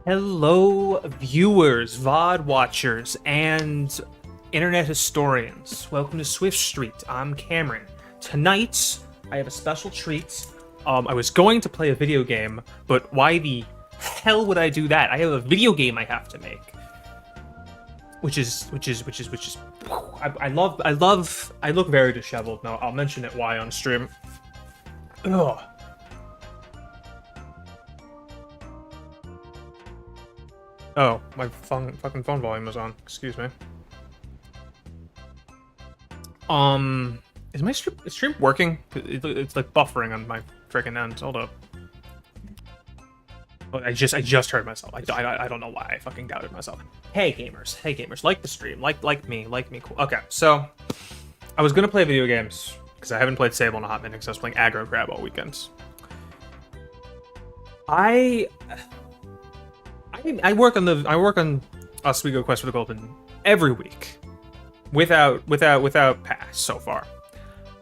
Hello, viewers, VOD watchers, and internet historians. Welcome to Swift Street. I'm Cameron. Tonight, I have a special treat. I was going to play a video game, but why the hell would I do that? I have a video game I have to make. Which is. I look very disheveled. No, I'll mention it why on stream. Ugh. Oh, my fucking phone volume was on. Excuse me. Is my stream working? It's like buffering on my freaking end. Hold up. Oh, I just heard myself. I don't know why I fucking doubted myself. Hey gamers, like the stream, like me, cool. Okay, so I was gonna play video games because I haven't played Sable in a hot minute because I was playing Aggro Crab all weekend. I work on Oswego Quest for the Golden every week, without pass so far.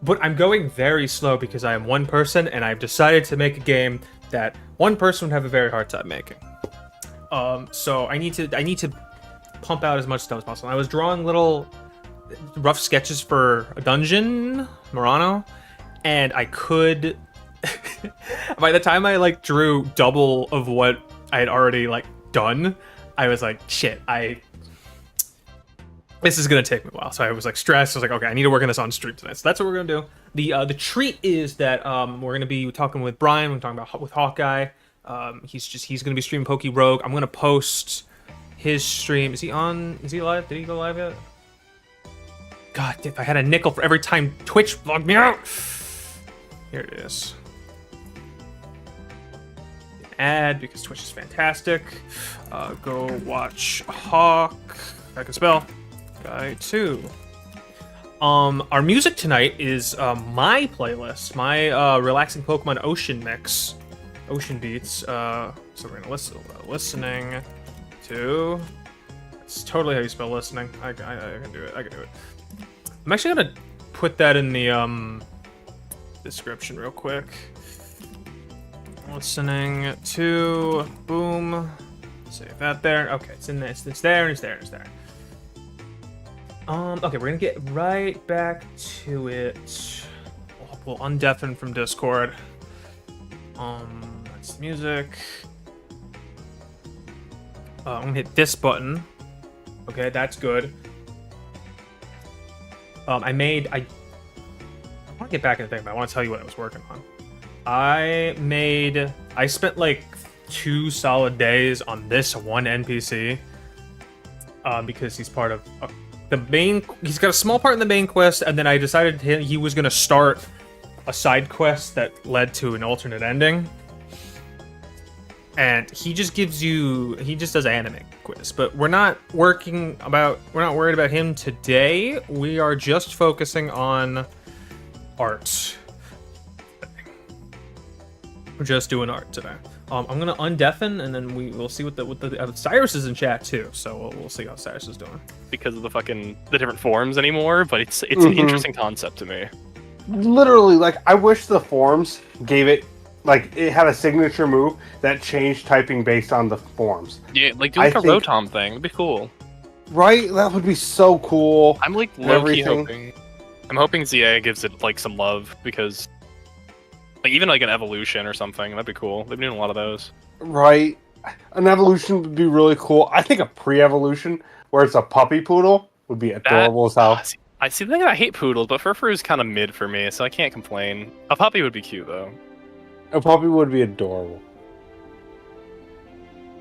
But I'm going very slow because I am one person, and I've decided to make a game that one person would have a very hard time making. So I need to pump out as much stuff as possible. I was drawing little rough sketches for a dungeon, Murano, and I could. By the time I drew double of what I had already done, I was like, shit, this is gonna take me a while. So I was stressed. I was like, okay, I need to work on this on stream tonight. So that's what we're gonna do. The treat is that we're gonna be talking with Brian. We're talking about with Hawkeye. He's gonna be streaming Poke Rogue. I'm gonna post his stream. Is he on? Is he live? Did he go live yet? God, if I had a nickel for every time Twitch logged me out. Here it is. Ad because Twitch is fantastic. Go watch Hawk. I can spell. Guy 2. Our music tonight is my playlist, my relaxing Pokemon Ocean mix, Ocean Beats. So we're gonna listening to. It's totally how you spell listening. I can do it. I'm actually gonna put that in the description real quick. Listening to boom. Save that there. Okay, it's in there. It's there. Okay, we're gonna get right back to it. We'll undeafen from Discord. That's music. I'm gonna hit this button. Okay, that's good. I want to get back in the thing, but I want to tell you what I was working on. I spent 2 solid days on this one NPC because he's part of he's got a small part in the main quest, and then I decided he was going to start a side quest that led to an alternate ending. And he just does anime quiz, but we're not worried about him today. We are just focusing on art. We're just doing art today. I'm gonna undeafen, and then we'll see what the Cyrus is in chat too, so we'll see how Cyrus is doing. Because of the different forms anymore, but it's an interesting concept to me. Literally, I wish the forms gave it it had a signature move that changed typing based on the forms. Yeah, do a Rotom thing. It'd be cool. Right? That would be so cool. I'm low-key hoping. I'm hoping ZA gives it some love because. Even an evolution or something, that'd be cool. They've been doing a lot of those. Right. An evolution would be really cool. I think a pre-evolution, where it's a puppy poodle, would be adorable as hell. I see the thing. I hate poodles, but Furfur is kind of mid for me, so I can't complain. A puppy would be cute, though. A puppy would be adorable.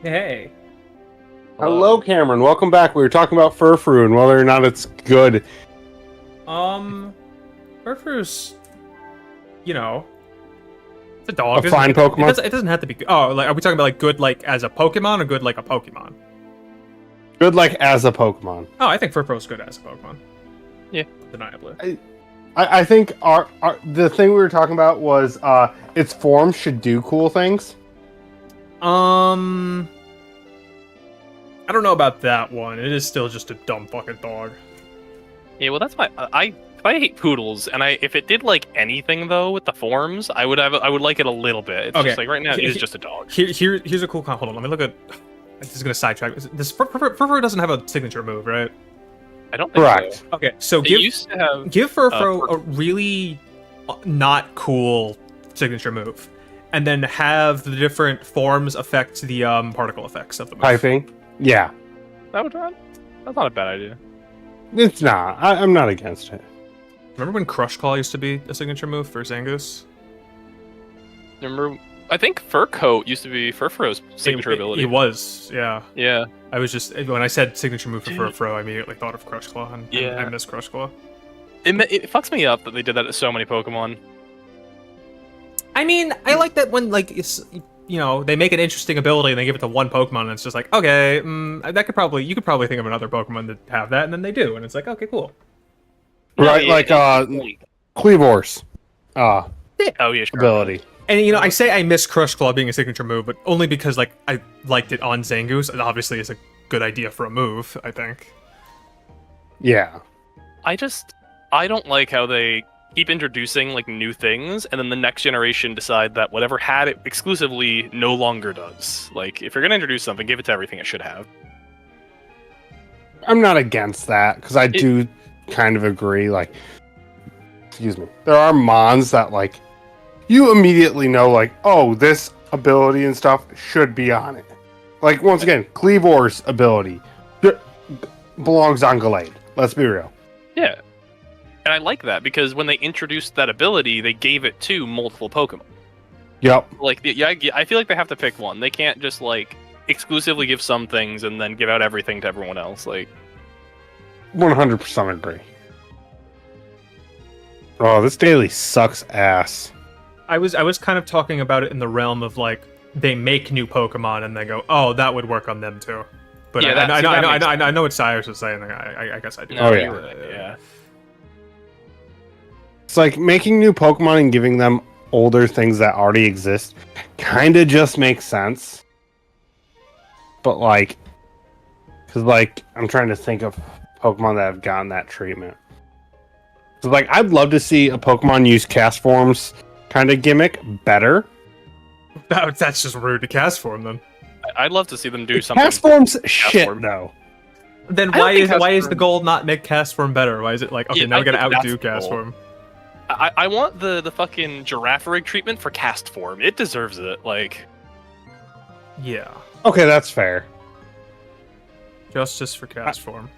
Hey. Hello, Cameron. Welcome back. We were talking about Furfur and whether or not it's good. Furfur's, it's a dog. A fine Pokemon? It doesn't have to be good. Oh, are we talking about good as a Pokemon or good like a Pokemon? Good as a Pokemon. Oh, I think Furfur's good as a Pokemon. Yeah. Undeniably. I think the thing we were talking about was its form should do cool things. I don't know about that one. It is still just a dumb fucking dog. Yeah, well, that's why I hate poodles, and if it did anything though with the forms, I would like it a little bit. It's just right now it is just a dog. Here's a cool. Hold on, let me look at. this is gonna sidetrack. This Furfrou doesn't have a signature move, right? I don't think Correct. so. Okay, so It give used to have. Furfrou a really not cool signature move, and then have the different forms affect the particle effects of the move. Typing. Yeah. That's not a bad idea. It's not. I'm not against it. Remember when Crush Claw used to be a signature move for Zangoose? Remember, I think Fur Coat used to be Furfrou's signature ability. It was, yeah. Yeah. I was just when I said signature move for Furfrou, I immediately thought of Crush Claw, and Yeah. I miss Crush Claw. It fucks me up that they did that to so many Pokemon. I mean, I like that when it's they make an interesting ability and they give it to one Pokemon, and it's just like, okay, you could probably think of another Pokemon to have that, and then they do, and it's like, okay, cool. Right, like Cleavor's Oh yeah, sure. ability. And I say I miss Crush Claw being a signature move, but only because I liked it on Zangoose, and obviously it's a good idea for a move, I think. Yeah. I don't like how they keep introducing new things, and then the next generation decide that whatever had it exclusively no longer does. Like, if you're gonna introduce something, give it to everything it should have. I'm not against that because I do kind of agree. Like, excuse me, there are mons that you immediately know, oh, this ability and stuff should be on it. Like, once again, Cleavor's ability belongs on Gallade. Let's be real. Yeah, and I like that because when they introduced that ability, they gave it to multiple Pokemon. Yep. I feel like they have to pick one. They can't just exclusively give some things and then give out everything to everyone else. 100% agree. Oh, this daily sucks ass. I was kind of talking about it in the realm of they make new Pokemon and they go, oh, that would work on them too. But Yeah, I know what Cyrus was saying. I guess I do. Oh, yeah. Yeah. It's like making new Pokemon and giving them older things that already exist kind of just makes sense. But because I'm trying to think of Pokemon that have gotten that treatment. So I'd love to see a Pokemon use cast forms kind of gimmick better. That's just rude to cast form them. I'd love to see them do something. Cast forms shit form. though. Then I don't why think is cast the form- goal not make cast form better? Why is it okay, Yeah, now I we gotta think that's outdo the cast goal. form? I want the fucking giraffe rig treatment for cast form. It deserves it. Yeah, Okay, that's fair. just for cast form.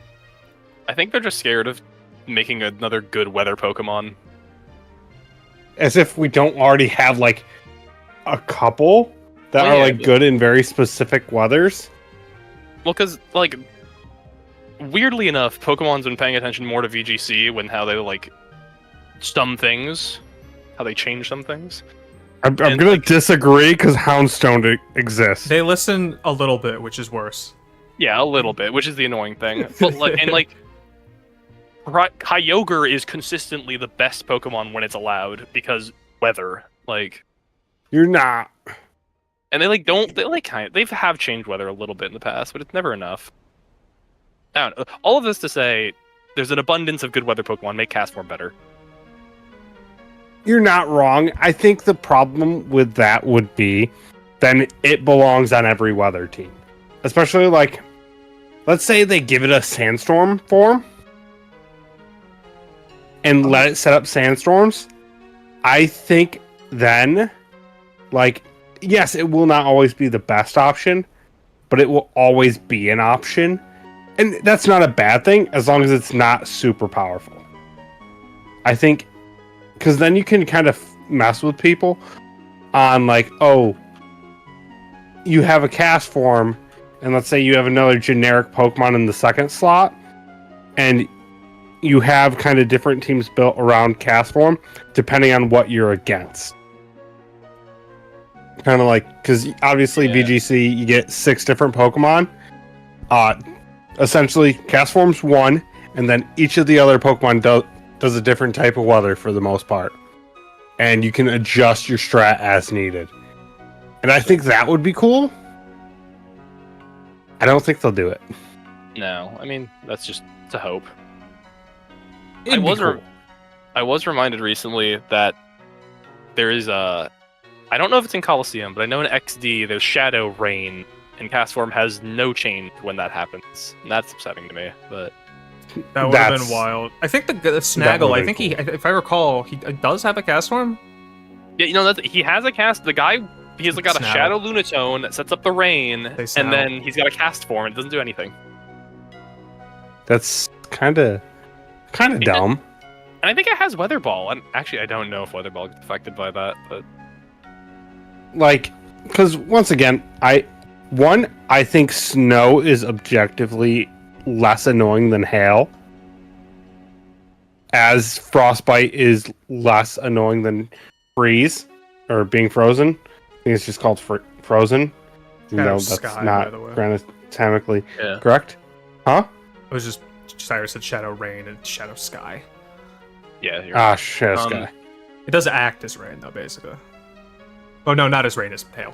I think they're just scared of making another good weather Pokemon. As if we don't already have a couple that Well, are yeah, good in very specific weathers. Well, because weirdly enough, Pokemon's been paying attention more to VGC when how they some things, how they change some things. I'm And, gonna disagree because Houndstone exists. They listen a little bit, which is worse. Yeah, a little bit, which is the annoying thing. But Kyogre is consistently the best Pokemon when it's allowed because weather. You're not. And they have changed weather a little bit in the past, but it's never enough. I don't know. All of this to say, there's an abundance of good weather Pokemon. Make cast form better. You're not wrong. I think the problem with that would be then it belongs on every weather team. Especially let's say they give it a sandstorm form and let it set up sandstorms. I think then yes, it will not always be the best option, but it will always be an option. And that's not a bad thing as long as it's not super powerful. I think because then you can kind of mess with people on oh, you have a cast form, and let's say you have another generic Pokemon in the second slot, and you have kind of different teams built around cast form depending on what you're against. Kind of because obviously Yeah. VGC, you get 6 different Pokemon. Essentially, cast form's 1, and then each of the other Pokemon does a different type of weather for the most part. And you can adjust your strat as needed. And I think that would be cool. I don't think they'll do it. No, I mean that's just to hope. It'd be cool. I was reminded recently that there is I don't know if it's in Coliseum, but I know in XD there's Shadow Rain and cast form has no change when that happens. And that's upsetting to me. But That would have That's- been wild. I think the would've Snaggle. I been think cool. if I recall, he does have a cast form. yeah, he has a cast. The guy, he's got a Snaggle. Shadow Lunatone that sets up the rain, They and snaggle. then he's got a cast form. And it doesn't do anything. That's kind of dumb. And I think it has Weather Ball. And actually, I don't know if Weather Ball gets affected by that, but Like, because once again, I think snow is objectively less annoying than hail, as frostbite is less annoying than freeze or being frozen. I think it's just called frozen. Shadow No, that's Sky, by not the way. anatomically yeah. correct. Huh? It was just Cyrus said Shadow Rain and Shadow Sky. Yeah, you're right. Ah, shit, Um, Sky. It does act as rain though, basically. Oh no, not as rain, as hail.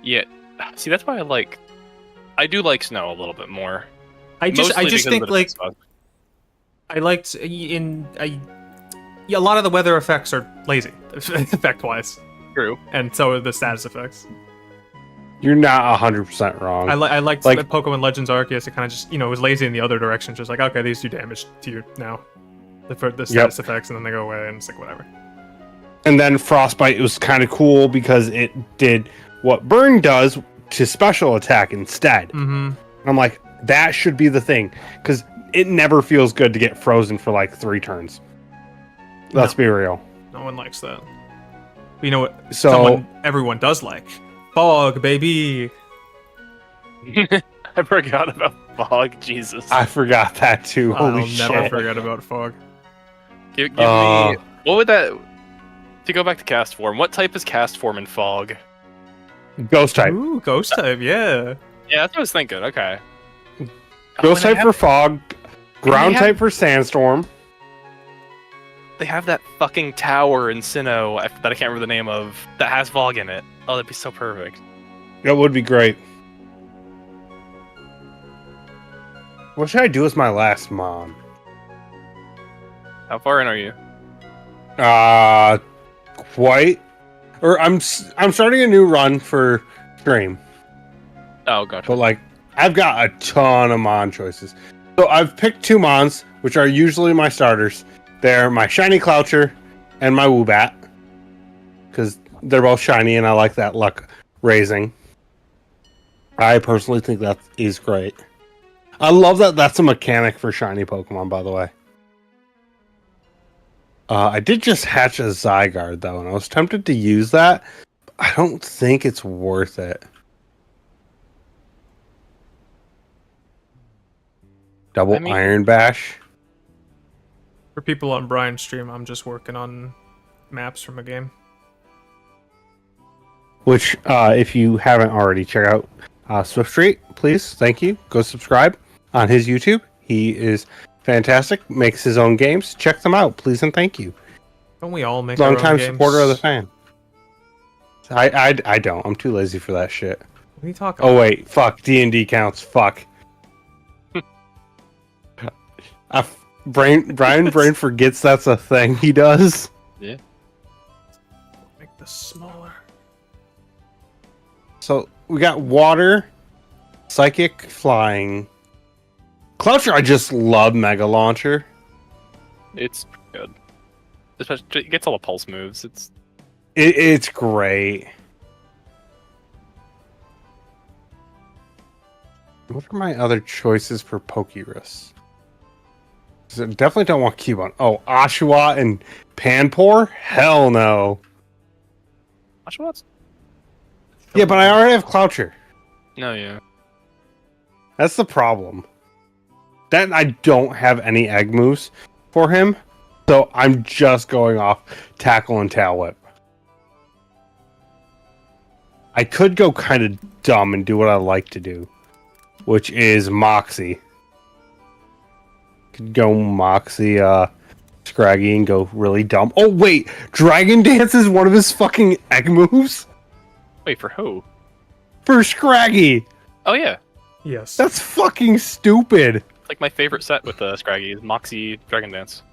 Yeah. See, that's why I do like snow a little bit more. I just Mostly because think of the like defense. I liked yeah, a lot of the weather effects are lazy effect wise, True. and so are the status effects. You're not 100% wrong. I liked Like- Pokemon Legends Arceus. It kind of just was lazy in the other direction. Just like, okay, these do damage to you now, for the status effects, and then they go away, and it's like whatever. And then frostbite was kind of cool because it did what burn does to special attack instead. Mm-hmm. I'm like, that should be the thing, because it never feels good to get frozen for like 3 turns. Let's be real. No one likes that. But you know what? So Everyone does like fog, baby. I forgot about fog. Jesus. I forgot that too. Holy I'll shit! never forget about fog. Give me. What would that? To go back to cast form, what type is cast form in fog? Ghost type. Ooh, ghost type, yeah. Yeah, that's what I was thinking. Okay. Ghost Oh, and type for fog. Ground have- type for sandstorm. They have that fucking tower in Sinnoh that I can't remember the name of that has fog in it. Oh, that'd be so perfect. That would be great. What should I do as my last mon? How far in are you? Quite. Or I'm starting a new run for stream, Oh, gotcha. but like I've got a ton of mon choices. So I've picked 2 mons, which are usually my starters. They're my shiny Cloucher and my Woobat, because they're both shiny and I like that luck raising. I personally think that is great. I love that that's a mechanic for shiny Pokemon, by the way. I did just hatch a Zygarde, though, and I was tempted to use that. But I don't think it's worth it. Double I mean- Iron Bash. For people on Brian's stream, I'm just working on maps from a game. Which, if you haven't already, check out Swift Street, please. Thank you. Go subscribe on his YouTube. He is fantastic. Makes his own games. Check them out, please, and thank you. Don't we all make our Long-time own games? supporter of the fan. I don't. I'm too lazy for that shit. What are you talking about? Oh wait, fuck. D&D counts. Fuck. Brian Brain forgets that's a thing he does. Make this smaller. So we got water, psychic, flying. Cloucher, I just love Mega Launcher. It's good. Especially, it gets all the pulse moves. It's great. What are my other choices for Pokerus? 'Cause I definitely don't want Cubone. Oh, Oshawott and Panpour? Hell no. Oshawott? Yeah, but I already have Cloucher. No, yeah. That's the problem. Then I don't have any egg moves for him, so I'm just going off Tackle and Tail Whip. I could go kind of dumb and do what I like to do, which is Moxie. Could go Moxie, Scraggy, and go really dumb. Oh wait, Dragon Dance is one of his fucking egg moves Wait, for who? for Scraggy. Oh yeah, Yes. That's fucking stupid. it's like my favorite set with Scraggy is Moxie Dragon Dance.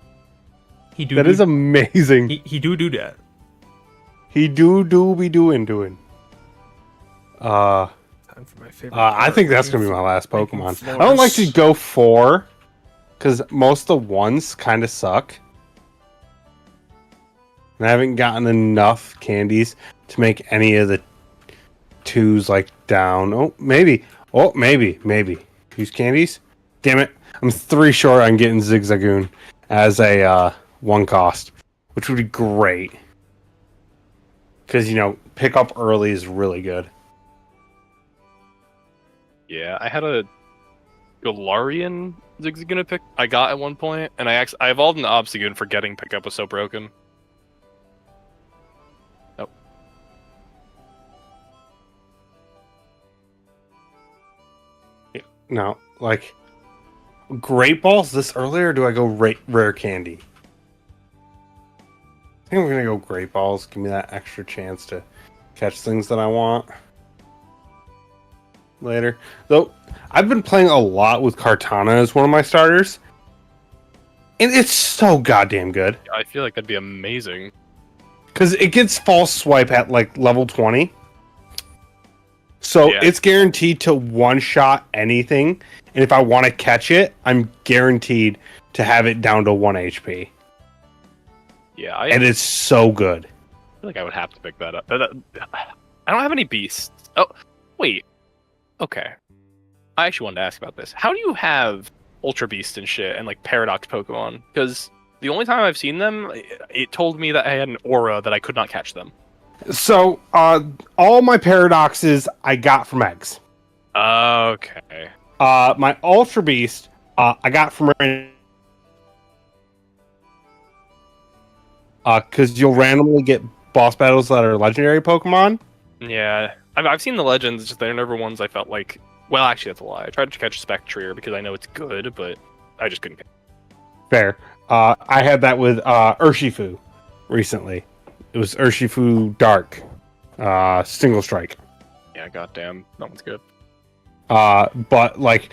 he do. That is amazing. He do that. He do be doing. Time for my favorite. I think that's gonna be my last Making Pokemon. I don't like to floors. go 4 because most of the ones kind of suck. And I haven't gotten enough candies to make any of the 2s like down. Oh, maybe. Oh, maybe. Use candies? Damn it. I'm 3 short on getting Zigzagoon as a 1 cost, which would be great. Because, pick up early is really good. Yeah, I had a Galarian Zigzagoon pick I got at one point, and I evolved into Obstagoon forgetting pickup was so broken. Oh. No, like, Great Balls this early, or do I go Rare Candy? I think I'm going to go Great Balls. Give me that extra chance to catch things that I want later. Though, I've been playing a lot with Kartana as one of my starters. And it's so goddamn good. I feel like that'd be amazing. Because it gets False Swipe at, like, level 20. So Yeah. it's guaranteed to one-shot anything. And if I want to catch it, I'm guaranteed to have it down to 1 HP. Yeah, I And it's so good. feel like I would have to pick that up. I don't have any beasts. Oh, wait. Okay. I actually wanted to ask about this. How do you have Ultra Beast and shit and like Paradox Pokemon? Because the only time I've seen them, it told me that I had an aura that I could not catch them. So, all my Paradoxes I got from eggs. Okay. My Ultra Beast, I got from because you'll randomly get boss battles that are legendary Pokemon. Yeah, I've seen the legends. Just they're never ones I felt like. Well, actually, that's a lie. I tried to catch Spectrier because I know it's good, but I just couldn't. Fair. I had that with Urshifu recently. It was Urshifu Dark, Single Strike. Yeah, goddamn, that one's good. But like,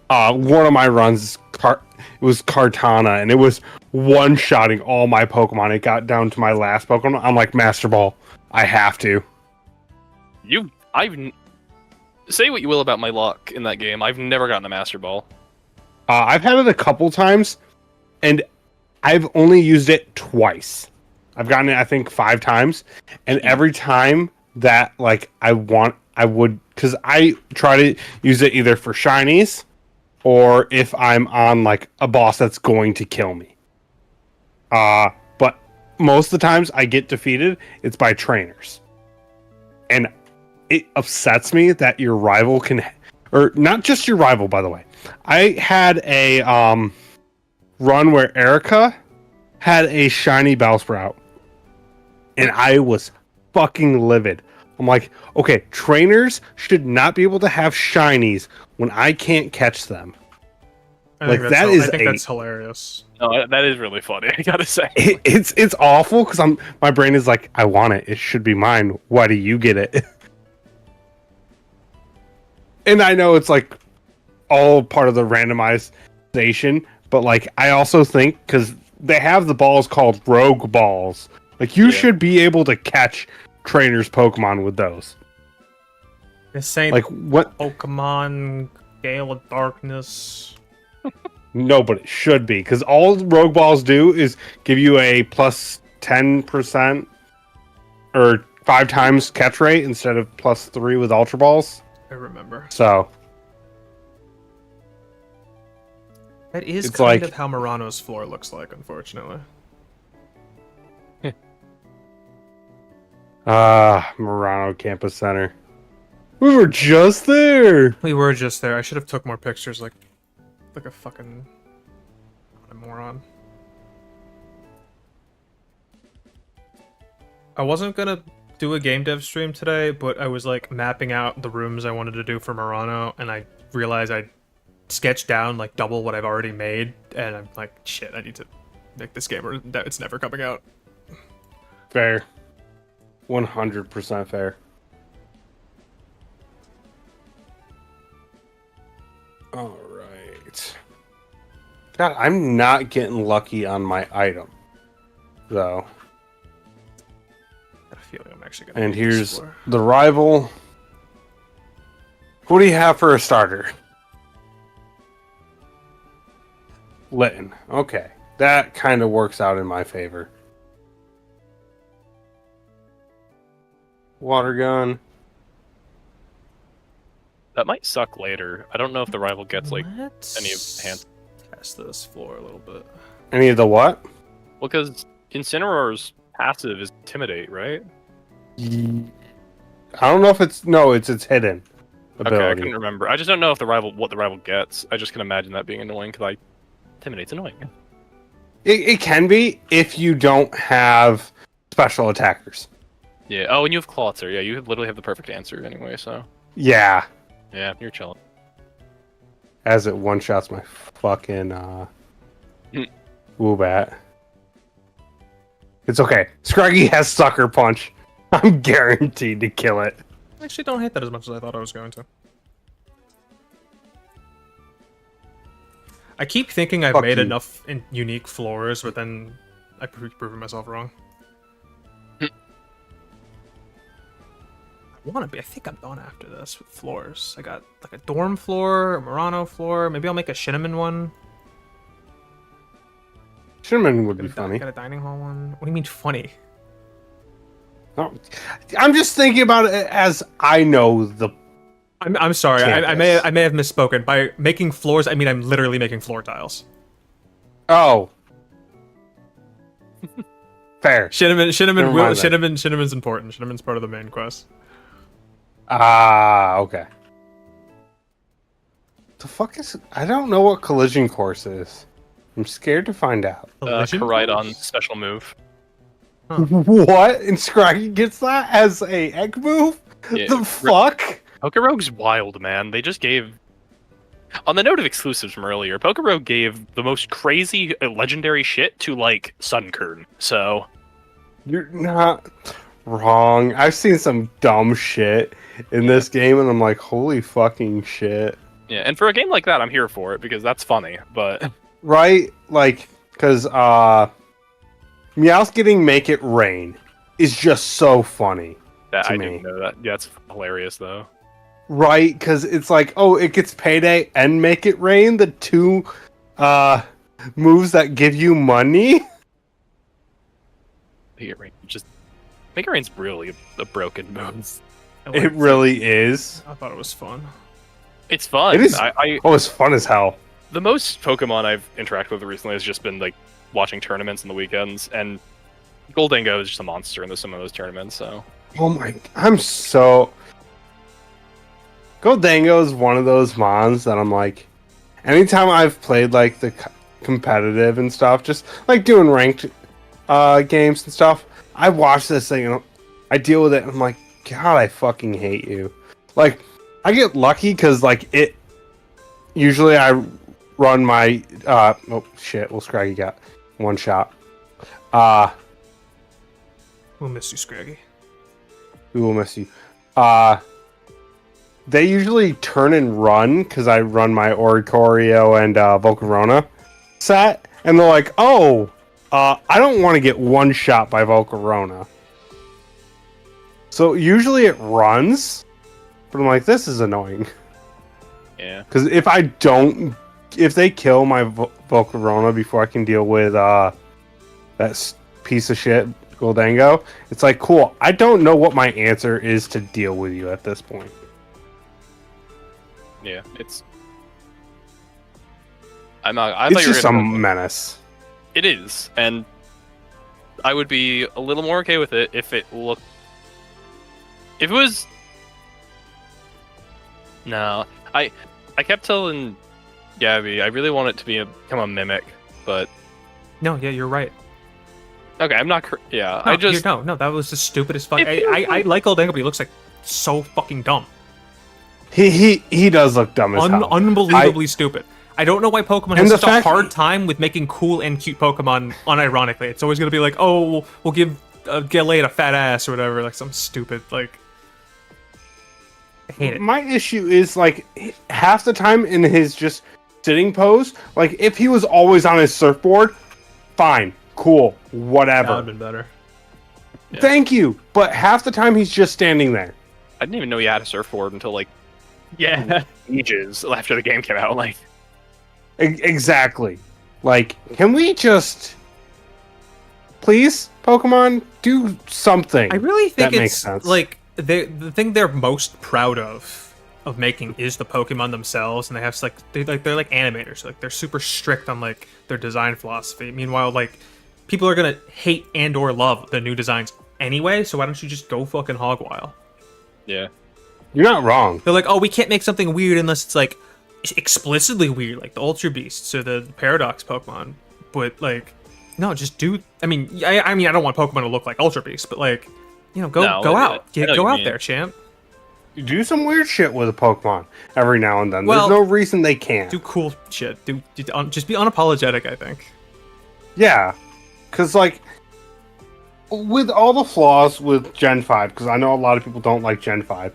one of my runs, it was Kartana, and it was one-shotting all my Pokemon. It got down to my last Pokemon. I'm like, Master Ball, I have to. Say what you will about my luck in that game. I've never gotten a Master Ball. I've had it a couple times, and I've only used it twice. I've gotten it, I think, 5 times, and every time that like I would, because I try to use it either for shinies or if I'm on like a boss that's going to kill me. But most of the times I get defeated, it's by trainers, and it upsets me that your rival can, or not just your rival, by the way. I had a run where Erica had a shiny Bellsprout, and I was fucking livid. I'm like, okay, trainers should not be able to have shinies when I can't catch them. I think that's hilarious. No, that is really funny. I gotta say, It's awful because my brain is like, I want it. It should be mine. Why do you get it? And I know it's like all part of the randomization, but like I also think because they have the balls called Rogue Balls, like you should be able to catch trainers' Pokemon with those. This ain't Like what? Pokemon Gale of Darkness. No, but it should be because all Rogue Balls do is give you a plus 10% or 5 times catch rate instead of plus 3 with Ultra Balls. I remember. So That is it's kind like- of how Murano's floor looks like, unfortunately. Murano Campus Center. We were just there. We were just there. I should have took more pictures, like a fucking moron. I wasn't gonna do a game dev stream today, but I was like mapping out the rooms I wanted to do for Murano, and I realized I sketched down like double what I've already made, and I'm like, shit, I need to make this game or it's never coming out. Fair. 100% fair. All right. God, I'm not getting lucky on my item, though. I feel like I'm actually gonna. And need this here's floor. the rival. Who do you have for a starter? Litten. Okay. That kind of works out in my favor. Water gun. That might suck later. I don't know if the rival gets like Let's any of hand. test this floor a little bit. Any of the what? Well, because Incineroar's passive is Intimidate, right? I don't know if it's it's hidden Okay, I ability. couldn't remember. I just don't know if what the rival gets. I just can imagine that being annoying because Intimidate's annoying. It can be if you don't have special attackers. Yeah. Oh, and you have Clawitzer. Yeah, you literally have the perfect answer anyway. So Yeah, yeah, you're chilling. as it one shots my fucking Woobat. It's okay. Scraggy has Sucker Punch. I'm guaranteed to kill it. I actually don't hate that as much as I thought I was going to. I keep thinking I've Fuck made you. enough unique floors, but then I keep proving myself wrong. I want to be. I think I'm done after this with floors. I got like a dorm floor, a Murano floor. Maybe I'll make a Shinneman one. Shinman would be Got a, funny. got a dining hall one. What do you mean funny? No, I'm just thinking about it as I know the. I'm sorry. I may have misspoken. By making floors, I mean I'm literally making floor tiles. Oh. Fair. Never mind then. Shinneman's important. Shinneman's part of the main quest. Ah, okay. The fuck is? I don't know what collision course is. I'm scared to find out. Collision Koraidon course? special move. What? And Scraggy gets that as a egg move? Yeah, The fuck? Pokerogue's wild, man. They just gave. On the note of exclusives from earlier, Pokerogue gave the most crazy legendary shit to like Sunkern. So You're not wrong. I've seen some dumb shit in this game, and I'm like, holy fucking shit. yeah, and for a game like that, I'm here for it because that's funny. But Right? Like, because Meowth getting Make It Rain is just so funny. that, To I me. didn't know that. Yeah, it's hilarious though. Right? Because it's like, oh, it gets Payday and Make It Rain, the two moves that give you money. Make It Rain, just Make It Rain's really a broken move. I It liked really is. I thought it was fun. It's fun. It is- I Oh, it's fun as hell. the most Pokemon I've interacted with recently has just been like watching tournaments on the weekends, and Goldango is just a monster in some of those tournaments. So Oh my, I'm so. Goldango is one of those mons that I'm like, anytime I've played like the competitive and stuff, just like doing ranked games and stuff, I watch this thing and I deal with it and I'm like, God, I fucking hate you. Like, I get lucky because like it. Usually I run my oh shit, well Scraggy got one shot. We'll miss you, Scraggy. We will miss you. They usually turn and run because I run my Oricorio and Volcarona set, and they're like, "Oh, I don't want to get one shot by Volcarona." So usually it runs, but I'm like, "This is annoying." yeah, Because if they kill my Volcarona before I can deal with that piece of shit Goldango, it's like, cool. I don't know what my answer is to deal with you at this point. yeah, it's. I'm not. I It's thought you were just gonna some menace. It is, and I would be a little more okay with it if it looked. If it was. No, I kept telling Gabby I really want it to become a mimic, but No, yeah, you're right. okay, I'm not. Yeah, No, I just no, that was the stupidest fucking. It feels I like Goldango, but he looks like so fucking dumb. He does look dumb as hell. Unbelievably stupid. I don't know why Pokemon And has the such a fact- hard time with making cool and cute Pokemon unironically. It's always gonna be like, oh, we'll give Gallade a fat ass or whatever, like some stupid like. I hate it. My issue is like half the time in his just sitting pose, like if he was always on his surfboard, fine, cool, That whatever. would've been better. Yeah. Thank you. But half the time he's just standing there. I didn't even know you had a surfboard until like Yeah, ages after the game came out. Like, Exactly. Like, can we just please, Pokemon, do something? I really think That makes it's sense. like the thing they're most proud of making is the Pokemon themselves, and they have they're like animators, like they're super strict on like their design philosophy. Meanwhile, like people are gonna hate and or love the new designs anyway, so why don't you just go fucking hog wild? yeah, You're not wrong. They're like, oh, we can't make something weird unless it's like explicitly weird, like the Ultra Beasts or the Paradox Pokemon. But like, no, just do. I mean, I mean, I don't want Pokemon to look like Ultra Beasts, but like, you know, go No, go I- out, I know what go you out mean. there, champ. Do some weird shit with a Pokemon every now and then. Well, There's no reason they can't. Do cool shit. Just be unapologetic. I think. Yeah, because like with all the flaws with Gen 5, because I know a lot of people don't like Gen 5,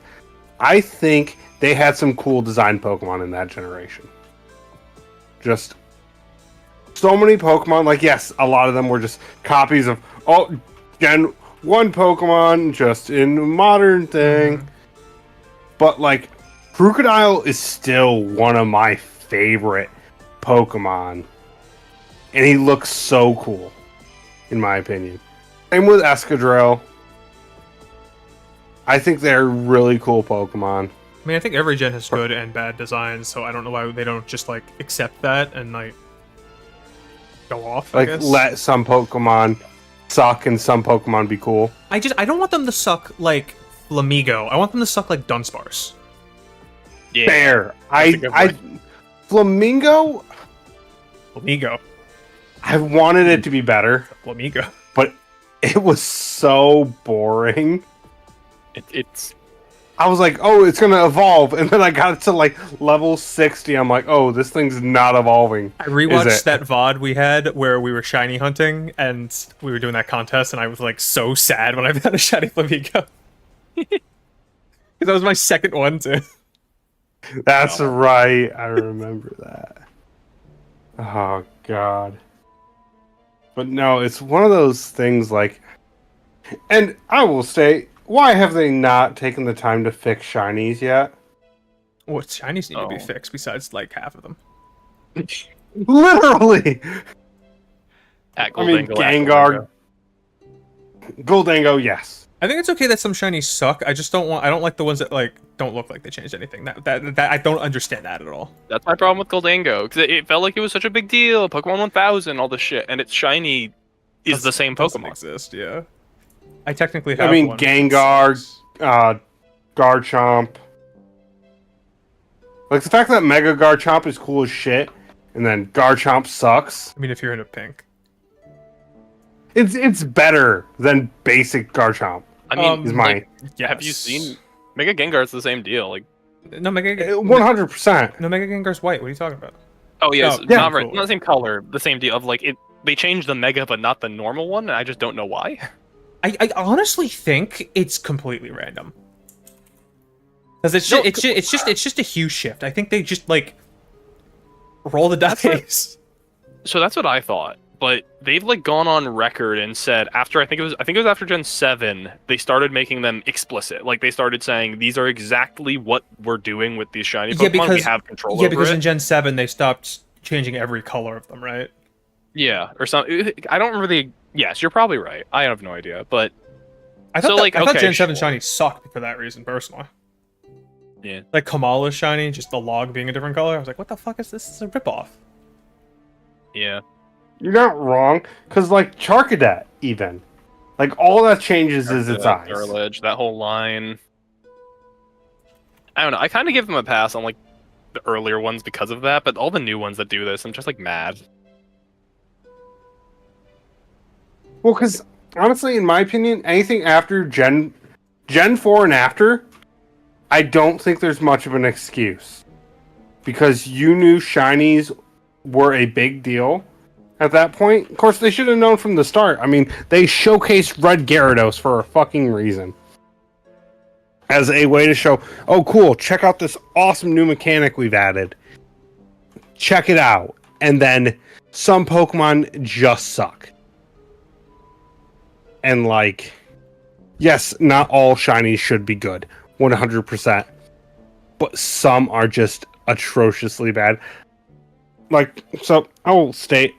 I think they had some cool design Pokemon in that generation. Just so many Pokemon. Like, yes, a lot of them were just copies of Gen 1 Pokemon, just in a modern thing. But like, Crocodile is still one of my favorite Pokemon. And he looks so cool, in my opinion. Same with Escadrille. I think they're really cool Pokemon. I mean, I think every gen has good and bad designs, so I don't know why they don't just like accept that and like go off. I Like, guess. let some Pokemon suck and some Pokemon be cool. I don't want them to suck like Flamigo. I want them to suck like Dunsparce. yeah. Fair. That's a good I Flamingo, Flamigo. I wanted it to be better, Flamigo. but it was so boring. It's I was like, oh, it's gonna evolve, and then I got to like level 60. I'm like, oh, this thing's not evolving. I Is rewatched it? that VOD we had where we were shiny hunting and we were doing that contest, and I was like so sad when I found a shiny Flamigo. Because that was my second one too. That's right. I remember that. Oh god. But no, it's one of those things like, and I will say, why have they not taken the time to fix shinies yet? What shinies need to be Oh. fixed besides like half of them? Literally. at I mean, Goldango, at Gengar, Goldango, yes. I think it's okay that some shinies suck. I don't like the ones that like don't look like they changed anything. That I don't understand that at all. That's my problem with Goldango, because it felt like it was such a big deal. Pokemon 1000, all this shit, and its shiny is the same Doesn't Pokemon. exist, yeah. I technically have I mean, one. Gengar, Garchomp. Like the fact that Mega Garchomp is cool as shit, and then Garchomp sucks. I mean, if you're into pink. It's better than basic Garchomp. I mean, Is my like, have you seen Mega Gengar? It's the same deal. Like, No, Mega 100%. No, Mega Gengar's white. What are you talking about? oh yeah, Oh, it's yeah, not right, cool. not the same color, the same deal of like it. They changed the Mega, but not the normal one, and I just don't know why. I honestly think it's completely random. Because No, it's just a huge shift. I think they just like roll the dice. So that's what I thought. But they've like gone on record and said after I think it was after Gen 7, they started making them explicit. Like they started saying these are exactly what we're doing with these shiny Pokemon. Yeah, because- we have control Yeah, over because it. in Gen 7 they stopped changing every color of them, right? Yeah, or something. I don't really. Yes, you're probably right. I have no idea, but I thought So, that- like, I thought okay, Gen 7 sure. shiny sucked for that reason personally. Yeah. Like Kamala's shiny, just the log being a different color. I was like, what the fuck is this? This is a ripoff. yeah, You're not wrong, because like Charcadet, even. Like all that changes is its eyes. Durledge, that whole line. I don't know. I kind of give them a pass on like the earlier ones because of that, but all the new ones that do this, I'm just like mad. Well, because honestly, in my opinion, anything after Gen 4 and after, I don't think there's much of an excuse. Because you knew shinies were a big deal at that point. Of course, they should have known from the start. I mean, they showcased Red Gyarados for a fucking reason. As a way to show, oh cool, check out this awesome new mechanic we've added. Check it out. And then some Pokemon just suck. And like, yes, not all shinies should be good, 100%. but some are just atrociously bad. Like, so I will state,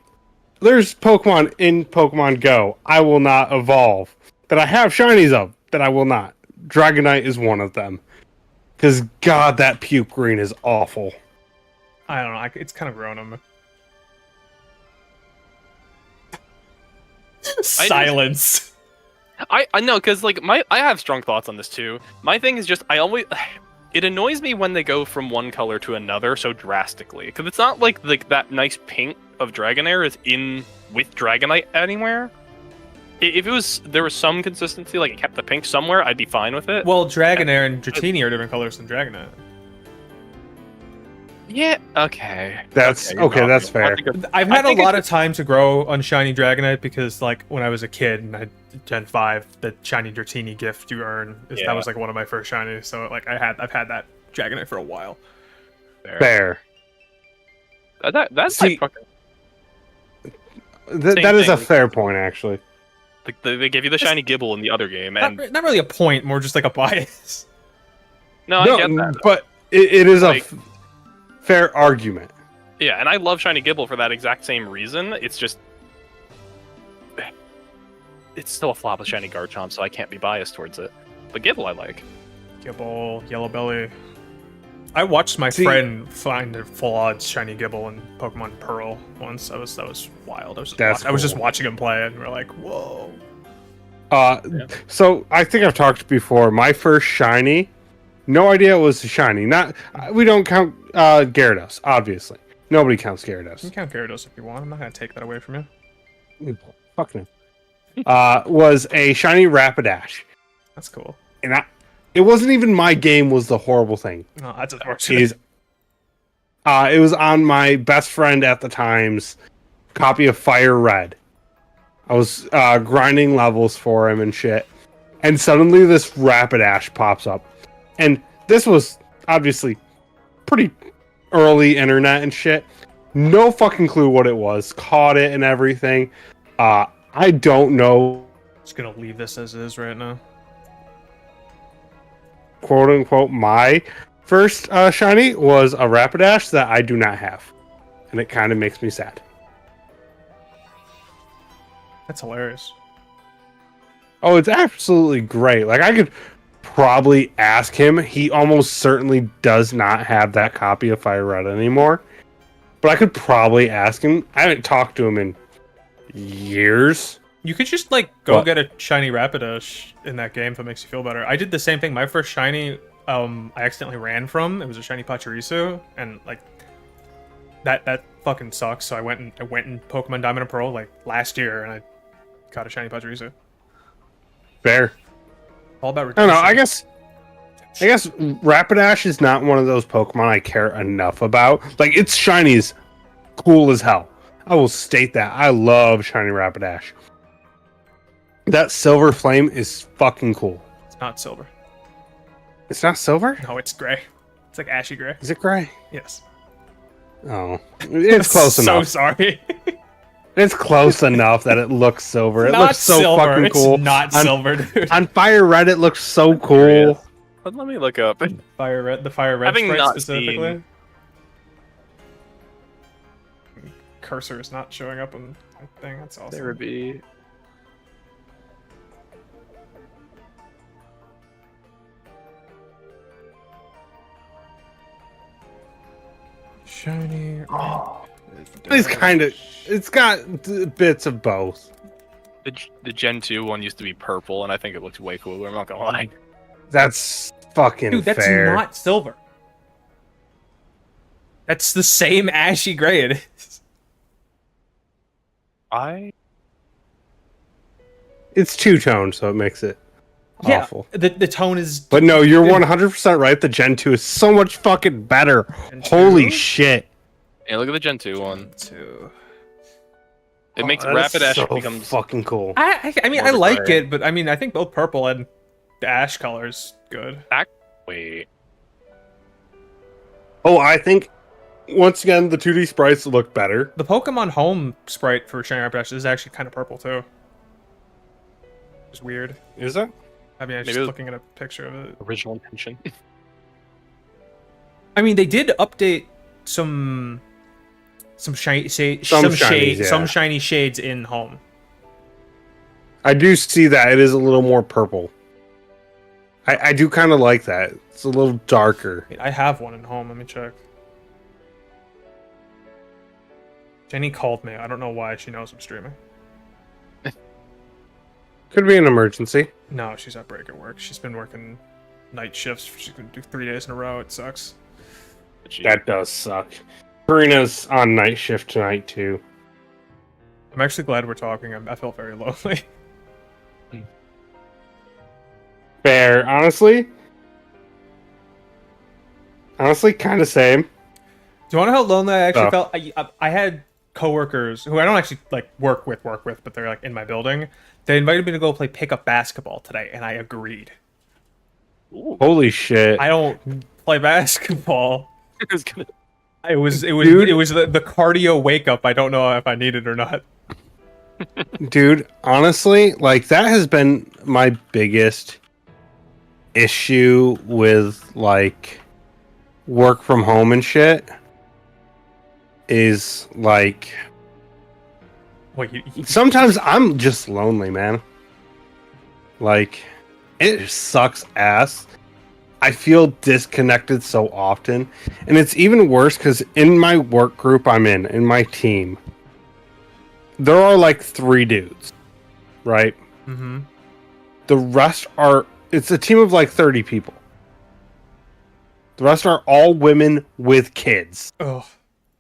there's Pokemon in Pokemon Go I will not evolve, that I have shinies of, that I will not. Dragonite is one of them. Because, God, that puke green is awful. I don't know. It's kind of grown on me. Silence. I know, because like I have strong thoughts on this too. My thing is just it annoys me when they go from one color to another so drastically, because it's not like that nice pink of Dragonair is in with Dragonite anywhere. If there was some consistency, like it kept the pink somewhere, I'd be fine with it. Well, Dragonair and Dratini are different colors than Dragonite. Yeah. Okay. That's fair. I've had a lot of time to grow on shiny Dragonite because, like, when I was a kid and I had Gen 5, the shiny Dratini gift you earn that was like one of my first shinies. So like I've had that Dragonite for a while. Fair. That's See, like fucking. That is a thing. fair point, actually. Like they give you the shiny Gibble in the other game, and Not really a point, more just like a bias. no, I get that. But it is Like- a fair argument. Yeah, and I love shiny Gibble for that exact same reason. It's just it's still a flop with shiny Garchomp, so I can't be biased towards it. But Gibble I like. Gibble, Yellow Belly. I watched my friend find a full odds shiny Gibble in Pokemon Pearl once. That was wild. I was just watching him play, and we're like, whoa. So I think I've talked before. My first shiny, no idea it was a shiny. We don't count Gyarados, obviously. Nobody counts Gyarados. You can count Gyarados if you want. I'm not gonna take that away from you. Fuck no. Was a shiny Rapidash, That's cool. and it wasn't even my game. Was the horrible thing. No, that's unfortunate. It was on my best friend at the time's copy of Fire Red. I was grinding levels for him and shit, and suddenly this Rapidash pops up, and this was obviously pretty early internet and shit. No fucking clue what it was. Caught it and everything. I don't know, Just gonna leave this as is right now. quote unquote, my first shiny was a Rapidash that I do not have, and it kind of makes me sad. That's hilarious. Oh, it's absolutely great. Like, I could probably ask him. He almost certainly does not have that copy of Fire Red anymore. But I could probably ask him. I haven't talked to him in years. You could just like go get a shiny Rapidash in that game if it makes you feel better. I did the same thing. My first shiny, I accidentally ran from. It was a shiny Pachirisu, and like that fucking sucks. So I went in Pokemon Diamond and Pearl like last year, and I got a shiny Pachirisu. Fair. All about I redemption. don't know. I guess Rapidash is not one of those Pokemon I care enough about. Like, its shinies cool as hell. I will state that. I love shiny Rapidash. That Silver Flame is fucking cool. It's not silver. It's not silver? No, it's gray. It's like ashy gray. Is it gray? Yes. Oh. It's close So enough. sorry. It's close enough that it looks silver. It Not looks so silver. fucking cool. It's not silver, dude. On Fire Red, it looks so cool. Curious. But let me look up. The Fire Red Having sprite not specifically. Cursor is not showing up on my thing. That's awesome. There would be. Shiny. Oh. It's got bits of both. The Gen 2 one used to be purple, and I think it looks way cooler. I'm not gonna lie. That's fucking Dude, that's fair. not silver. That's the same ashy gray it is. It's two-tone, so it makes it awful. The tone is. But no, you're 100% right. The Gen 2 is so much fucking better. Gen 2? Holy shit. Yeah, look at the Gen 2 one. Two. It makes That is Rapidash so becomes fucking cool. I mean, More I of a like gray. it, but I mean, I think both purple and the ash color's good. Wait. Oh, I think, once again, the 2D sprites look better. The Pokemon Home sprite for Shiny Rapidash is actually kind of purple too. It's weird. Is it? I mean, I'm Maybe just it was- looking at a picture of it. Original intention. I mean, they did update some shinies, shiny shades in home. I do see that it is a little more purple. I do kind of like that. It's a little darker. Wait, I have one in home. Let me check. Jenny called me. I don't know why she knows I'm streaming. Could be an emergency. No, she's at break at work. She's been working night shifts. She's gonna do 3 days in a row. It sucks. That does suck. Karina's on night shift tonight too. I'm actually glad we're talking. I felt very lonely. Fair, honestly, kind of same. Do you want to know how lonely I actually Oh. felt? I had coworkers who I don't actually like work with, but they're like in my building. They invited me to go play pickup basketball today, and I agreed. Ooh. Holy shit! I don't play basketball. I was gonna- It was Dude. the cardio wake up. I don't know if I need it or not. Dude, honestly, like that has been my biggest issue with like work from home and shit. Is like Wait, sometimes I'm just lonely, man. Like it sucks ass. I feel disconnected so often, and it's even worse because in my work group I'm in my team, there are like 3 dudes, right? Mm-hmm. The rest are, it's a team of like 30 people. The rest are all women with kids. Oh,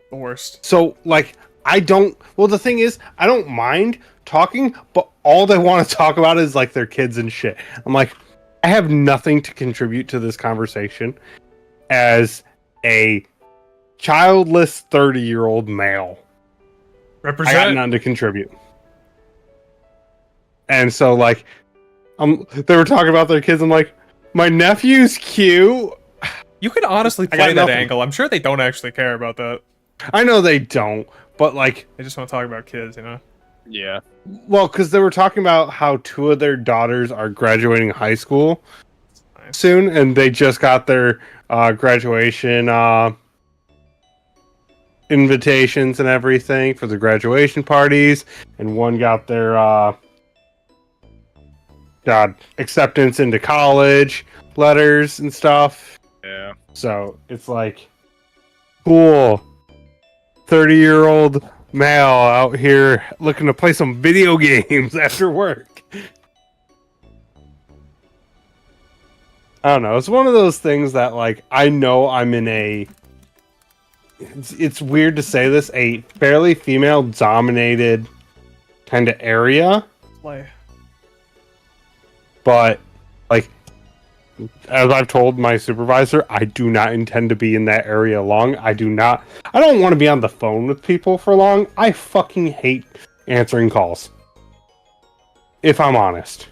the worst. So, like, the thing is, I don't mind talking, but all they want to talk about is like their kids and shit. I'm like, I have nothing to contribute to this conversation as a childless 30-year-old male. I got Represent. nothing to contribute. And so, like, they were talking about their kids. I'm like, my nephew's cute. You could honestly I got play that nothing. angle. I'm sure they don't actually care about that. I know they don't, but like, They just want to talk about kids, you know? Yeah. well, because they were talking about how 2 of their daughters are graduating high school Nice. soon, and they just got their graduation invitations and everything for the graduation parties, and one got their acceptance into college letters and stuff. Yeah. So it's like, cool, 30-year-old male out here looking to play some video games after work. I don't know. It's one of those things that, like, I know I'm in a. It's weird to say this, a fairly female-dominated kind of area, Play. but like, as I've told my supervisor, I do not intend to be in that area long. I don't want to be on the phone with people for long. I fucking hate answering calls. If I'm honest.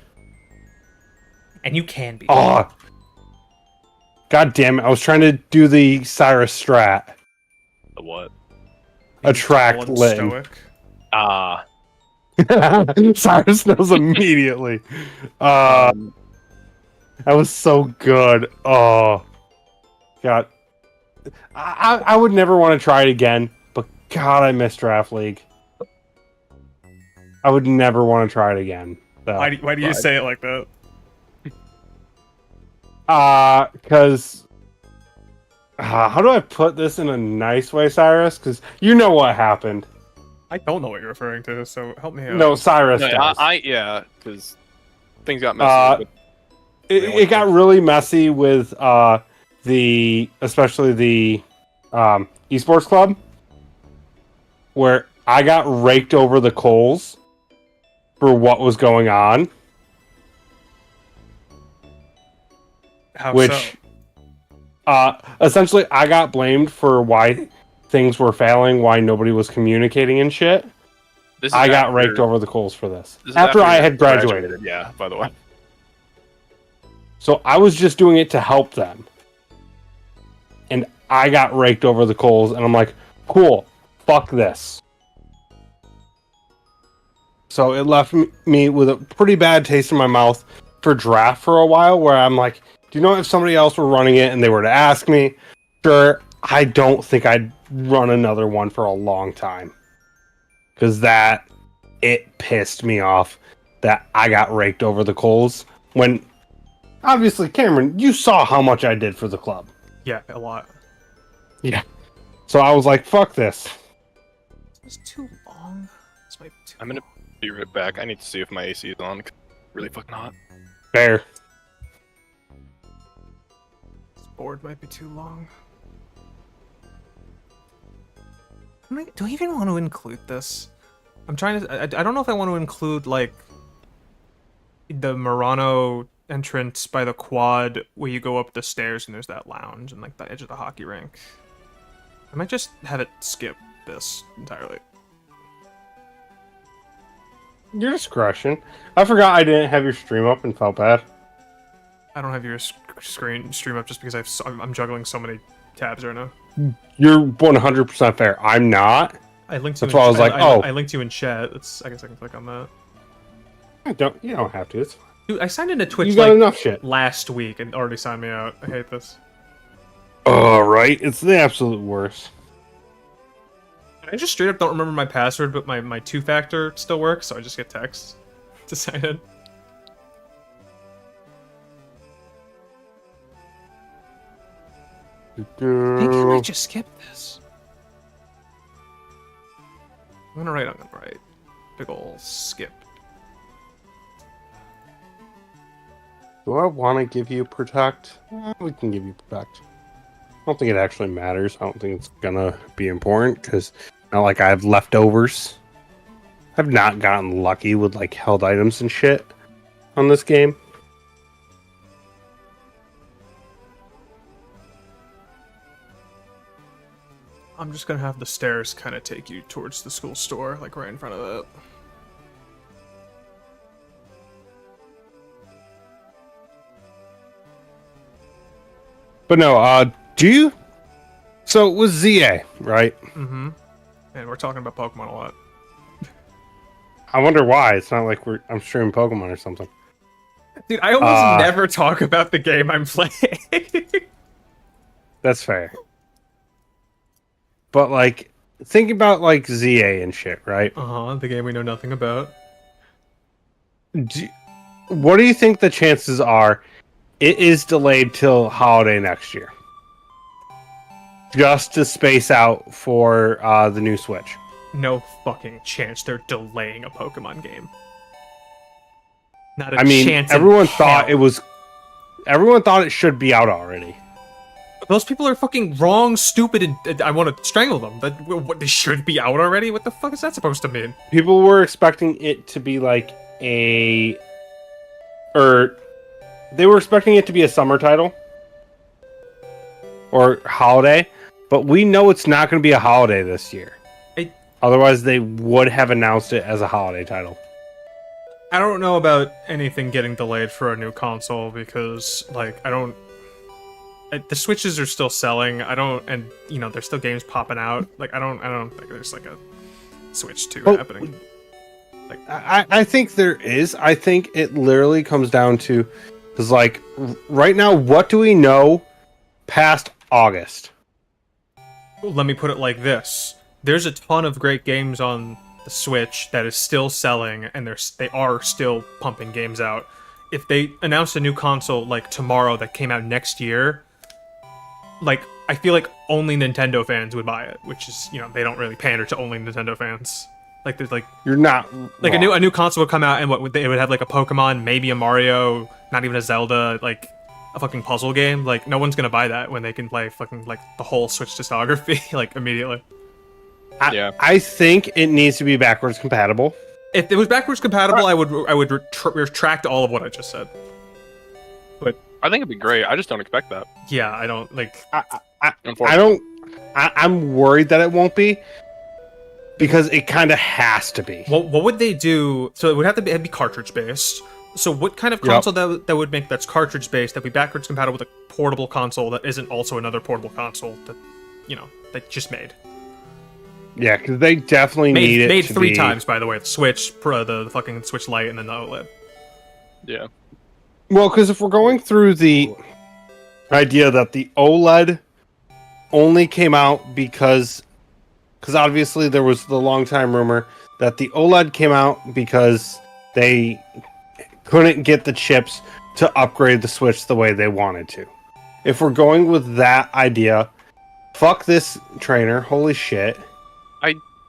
And you can be. Oh. God damn it. I was trying to do the Cyrus strat. The what? Attract Blood Lynn. stoic. Ah. Cyrus knows immediately. That was so good. Oh. God. I would never want to try it again, but God, I miss Draft League. I would never want to try it again. Though. Why do you say it like that? Because how do I put this in a nice way, Cyrus? Because you know what happened. I don't know what you're referring to, so help me out. No, Cyrus No, does. yeah, because things got messy. It got really messy with especially the esports club, where I got raked over the coals for what was going on. How Which, so? essentially, I got blamed for why things were failing, why nobody was communicating and shit. This is I got after- raked over the coals for this. this is After I you had graduated. Yeah, by the way. So I was just doing it to help them. And I got raked over the coals, and I'm like, cool, fuck this. So it left me with a pretty bad taste in my mouth for draft for a while, where I'm like, do you know if somebody else were running it and they were to ask me, sure, I don't think I'd run another one for a long time. Because it pissed me off that I got raked over the coals when, obviously, Cameron, you saw how much I did for the club. Yeah, a lot. Yeah. So I was like, fuck this. It's too long. This might be too I'm gonna be right back. I need to see if my AC is on. 'Cause it's really fucking hot. Fair. This board might be too long. Do I even want to include this? I'm trying to. I don't know if I want to include like the Murano entrance by the quad where you go up the stairs and there's that lounge and like the edge of the hockey rink. I might just have it skip this entirely. Your discretion. I forgot I didn't have your stream up and felt bad. I don't have your stream up just because I'm juggling so many tabs right now. You're 100% fair. I'm not. I linked you. That's why I was like, oh. I linked you in chat. I guess I can click on that. You don't have to. It's fine. Dude, I signed into Twitch You got enough shit. last week and already signed me out. I hate this. Oh, right. It's the absolute worst. I just straight up don't remember my password, but my two-factor still works, so I just get text to sign in. I think I might just skip this. I'm gonna write big ol' skip. Do I want to give you protect? We can give you protect. I don't think it actually matters. I don't think it's gonna be important because not like I have leftovers. I've not gotten lucky with like held items and shit on this game. I'm just gonna have the stairs kind of take you towards the school store, like right in front of it. But no, do you? So it was ZA, right? Mm-hmm. And we're talking about Pokemon a lot. I wonder why. It's not like I'm streaming Pokemon or something. Dude, I almost never talk about the game I'm playing. That's fair. But like, think about like ZA and shit, right? Uh-huh, the game we know nothing about. What do you think the chances are it is delayed till holiday next year? Just to space out for the new Switch. No fucking chance they're delaying a Pokemon game. Not a I mean, chance. everyone thought it should be out already. Those people are fucking wrong, stupid, and I want to strangle them. What, they should be out already? What the fuck is that supposed to mean? People were expecting it to be like they were expecting it to be a summer title or holiday, but we know it's not going to be a holiday this year. Otherwise, they would have announced it as a holiday title. I don't know about anything getting delayed for a new console because, like, the Switches are still selling. There's still games popping out. Like, I don't think there's like a Switch 2 happening. Like, I think there is. I think it literally comes down to, because like right now, what do we know past August? let me put it like this. There's a ton of great games on the Switch that is still selling, and they are still pumping games out. If they announced a new console like tomorrow that came out next year, like I feel like only Nintendo fans would buy it, which is, they don't really pander to only Nintendo fans. Like there's like you're not like wrong. a new console would come out and it would have like a Pokemon, maybe a Mario, not even a Zelda, like a fucking puzzle game. Like no one's gonna buy that when they can play fucking like the whole Switch discography like immediately. I think it needs to be backwards compatible. If it was backwards compatible, I would retract all of what I just said. But I think it'd be great. I just don't expect that. yeah, I don't like. I'm worried that it won't be, because it kind of has to be. What would they do? So it would have to be cartridge based. So what kind of console that would make that's cartridge based that be backwards compatible with a portable console that isn't also another portable console that they just made? Yeah, because they definitely need it made to three be... times, by the way. The Switch Pro, the fucking Switch Lite, and then the OLED. Yeah. Well, because if we're going through the idea that the OLED only came out because obviously there was the long time rumor that the OLED came out because they couldn't get the chips to upgrade the Switch the way they wanted to. If we're going with that idea, fuck this trainer. Holy shit.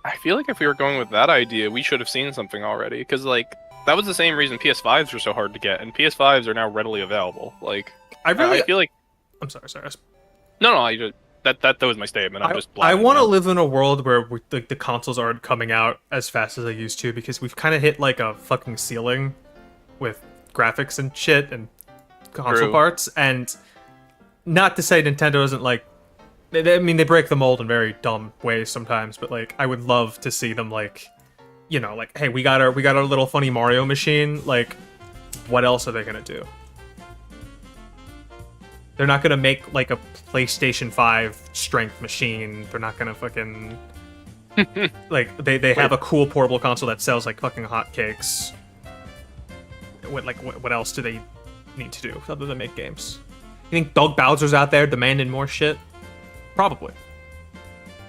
I feel like if we were going with that idea, we should have seen something already. Because, like, that was the same reason PS5s were so hard to get, and PS5s are now readily available. Like, I feel like... I'm sorry. No, that was my statement. I want to live in a world where the consoles aren't coming out as fast as they used to, because we've kind of hit, like, a fucking ceiling with graphics and shit and console parts, and not to say Nintendo isn't, like, I mean, they break the mold in very dumb ways sometimes, but like, I would love to see them like, you know, like, hey, we got our little funny Mario machine. Like, what else are they gonna do? They're not gonna make like a PlayStation 5 strength machine. They're not gonna fucking like they have a cool portable console that sells like fucking hotcakes. What else do they need to do other than make games? You think Doug Bowser's out there demanding more shit? Probably.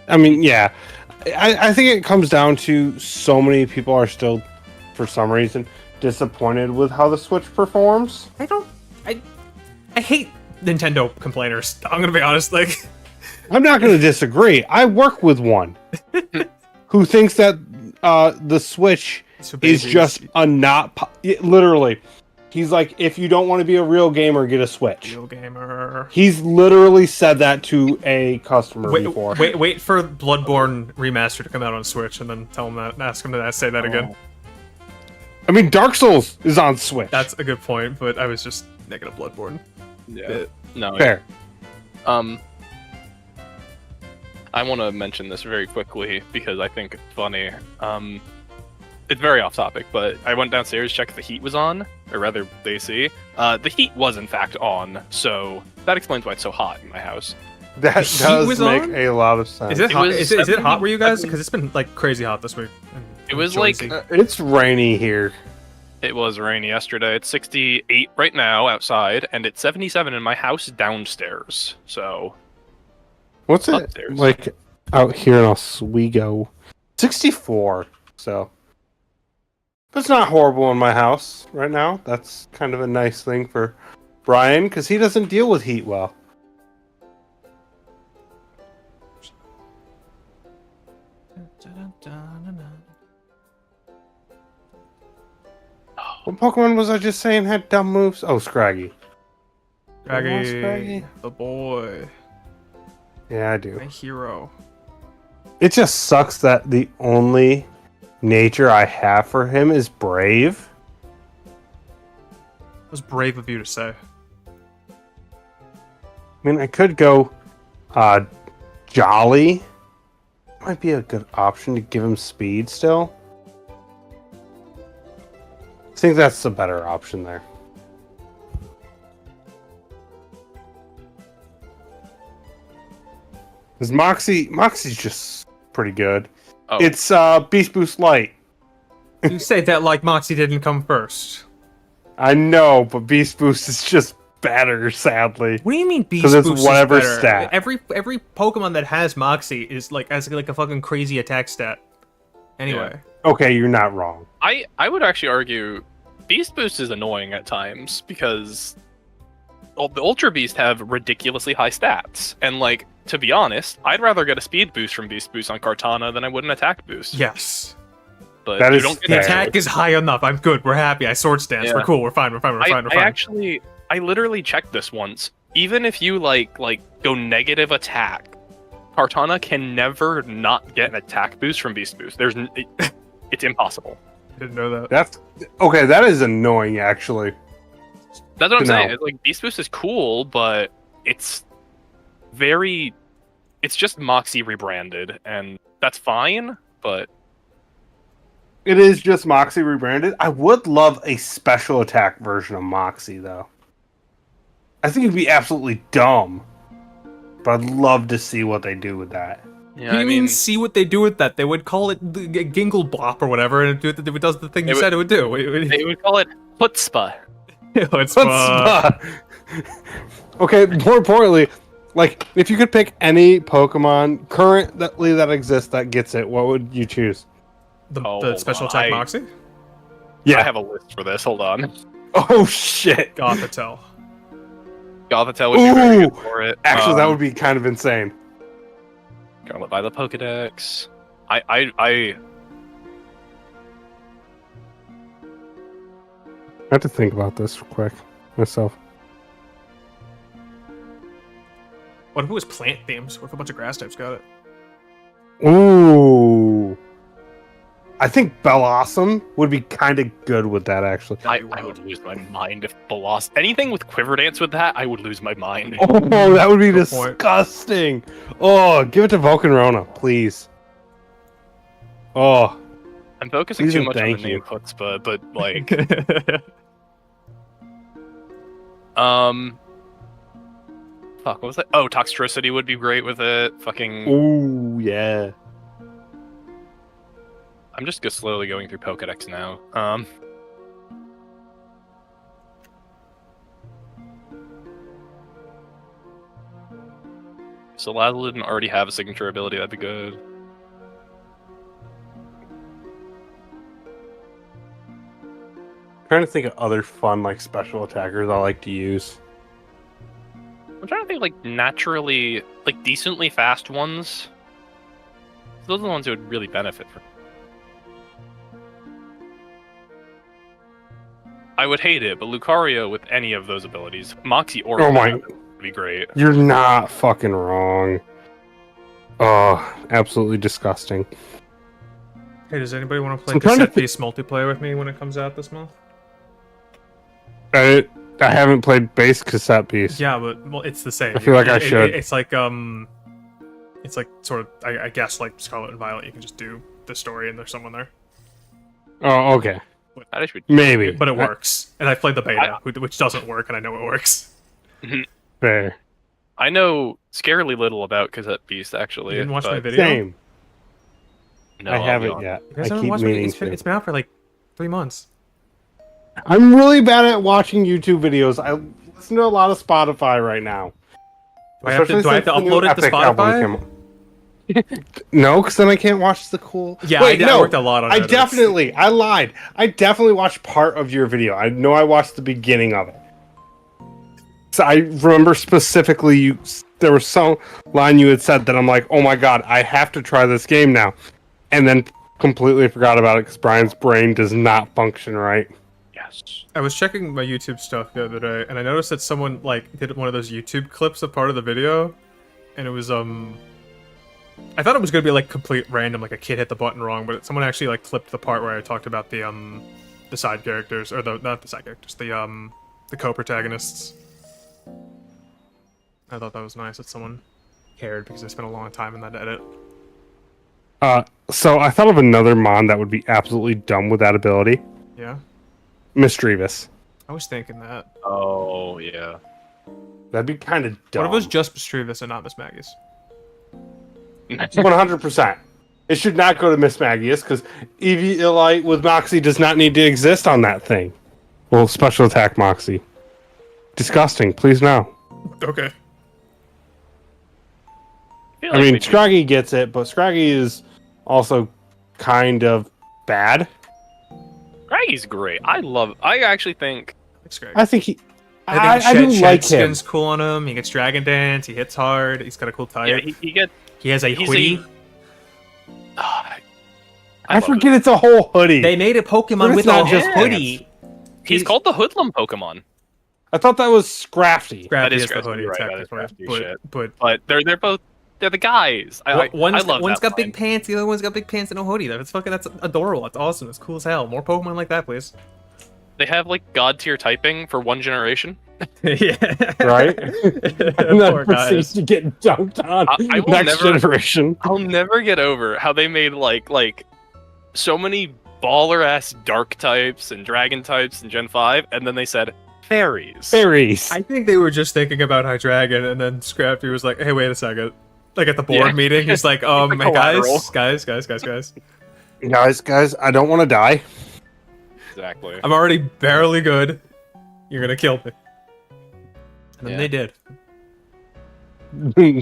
I mean, yeah. I think it comes down to so many people are still, for some reason, disappointed with how the Switch performs. I hate Nintendo complainers. I'm gonna be honest. Like, I'm not gonna disagree. I work with one who thinks that the Switch is just a literally. He's like, if you don't want to be a real gamer, get a Switch. Real gamer. He's literally said that to a customer before. Wait for Bloodborne Remaster to come out on Switch, and then tell him that, and ask him to say that again. I mean, Dark Souls is on Switch. That's a good point, but I was just negative Bloodborne. Yeah. No. Fair. I want to mention this very quickly because I think it's funny. It's very off topic, but I went downstairs to check if the heat was on, or rather, the AC. The heat was in fact on, so that explains why it's so hot in my house. That does make a lot of sense. Is it hot? Is it hot where you guys? Because it's been like crazy hot this week. It was like it's rainy here. It was rainy yesterday. It's 68 right now outside, and it's 77 in my house downstairs. So, what's it upstairs. like out here in Oswego? 64. So. It's not horrible in my house right now. That's kind of a nice thing for Brian, because he doesn't deal with heat well. What Pokemon was I just saying had dumb moves? Oh, Scraggy. Scraggy, the boy. Yeah, I do. My hero. It just sucks that the only nature I have for him is brave. It was brave of you to say. I mean, I could go jolly. Might be a good option to give him speed still. I think that's the better option there. Because Moxie's just pretty good. Oh. It's Beast Boost Light. You say that like Moxie didn't come first. I know, but Beast Boost is just better, sadly. What do you mean Beast Because Boost it's whatever is better? stat. Every Pokemon that has Moxie is like has like a fucking crazy attack stat. Anyway. Okay, you're not wrong. I would actually argue Beast Boost is annoying at times because the Ultra Beast have ridiculously high stats. And like, to be honest, I'd rather get a speed boost from Beast Boost on Kartana than I would an attack boost. Yes. But That you is don't get The fair. attack is high enough. I'm good. We're happy. I sword stance. Yeah. We're cool. We're fine. We're fine. We're fine. We're fine. I literally checked this once. Even if you like go negative attack, Kartana can never not get an attack boost from Beast Boost. It's impossible. I didn't know that. That's okay. That is annoying, actually. That's what I'm No. saying. It's like Beast Boost is cool, but it's just Moxie rebranded, and that's fine. But It is just Moxie rebranded. I would love a special attack version of Moxie, though. I think it'd be absolutely dumb, but I'd love to see what they do with that. yeah, What do I you mean, mean, see what they do with that? They would call it the Gingle Bop or whatever, and it does the thing you said it would do. they would call it Chutzpah. It's Okay, more importantly, Like, if you could pick any Pokemon currently that exists that gets it, what would you choose? The hold special on, attack I- Moxie? Yeah. I have a list for this. Hold on. Oh shit! Gothitelle. Gothitelle would be very Ooh! good for it. Actually, that would be kind of insane. Gonna buy the Pokedex. I I have to think about this real quick myself. What if it was plant themes? What if a bunch of grass types got it? Ooh. I think Bellossom would be kind of good with that, actually. I would lose my mind if Belos anything with Quiver Dance with that. I would lose my mind. Oh, that would be Good point. disgusting. Oh, give it to Volcanrona, please. Oh, I'm focusing Please too and much on the thank you. inputs, but like fuck, what was that? Oh, Toxtricity would be great with it. Fucking ooh, yeah. I'm just slowly going through Pokedex now. So Lazzle didn't already have a signature ability, that'd be good. Trying to think of other fun like special attackers I like to use. I'm trying to think like naturally, like decently fast ones. Those are the ones who would really benefit from. I would hate it, but Lucario with any of those abilities, Moxie or Oh my- Lab would be great. You're not fucking wrong. Oh, absolutely disgusting. Hey, does anybody want to play I'm trying to cassette piece multiplayer with me when it comes out this month? I haven't played base cassette piece. Yeah, but well, it's the same. I feel like I should. It's like sort of I guess like Scarlet and Violet. You can just do the story and there's someone there, Oh, okay. That should Maybe. but it works. And I played the beta, which doesn't work, and I know it works. Fair. I know scarily little about Cassette Beast actually. You didn't watch my but video? Same. No, I I'll be haven't honest. yet. You I guys haven't keep watched my- meaning it's to. been out for like 3 months. I'm really bad at watching YouTube videos. I listen to a lot of Spotify right now. Do I have to Especially upload since the new it to Epic album Spotify? came out. No, because then I can't watch the cool. Yeah, Wait, I no, worked a lot on it. I lied. I definitely watched part of your video. I know I watched the beginning of it. So I remember specifically there was some line you had said that I'm like, oh my god, I have to try this game now, and then completely forgot about it because Brian's brain does not function right. Yes. I was checking my YouTube stuff the other day, and I noticed that someone like did one of those YouTube clips of part of the video, and it was I thought it was gonna be like complete random, like a kid hit the button wrong, but someone actually like clipped the part where I talked about the side characters, or not the side characters, the co-protagonists. I thought that was nice that someone cared because I spent a long time in that edit. So I thought of another Mon that would be absolutely dumb with that ability. Yeah, Misdreavus. I was thinking that. Oh yeah. That'd be kind of dumb. What if it was just Misdreavus and not Miss Maggie's? 100%. It should not go to Miss Magius because Eviolite with Moxie does not need to exist on that thing. Well, special attack Moxie. Disgusting. Please no. Okay. I mean, Scraggy gets it, but Scraggy is also kind of bad. Scraggy's great. I actually think Thanks, Greg. I think he. I think I do like him. Skin's cool on him. He gets Dragon Dance. He hits hard. He's got a cool type. yeah, he gets he has a he's hoodie. I forget it's a whole hoodie. They made a Pokemon But it's with not a just hoodie. He's called the Hoodlum Pokemon, I thought that was Scrafty. Scrappy That is is the Scrappy, hoodie, right, that is technically. Scrappy shit. But but they're the guys. I one's love got that big line. pants. The other one's got big pants and a hoodie. That's adorable. That's awesome. It's cool as hell. More Pokemon like that, please. They have like god tier typing for one generation. Yeah. Right? And then Poor proceeds guys. to get dunked on I will next never- generation. I'll never get over how they made like so many baller ass dark types and dragon types in Gen 5, and then they said fairies. Fairies. I think they were just thinking about Hydreigon, and then Scrappy was like, "Hey, wait a second." Like at the board Yeah. meeting, he's like, the hey collateral. guys. Guys, I don't want to die. Exactly. I'm already barely good. You're gonna kill me." And then Yeah. they did.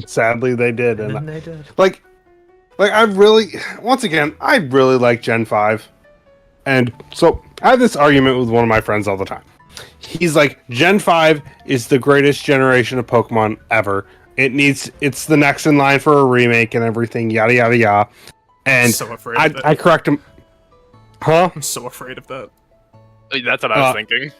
Sadly, they did, And and then they did. like I really, once again, I really like Gen 5. And so I have this argument with one of my friends all the time. He's like, Gen 5 is the greatest generation of Pokemon ever. It's the next in line for a remake and everything, yada yada yada. I'm And so afraid of that. I correct him. Huh? I'm so afraid of that. That's what I was thinking.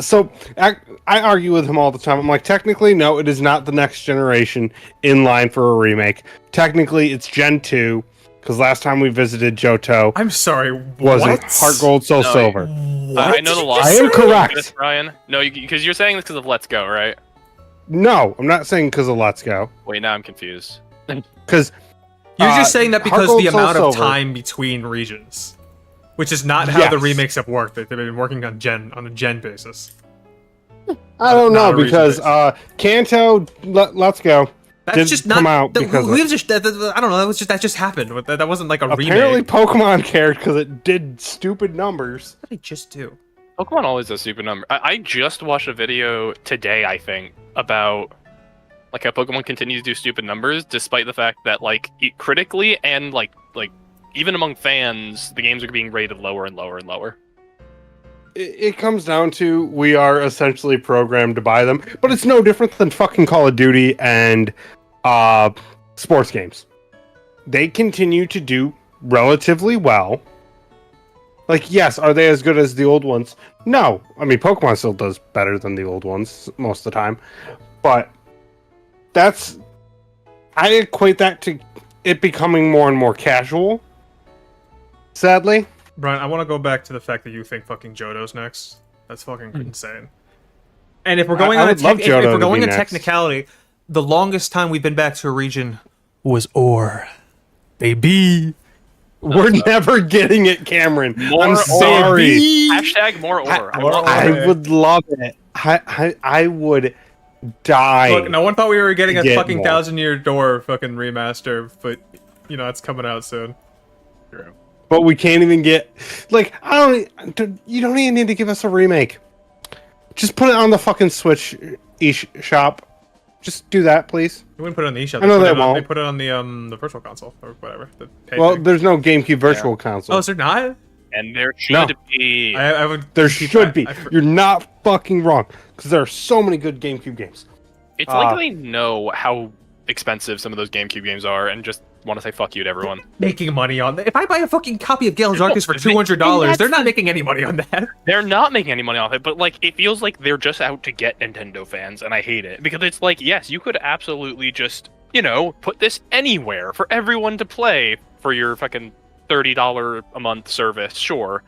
So I argue with him all the time. I'm like, technically, no, it is not the next generation in line for a remake. Technically, it's Gen 2, because last time we visited Johto I'm sorry. was what? Heart Gold, Soul No, Silver. What I know the did you law. I just am say? correct. Ryan. No, because you're saying this because of Let's Go, right? No, I'm not saying because of Let's Go. Wait, now I'm confused. Because You're just saying that because Heart the Gold, Soul amount of Silver. time between regions, which is not how the Yes. remakes have worked. They've been working on a gen basis. I don't Not know, a because reason Kanto, Let's Go. That's Didn't just not. come out that- because we of- have just. I don't know. That just happened. That wasn't like a Apparently, remake. Pokemon cared because it did stupid numbers. What did I just do? Pokemon always does stupid number. I just watched a video today, I think, about like how Pokemon continues to do stupid numbers, despite the fact that like critically and like even among fans, the games are being rated lower and lower and lower. It comes down to we are essentially programmed to buy them, but it's no different than fucking Call of Duty and sports games. They continue to do relatively well. Like, yes, are they as good as the old ones? No. I mean, Pokemon still does better than the old ones most of the time. But I equate that to it becoming more and more casual. Sadly. Brian, I want to go back to the fact that you think fucking Johto's next. That's fucking insane. And if we're going I on would love if Johto we're to going be on next. technicality, the longest time we've been back to a region was Ore. Baby. We're never getting it, Cameron. More I'm or- sorry. Hashtag more or. I More want or. I would love it. I would die. Look, no one thought we were getting a Get fucking more. 1,000-Year Door fucking remaster, but you know it's coming out soon. True. But we can't even get like you don't even need to give us a remake. Just put it on the fucking Switch eShop. Just do that, please. You wouldn't put it on the eShop. I know put they it on- won't. They put it on the Virtual Console or whatever. The paid Well, thing. there's no GameCube Virtual Console. Oh, is there not? And there should No. be. I would. There keep- should be. I You're not fucking wrong, because there are so many good GameCube games. It's like they know how expensive some of those GameCube games are and just want to say fuck you to everyone. making money on that. If I buy a fucking copy of Gale's Arceus for they- $200, that's they're not making any money on that. They're not making any money off it, but like it feels like they're just out to get Nintendo fans, and I hate it because it's like, yes, you could absolutely just, put this anywhere for everyone to play for your fucking $30 a month service, sure.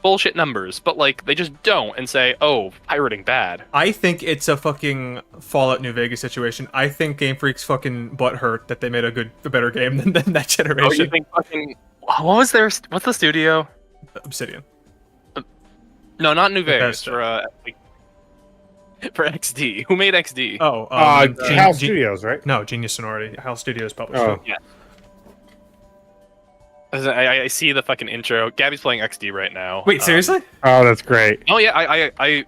Bullshit numbers, but like they just don't and say, oh, pirating bad. I think it's a fucking Fallout New Vegas situation. I think Game Freak's fucking butt hurt that they made a better game than that Oh, you generation. think fucking what's the studio? Obsidian. No, not New Vegas. Bethesda. For XD. Who made XD? Oh, HAL Studios, right? No, Genius Sonority. HAL Studios published Oh. it. I see the fucking intro. Gabby's playing XD right now. Wait, seriously? Oh, that's great. Oh yeah, I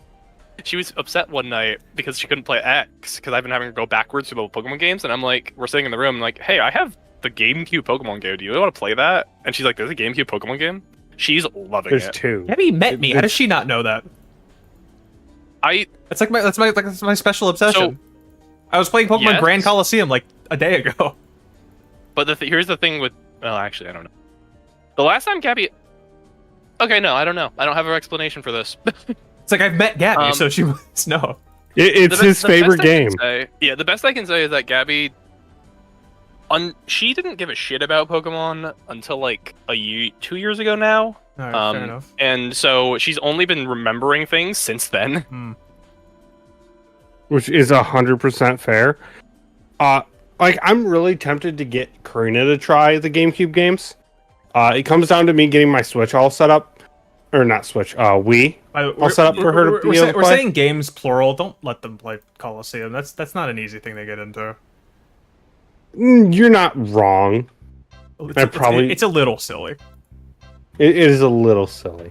she was upset one night because she couldn't play X because I've been having her go backwards through the Pokemon games, and I'm like, we're sitting in the room, like, hey, I have the GameCube Pokemon game. Do you want to play that? And she's like, there's a GameCube Pokemon game. She's loving There's it. two. Gabby met me. How does she not know that? That's like my special obsession. I was playing Pokemon Yes. Grand Coliseum like a day ago. But here's the thing with. Well, actually, I don't know. The last time Gabby. Okay, no, I don't know. I don't have an explanation for this. It's like I've met Gabby, so she must know. It's The his the favorite best I can game. say- yeah, the best I can say is that Gabby, she didn't give a shit about Pokemon until like 2 years ago now, All right, fair enough. and so she's only been remembering things since then. Which is 100% fair. Like I'm really tempted to get Karina to try the GameCube games. It comes down to me getting my Switch all set up, or not Switch, Wii. I'll set up for her to be able to We're play. saying games plural. Don't let them play Coliseum. That's not an easy thing to get into. You're not wrong. It's a little silly. It is a little silly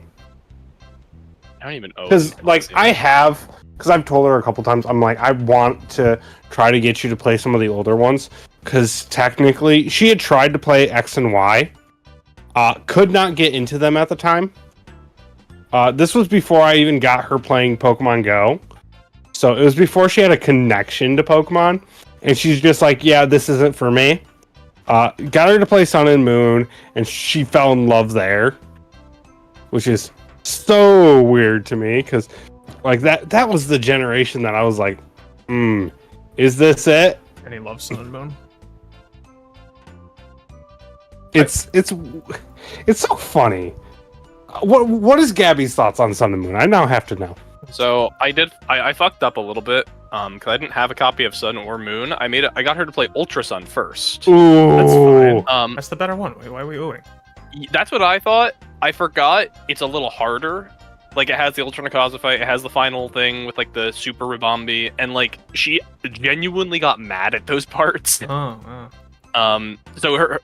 I don't even know. because, like, I have because I've told her a couple times, I'm like, I want to try to get you to play some of the older ones, because technically she had tried to play X and Y, could not get into them at the time. This was before I even got her playing Pokemon Go, so it was before she had a connection to Pokemon, and she's just like, yeah, this isn't for me. Got her to play Sun and Moon, and she fell in love there, which is so weird to me, because like that was the generation that I was like, is this it? And he loves Sun and Moon. It's so funny. What is Gabby's thoughts on Sun and Moon? I now have to know. So I fucked up a little bit because I didn't have a copy of Sun or Moon. I got her to play Ultra Sun first. Ooh, That's fine. That's the better one. Wait, why are we oohing? That's what I thought. I forgot it's a little harder. Like, it has the Ultra Nakaza fight, it has the final thing with like the Super Ribambi, and like she genuinely got mad at those parts. So her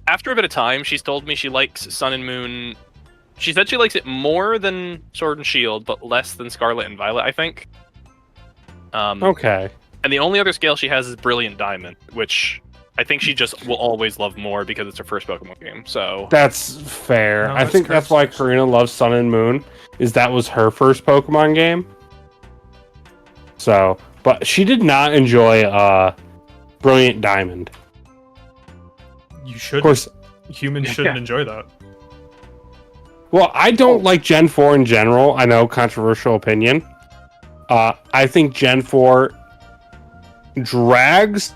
after a bit of time, she's told me she likes Sun and Moon. She said she likes it more than Sword and Shield, but less than Scarlet and Violet, I think. Okay. And the only other scale she has is Brilliant Diamond, which I think she just will always love more because it's her first Pokemon game. So That's fair. No, I think that's that's why Karina loves Sun and Moon, is that was her first Pokemon game. So, but she did not enjoy Brilliant Diamond. You should. Of course, Humans shouldn't enjoy that. well, I don't like Gen 4 in general. I know, controversial opinion. I think Gen 4 drags.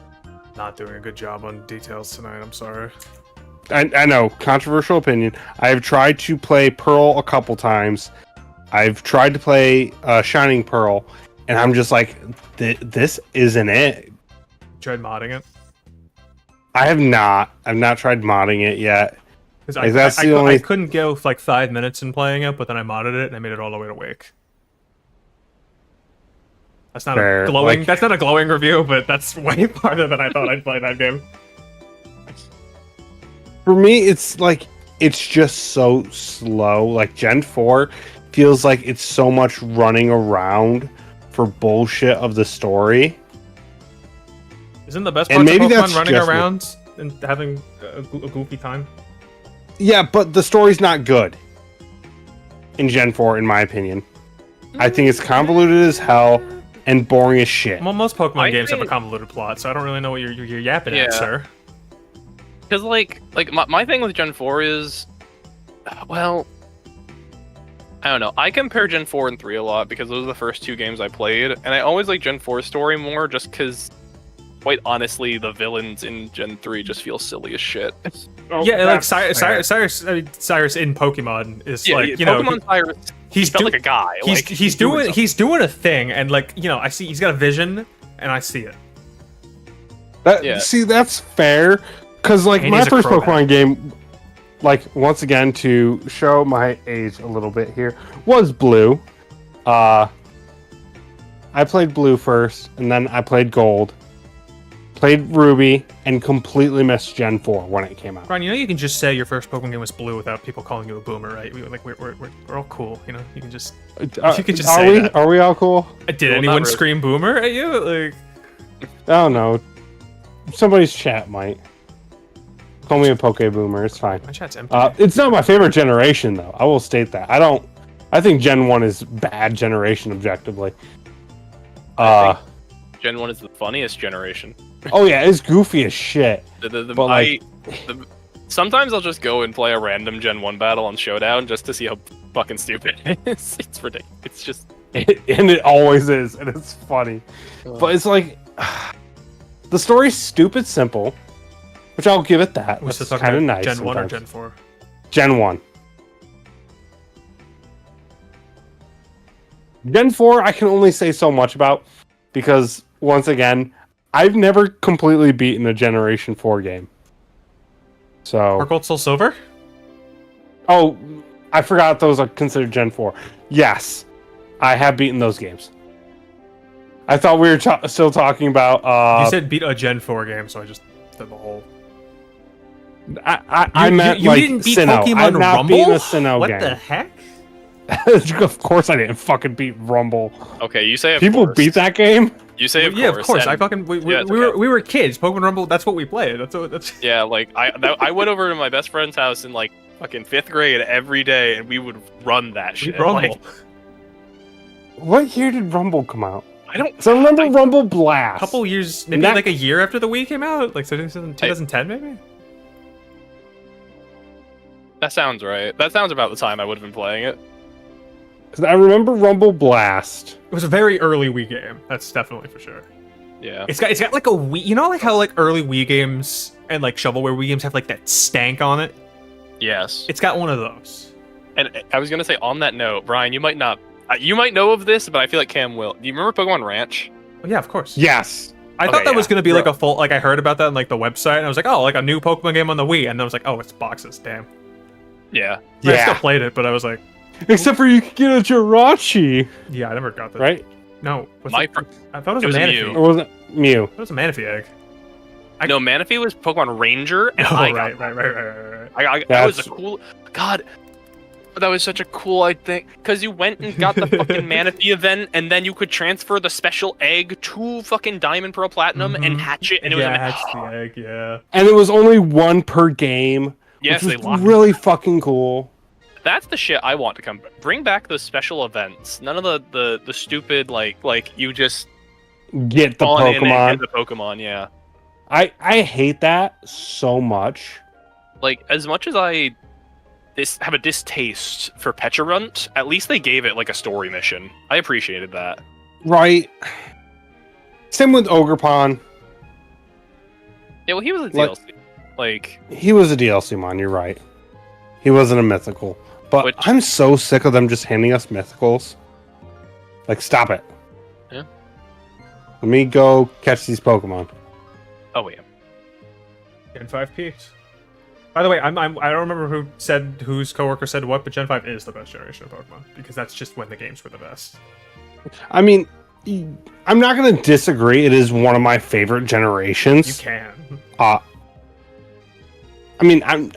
Not doing a good job on details tonight. I'm sorry. I know, controversial opinion. I have tried to play Pearl a couple times. I've tried to play Shining Pearl, and I'm just like, this isn't it. Tried modding it. I have not. I've not tried modding it yet. Because Like, that's the only- I couldn't go like 5 minutes in playing it, but then I modded it and I made it all the way to Wake. That's not Fair, a glowing. like- That's not a glowing review, but that's way farther than I thought I'd play that game. For me, it's like, it's just so slow. Like, Gen 4 feels like it's so much running around for bullshit of the story. Isn't the best And part of maybe Pokemon that's running just me. around and having a goofy time? Yeah, but the story's not good in Gen 4, in my opinion. I think it's convoluted as hell and boring as shit. Well, most Pokemon I games have a think- convoluted plot, so I don't really know what you're yapping Yeah. at, sir. because like my thing with Gen 4 is, well, I don't know. I compare Gen 4 and 3 a lot because those are the first two games I played, and I always like Gen 4's story more just because, quite honestly, the villains in Gen 3 just feel silly as shit. Yeah, like That's fair. Cyrus in Pokemon is like, you know, Pokemon Cyrus, he's felt do- like a guy. he's doing a thing, and like, you know, I see he's got a vision, and I see it. Yeah. See, that's fair. Because, like, And my he's a first Crobat. Pokemon game, like, once again, to show my age a little bit here, was Blue. I played Blue first, and then I played Gold. Played Ruby, and completely missed Gen 4 when it came out. Ron, you know you can just say your first Pokemon game was Blue without people calling you a boomer, right? We're all cool, you know. You can just. You could just are say we? that. Are we all cool? Did Well, not anyone really. scream boomer at you? Like, I don't know. Somebody's chat might. Call me a Poke Boomer, it's fine. my chat's empty. It's not my favorite generation, though. I will state that. I think Gen 1 is bad generation, objectively. Gen 1 is the funniest generation. Oh yeah, it's goofy as shit. But, like- Sometimes I'll just go and play a random Gen 1 battle on Showdown just to see how fucking stupid it is. It's ridiculous. It's just. And it always is, and it's funny. But it's like, the story's stupid simple, which I'll give it that. We're still It's talking kind of about nice. Gen 1 or sometimes. Gen 4? Gen 1. Gen 4, I can only say so much about, because, once again, I've never completely beaten a Generation 4 game. So... Or Gold, Soul, Silver? Oh, I forgot those are considered Gen 4. Yes, I have beaten those games. I thought we were still talking about... You said beat a Gen 4 game, so I just did the whole. I meant you like didn't beat Sinnoh. Pokemon I've not Rumble? beaten a Sinnoh What game. the heck? Of course, I didn't fucking beat Rumble. Okay, you say of People course. beat that game. You say of Yeah, course. of course. and- I fucking we yeah, it's we were kids. Pokemon Rumble. That's what we played. That's. Yeah, like I went over to my best friend's house in like fucking 5th grade every day, and we would run that shit. Rumble. Like, What year did Rumble come out? I don't. So I remember Rumble Blast. Couple years, maybe That- like a year after the Wii came out, like 2010 maybe. That sounds right. That sounds about the time I would have been playing it. 'Cause I remember Rumble Blast. It was a very early Wii game. That's definitely for sure. Yeah. It's got like a Wii. You know, like how like early Wii games and like shovelware Wii games have like that stank on it. Yes. It's got one of those. And I was gonna say on that note, Brian, you might not. You might know of this, but I feel like Cam will. Do you remember Pokemon Ranch? Oh, yeah, of course. Yes. I Okay, thought that was yeah. gonna be like a full. Like I heard about that on like the website, and I was like, oh, like a new Pokemon game on the Wii, and then I was like, oh, it's boxes. Damn. Yeah. I still played it, but I was like, Except for you could get a Jirachi, yeah, I never got that. right? No. Was My it- fr- I thought it was, it was a a Manaphy. Mew. Or was it Mew? It was a Manaphy egg. No, Manaphy was Pokemon Ranger, and Oh, I right, got right. that was a That's- cool. God, that was such a cool thing because you went and got the fucking Manaphy event, and then you could transfer the special egg to fucking Diamond Pearl Platinum and Mhm. hatch it, and it Yeah, was hatch the egg. Yeah. And it was only one per game. yes, which they was locked. really fucking cool. That's the shit I want to come. Bring back the special events. None of the stupid like you just Get the spawn in and Pokemon. get the Pokemon. Yeah. I hate that so much. Like as much as I have a distaste for Pecharunt, at least they gave it like a story mission. I appreciated that. Right. Same with Ogerpon. Yeah, well, he was a Like- DLC. Like, He was a DLC mon, you're right. He wasn't a mythical. But Which- I'm so sick of them just handing us mythicals. Like, stop it. Yeah. Let me go catch these Pokemon. oh wait, Gen 5 peaks. By the way, I don't remember whose coworker said what, but Gen 5 is the best generation of Pokemon because that's just when the games were the best. I mean, I'm not going to disagree. It is one of my favorite You generations. can. I mean, as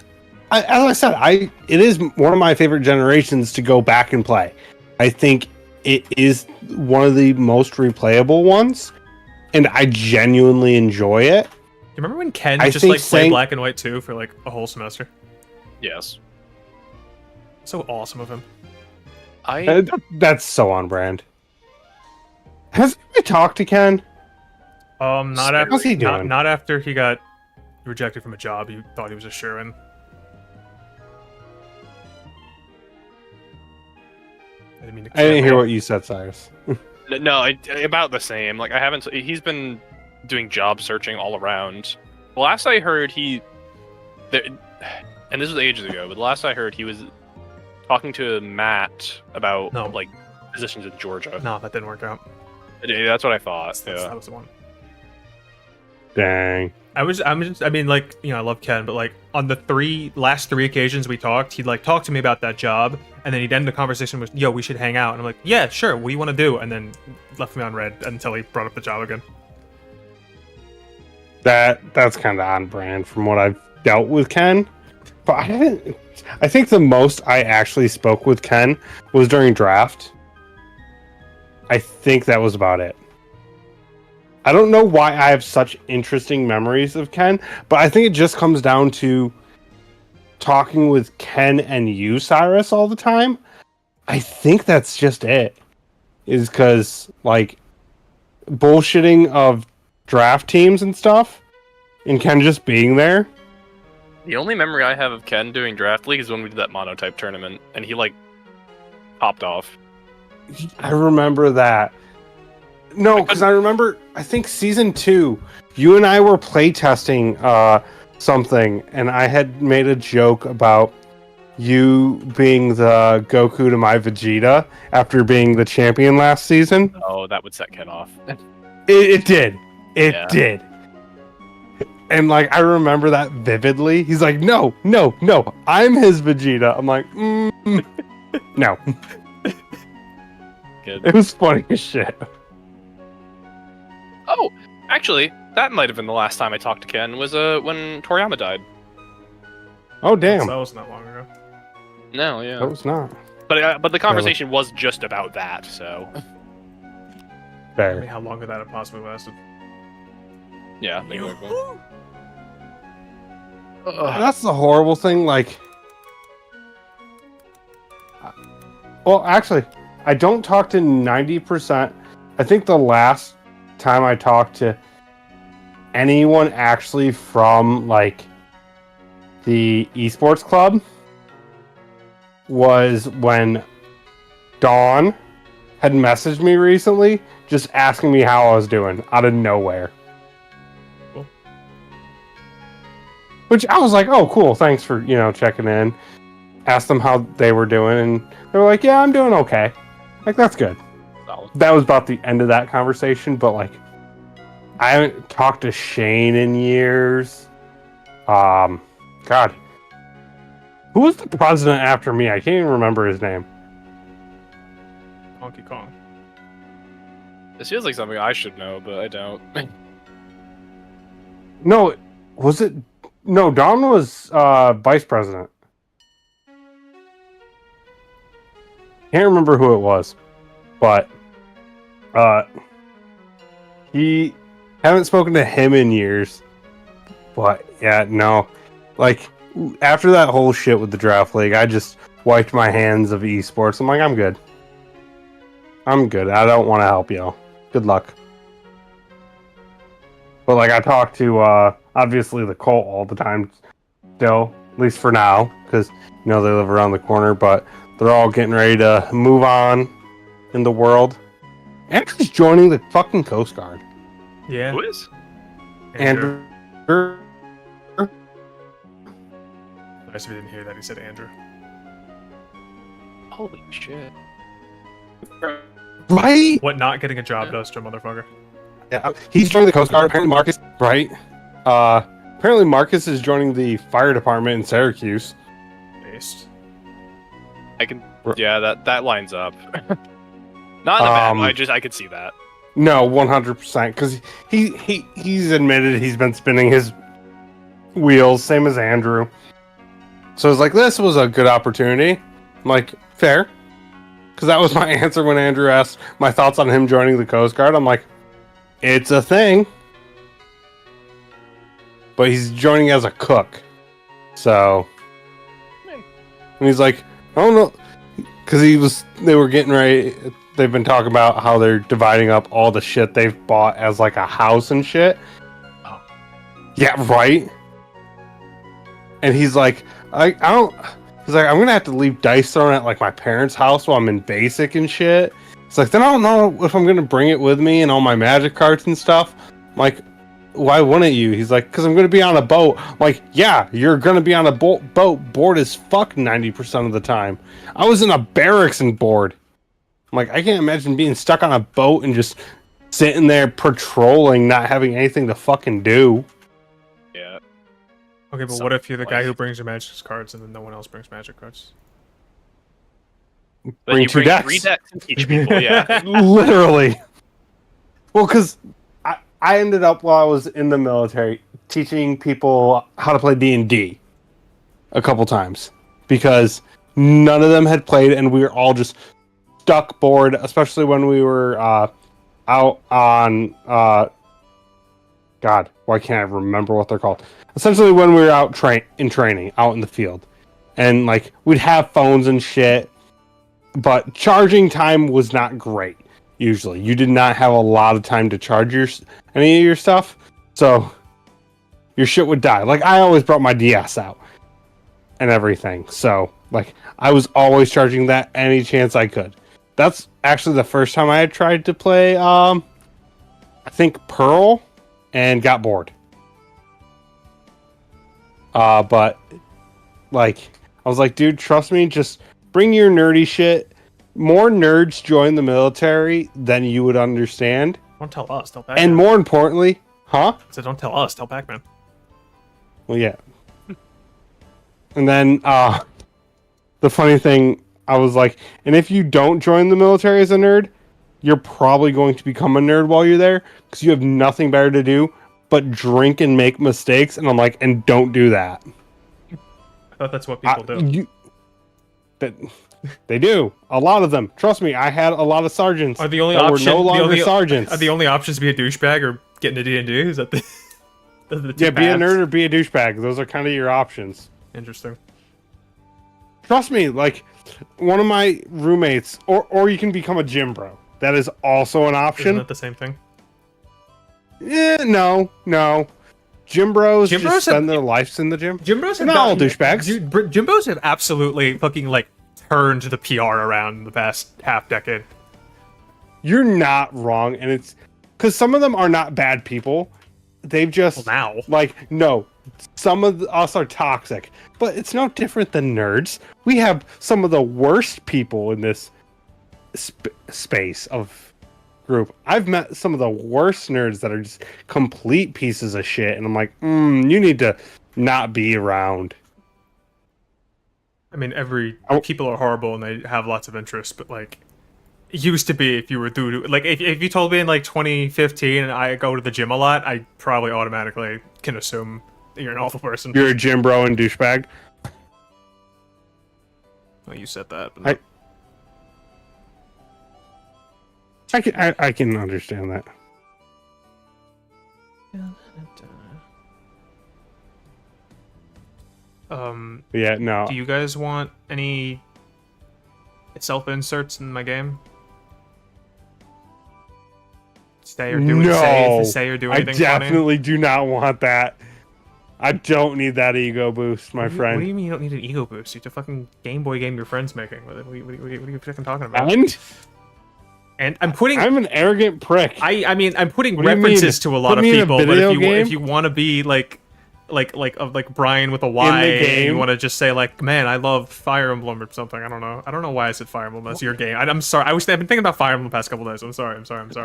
I said, it is one of my favorite generations to go back and play. I think it is one of the most replayable ones, and I genuinely enjoy it. You remember when Ken I just think like played saying- Black and White 2 for like a whole semester? yes. So awesome of him. That's so on brand. Has I talked to Ken? Not after How's he doing? not after he got rejected from a job. He thought he was a shoo-in. I didn't hear what you said, Cyrus. No, about the same. Like I haven't. He's been doing job searching all around. The last I heard, and this was ages ago, but the last I heard, he was talking to Matt about No. like positions in Georgia. No, that didn't work out. Yeah, that's what I thought. That Yeah. was the one. Dang. I mean, like, you know, I love Ken, but like on the last three occasions we talked, he'd like talk to me about that job, and then he'd end the conversation with, "Yo, we should hang out." And I'm like, "Yeah, sure. What do you want to do?" And then left me on red until he brought up the job again. That's kind of on brand from what I've dealt with Ken. But I think the most I actually spoke with Ken was during draft. I think that was about it. I don't know why I have such interesting memories of Ken, but I think it just comes down to talking with Ken and you, Cyrus, all the time. I think that's just it. Is because, like, bullshitting of draft teams and stuff, and Ken just being there. The only memory I have of Ken doing draft league is when we did that monotype tournament, and he like popped off. I remember that. No, because I remember, I think season 2, you and I were playtesting something, and I had made a joke about you being the Goku to my Vegeta after being the champion last season. Oh, that would set Ken off. It did. It Yeah. did. And, like, I remember that vividly. He's like, no, I'm his Vegeta. I'm like, no. Good. It was funny as shit. Oh, actually, that might have been the last time I talked to Ken. Was when Toriyama died. Oh, damn. That wasn't that long ago. No, yeah. That was not. but the conversation was just about that. So I mean, Fair. how long could that have possibly lasted? yeah, exactly. And that's the horrible thing. Like, well, actually, I don't talk to 90%. I think the last time I talked to anyone actually from like the esports club was when Dawn had messaged me recently, just asking me how I was doing out of nowhere. Cool. Which I was like, oh, cool. Thanks for, checking in. Asked them how they were doing, and they were like, yeah, I'm doing okay. Like, that's good. That was about the end of that conversation, but, like, I haven't talked to Shane in years. God. Who was the president after me? I can't even remember his name. Donkey Kong. This feels like something I should know, but I don't. No, was it? No, Don was vice president. Can't remember who it was, but he haven't spoken to him in years. But yeah, no, like after that whole shit with the draft league, I just wiped my hands of esports. I'm like, I'm good. I'm good. I don't want to help you. Good luck. But like, I talk to obviously the Colt all the time still, at least for now, because they live around the corner, but they're all getting ready to move on in the world. Andrew's joining the fucking Coast Guard. Yeah. Who is? Andrew. Andrew. I guess we didn't hear that. He said Andrew. Holy shit! Right? What not getting a job does to a motherfucker. Yeah, he's joining the Coast Guard. Apparently Marcus, right? Apparently Marcus is joining the fire department in Syracuse. Based. I can. Yeah, that lines up. Not in a bad way. I could see that. No, 100%, because he's admitted he's been spinning his wheels, same as Andrew. So it's like, this was a good opportunity. I'm like, fair. Because that was my answer when Andrew asked my thoughts on him joining the Coast Guard. I'm like, it's a thing. But he's joining as a cook. So. And he's like, oh no. Because they were getting ready. They've been talking about how they're dividing up all the shit they've bought as like a house and shit. Oh. Yeah, right? And he's like, I don't. He's like, I'm gonna have to leave dice thrown at like my parents' house while I'm in basic and shit. It's like, then I don't know if I'm gonna bring it with me and all my magic cards and stuff. I'm like, why wouldn't you? He's like, because I'm gonna be on a boat. I'm like, yeah, you're gonna be on a boat bored as fuck 90% of the time. I was in a barracks and bored. I'm like, I can't imagine being stuck on a boat and just sitting there patrolling, not having anything to fucking do. Yeah. Okay, but what if you're the guy who brings your magic cards and then no one else brings magic cards? Then Bring you 2 bring decks. 3 decks and teach people. Yeah. Literally. Well, because I ended up, while I was in the military, teaching people how to play D&D a couple times. Because none of them had played, and we were all just stuck bored, especially when we were out on... God, why can't I remember what they're called? Essentially, when we were out in training, out in the field. And, like, we'd have phones and shit, but charging time was not great. Usually, you did not have a lot of time to charge any of your stuff, so your shit would die. Like, I always brought my DS out and everything, so like I was always charging that any chance I could. That's actually the first time I had tried to play. I think Pearl, and got bored. But like I was like, dude, trust me, just bring your nerdy shit. More nerds join the military than you would understand. Don't tell us, tell Pac-Man. And more importantly, huh? So don't tell us, tell Pac-Man. Well, yeah. And then the funny thing, I was like, and if you don't join the military as a nerd, you're probably going to become a nerd while you're there because you have nothing better to do but drink and make mistakes. And I'm like, and don't do that. I thought that's what people do. They do. A lot of them. Trust me, I had a lot of sergeants Are the only that option were no longer the only, sergeants. Are the only options to be a douchebag or get into D&D? Is that the those are the two Yeah, be a paths? nerd or be a douchebag. Those are kind of your options. Interesting. Trust me, like one of my roommates, or you can become a gym bro. That is also an Isn't option. that the same thing? No. Gym bros Gym just bros spend have- their lives in the gym. Gym bros have They're not all gotten- douchebags. Dude, Gym bros have absolutely fucking like turned the PR around in the past half decade. You're not wrong, and it's because some of them are not bad people. They've just Well, now. like no. Some of us are toxic, but it's no different than nerds. We have some of the worst people in this space of group. I've met some of the worst nerds that are just complete pieces of shit, and I'm like, you need to not be around. I mean, Oh. people are horrible and they have lots of interests, but like, it used to be if you were like if you told me in like 2015 and I go to the gym a lot, I probably automatically can assume that you're an awful person. You're a gym bro and douchebag. Well, you said that. But I can understand that. Yeah, no. Do you guys want any self inserts in my game? Say or do No, say or do I anything definitely do not want that. I don't need that ego boost, my funny? friend. What do you mean you don't need an ego boost? It's a fucking Game Boy game your friend's making. What are you fucking talking about? And I'm putting. I'm an arrogant prick. I mean, I'm putting What do you references mean? to a lot Put of me in a people, but video if game? you want to be like Brian with a Y, and game? you want to just say like, man, I love Fire Emblem or something. I don't know why I said Fire Emblem. That's your game. I'm sorry. I've been thinking about Fire Emblem the past couple days. I'm sorry.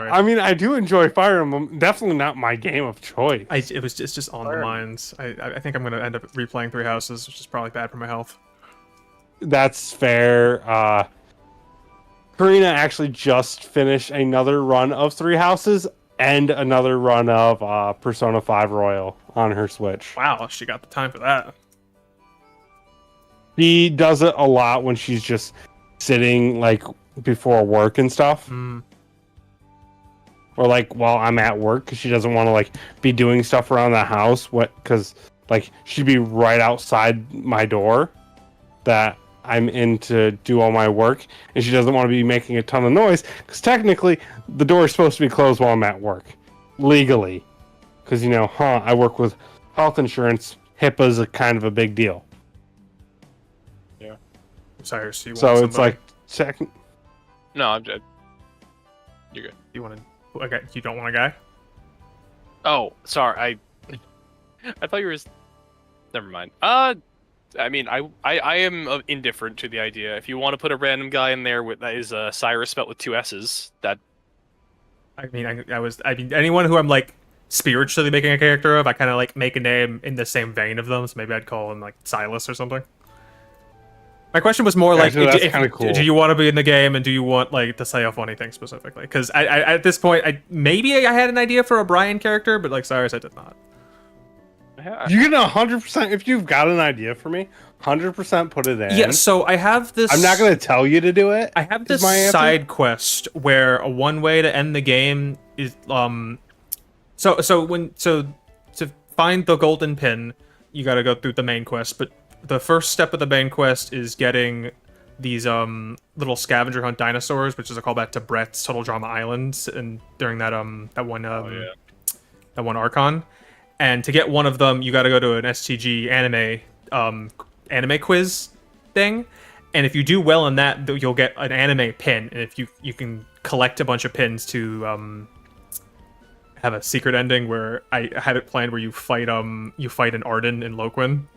I mean, I do enjoy Fire Emblem. Definitely not my game of choice. It's just on the minds. I think I'm gonna end up replaying Three Houses, which is probably bad for my health. That's fair. Karina actually just finished another run of Three Houses and another run of Persona 5 Royal on her Switch. Wow, she got the time for that. She does it a lot when she's just sitting like before work and stuff. Mm. Or like while I'm at work, because she doesn't want to like be doing stuff around the house. Because like she'd be right outside my door that I'm in to do all my work, and she doesn't want to be making a ton of noise because technically the door is supposed to be closed while I'm at work, legally. Because I work with health insurance. HIPAA's a kind of a big deal. Sorry, so you want So it's somebody- like second. No, I'm dead. You're good. you want to. Okay, you don't want a guy. Oh, sorry. I thought you were. Never mind. I mean, I am indifferent to the idea. If you want to put a random guy in there that is Cyrus spelled with 2 S's, that I mean, I mean, anyone who I'm like spiritually making a character of, I kind of like make a name in the same vein of them. So maybe I'd call him like Silas or something. My question was more like, Actually, that's kinda cool. do you want to be in the game, and do you want like to say a funny thing specifically? Because I at this point, maybe I had an idea for a Brian character, but like Cyrus, I did not. You can 100%, if you've got an idea for me, 100% put it in. Yeah, so I have this. I'm not going to tell you to do it. I have is this my answer. side quest where one way to end the game is so to find the golden pin, you got to go through the main quest, but the first step of the main quest is getting these little scavenger hunt dinosaurs, which is a callback to Brett's Total Drama Island, and during that one Archon. And to get one of them, you got to go to an STG anime quiz thing. And if you do well in that, you'll get an anime pin. And if you can collect a bunch of pins to have a secret ending where I had it planned where you fight an Arden in Loquin,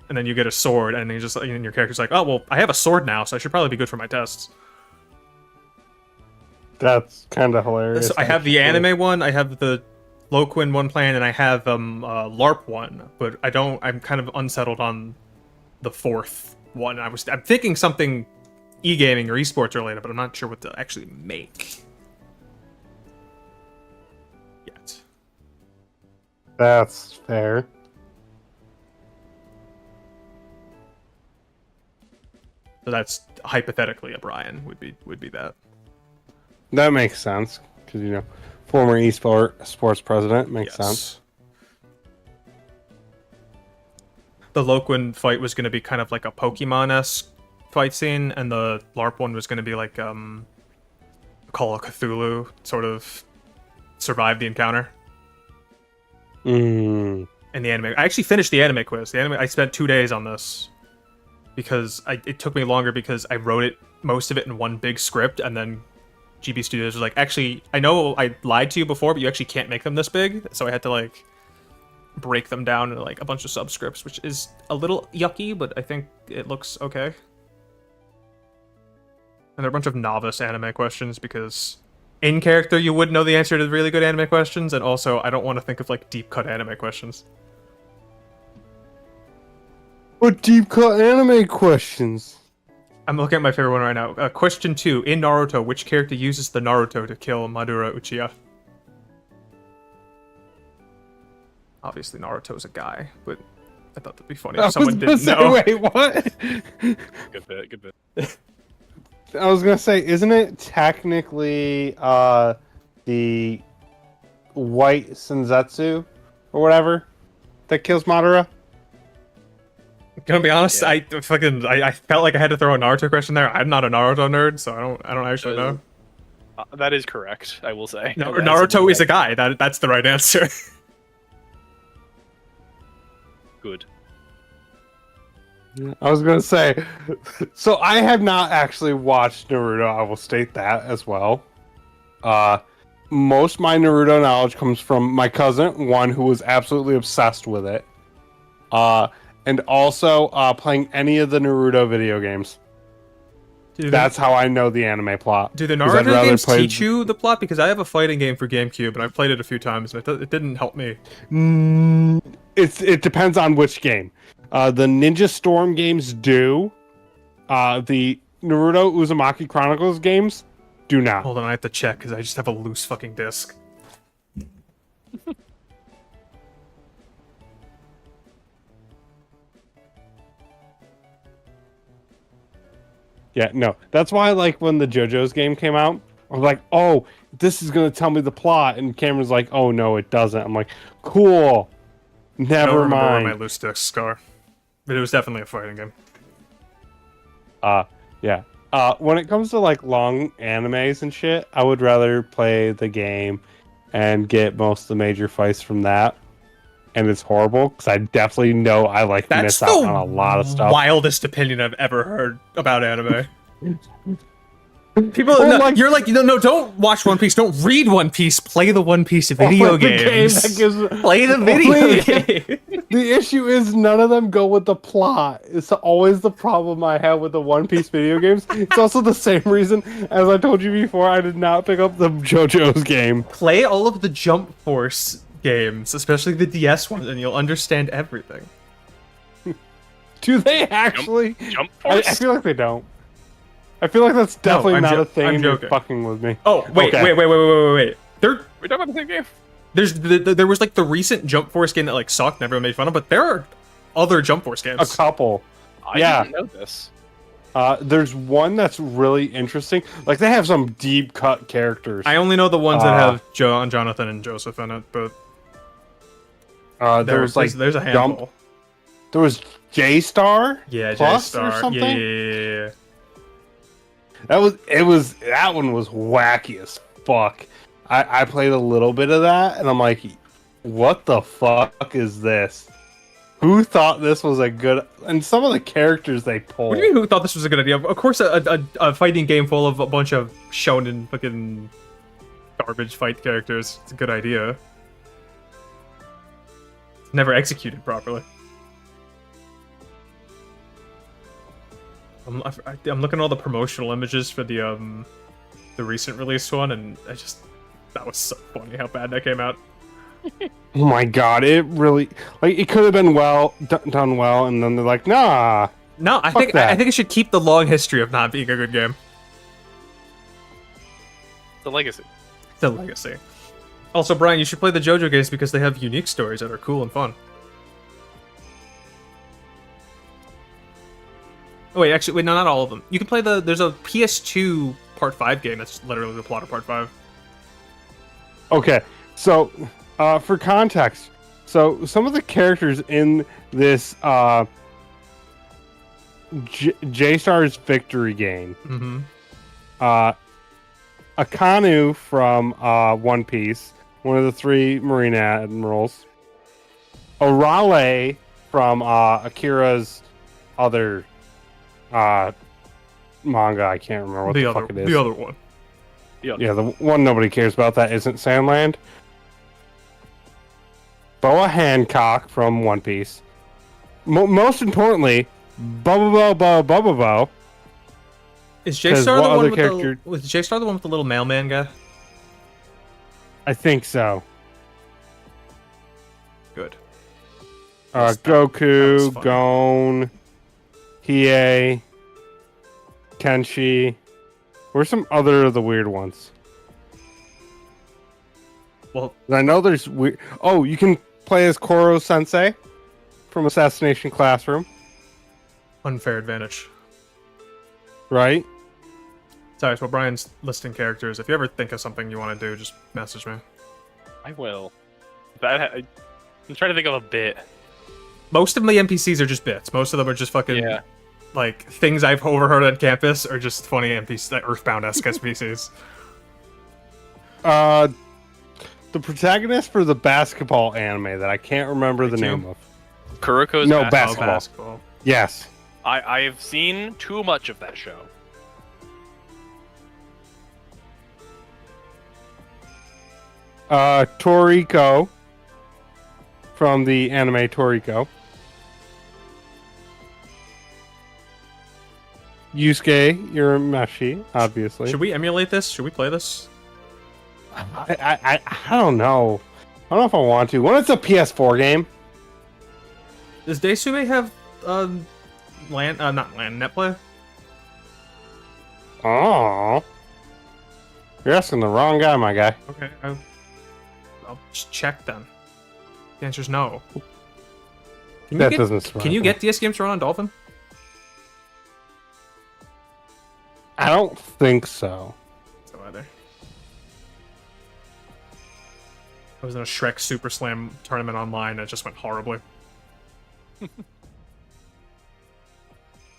and then you get a sword, and then your character's like, oh well, I have a sword now, so I should probably be good for my tests. That's kind of hilarious. So I have the actually. anime one, I have the Loquin one planned, and I have LARP one, but I'm kind of unsettled on the fourth one. I'm thinking something e-gaming or esports related, but I'm not sure what to actually make yet. That's fair. So that's hypothetically a Brian would be that. That makes sense because former sports president makes sense. The Loquin fight was going to be kind of like a Pokemon-esque fight scene, and the LARP one was going to be like Call of Cthulhu, sort of survive the encounter. Mm. In the anime, I actually finished the anime quiz. I spent 2 days on this because it took me longer because I wrote it most of it in one big script, and then GB Studios was like, actually, I know I lied to you before, but you actually can't make them this big, so I had to like break them down into like a bunch of subscripts, which is a little yucky, but I think it looks okay. And there are a bunch of novice anime questions because in character you would know the answer to the really good anime questions, and also I don't want to think of like deep cut anime questions. What deep cut anime questions? I'm looking at my favorite one right now. Question 2. In Naruto, which character uses the Naruto to kill Madara Uchiha? Obviously, Naruto's a guy, but I thought that'd be funny if someone didn't know. Wait, what? Good bit. I was gonna say, isn't it technically the white Senzetsu or whatever that kills Madara? Gonna be honest, Yeah. I felt like I had to throw a Naruto question there. I'm not a Naruto nerd, so I don't actually know. That is correct, I will say. No, As Naruto is a guy. That's the right answer. Good. I was gonna say, so I have not actually watched Naruto. I will state that as well. Most of my Naruto knowledge comes from my cousin, one who was absolutely obsessed with it, and also playing any of the Naruto video games. That's how I know the anime plot. Do the 'Cause I'd Naruto rather games play- teach you the plot? Because I have a fighting game for GameCube, and I've played it a few times, and it didn't help me. It depends on which game. The Ninja Storm games do. The Naruto Uzumaki Chronicles games do not. Hold on, I have to check, because I just have a loose fucking disc. Yeah, no. That's why, like, when the JoJo's game came out, I was like, oh, this is going to tell me the plot. And Cameron's like, oh, no, it doesn't. I'm like, cool. I don't Never remember where my mind. loose discs are. But it was definitely a fighting game. Yeah. When it comes to, like, long animes and shit, I would rather play the game and get most of the major fights from that. And it's horrible, because I definitely know I, like, That's miss the out on a lot of stuff. wildest opinion I've ever heard about anime. People, Well, no, like- you're like, no, don't watch One Piece, don't read One Piece, play the One Piece video The game games. that gives- Play the video Only- game. The issue is none of them go with the plot. It's always the problem I have with the One Piece video games. It's also the same reason, as I told you before, I did not pick up the JoJo's game. Play all of the Jump Force games, especially the DS ones, and you'll understand everything. Do they actually? Jump I Force? feel like they don't. I feel like that's definitely I'm not jo- a thing. I'm and you're joking. fucking with me. Oh, wait, Okay. wait. We're talking about the same game? There was like the recent Jump Force game that like sucked and everyone made fun of, but there are other Jump Force A games. couple. I Yeah. didn't know this. There's one that's really interesting. Like they have some deep cut characters. I only know the ones that have Jonathan and Joseph in it, but There was like there's a handful. there was J Star. Yeah, Plus J-Star. or something? Yeah. That one was wacky as fuck. I played a little bit of that and I'm like, what the fuck is this? Who thought this was a good? And some of the characters they pulled. What do you mean? Who thought this was a good idea? Of course, a fighting game full of a bunch of shonen fucking garbage fight characters. It's a good idea. It's never executed properly. I'm looking at all the promotional images for the recent release one, and that was so funny how bad that came out. Oh my god! It really it could have been done well, and then they're like, nah. No, I Fuck think that. I think it should keep the long history of not being a good game. The legacy. The legacy. Also, Brian, you should play the JoJo games because they have unique stories that are cool and fun. Oh wait, actually, wait, no, not all of them. You can play there's a PS2 Part 5 game that's literally the plot of Part 5. Okay, so for context, so some of the characters in this J-Star's Victory game, Mm-hmm. Akanu from One Piece, one of the 3 Marine Admirals, Orale from Akira's other manga, I can't remember what the fuck it is. The other one. Yeah, the one nobody cares about that isn't Sandland. Boa Hancock from One Piece. Most importantly, Bubba. Is J-Star the what one other with character- was J-Star the one with the little mailman guy? I think so. Good. Yes, that Goku, was fun. Gon, Hiei, Kenshi. Where's some other of the weird ones? Well, I know there's weird. Oh, you can play as Koro Sensei from Assassination Classroom, unfair advantage. right? Sorry, so Brian's listing characters. If you ever think of something you want to do, just message me. I will. I'm trying to think of a bit. Most of the NPCs are just bits. Most of them are just fucking like things I've overheard on campus, or just funny NPCs, like Earthbound-esque NPCs. The protagonist for the basketball anime that I can't remember the Haikyuu? name of. Kuroko's No, basketball. basketball. Yes. I've seen too much of that show. Toriko from the anime Toriko. Yusuke Urameshi, obviously. Should we emulate this? Should we play this? I don't know. I don't know if I want to. When it's a PS4 game, Does Daisuke have netplay? oh, you're asking the wrong guy, my guy. Okay, I'll just check then. The answer's no. Can That you doesn't. get, surprise can you me. get DS games to run on Dolphin? I don't think so. So either. I was in a Shrek Super Slam tournament online. It just went horribly.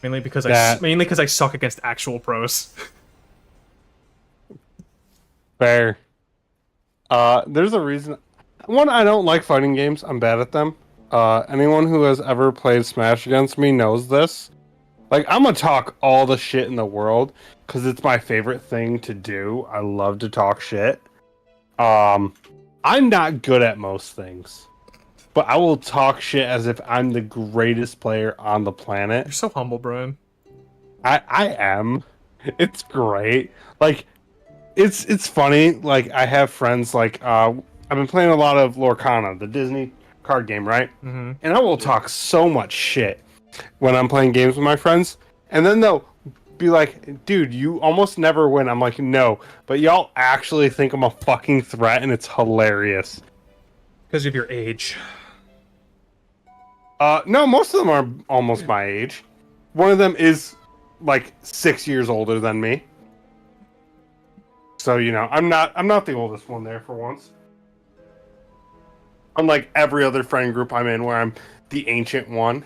mainly because I suck against actual pros. Fair. There's a reason. One, I don't like fighting games. I'm bad at them. Anyone who has ever played Smash against me knows this. Like, I'm gonna talk all the shit in the world because it's my favorite thing to do. I love to talk shit. I'm not good at most things, but I will talk shit as if I'm the greatest player on the planet. You're so humble, Brian. I am. It's great. Like, it's funny. Like, I have friends like I've been playing a lot of Lorcana, the Disney card game, right? Mm-hmm. And I will talk so much shit when I'm playing games with my friends, and then they'll be like, "Dude, you almost never win." I'm like, "No, but y'all actually think I'm a fucking threat, and it's hilarious." Because of your age. No, most of them are almost my age. One of them is like 6 years older than me. So, you know, I'm not the oldest one there for once. Unlike every other friend group I'm in where I'm the ancient one.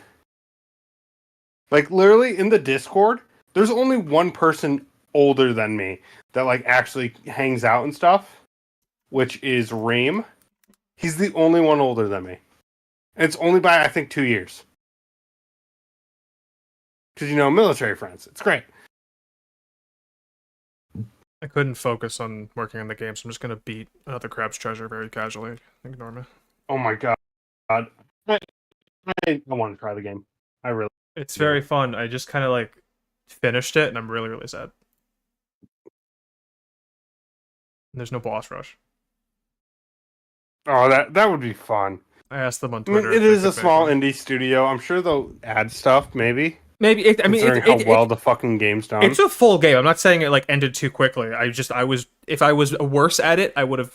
Like, literally in the Discord, there's only one person older than me that like actually hangs out and stuff, which is Reem. He's the only one older than me. And it's only by I think 2 years. Because, you know, military friends. It's great. I couldn't focus on working on the game, so I'm just gonna beat another Crab's Treasure very casually. Ignore me. Oh my god. I want to try the game. I really. It's very fun. I just kind of like finished it, and I'm really, really sad. And there's no boss rush. Oh, that would be fun. I asked them on I mean, Twitter. it if they is could a make small one. indie studio. I'm sure they'll add stuff, maybe. Maybe Considering how well the fucking game's done. it's a full game. I'm not saying it like ended too quickly. If I was worse at it, I would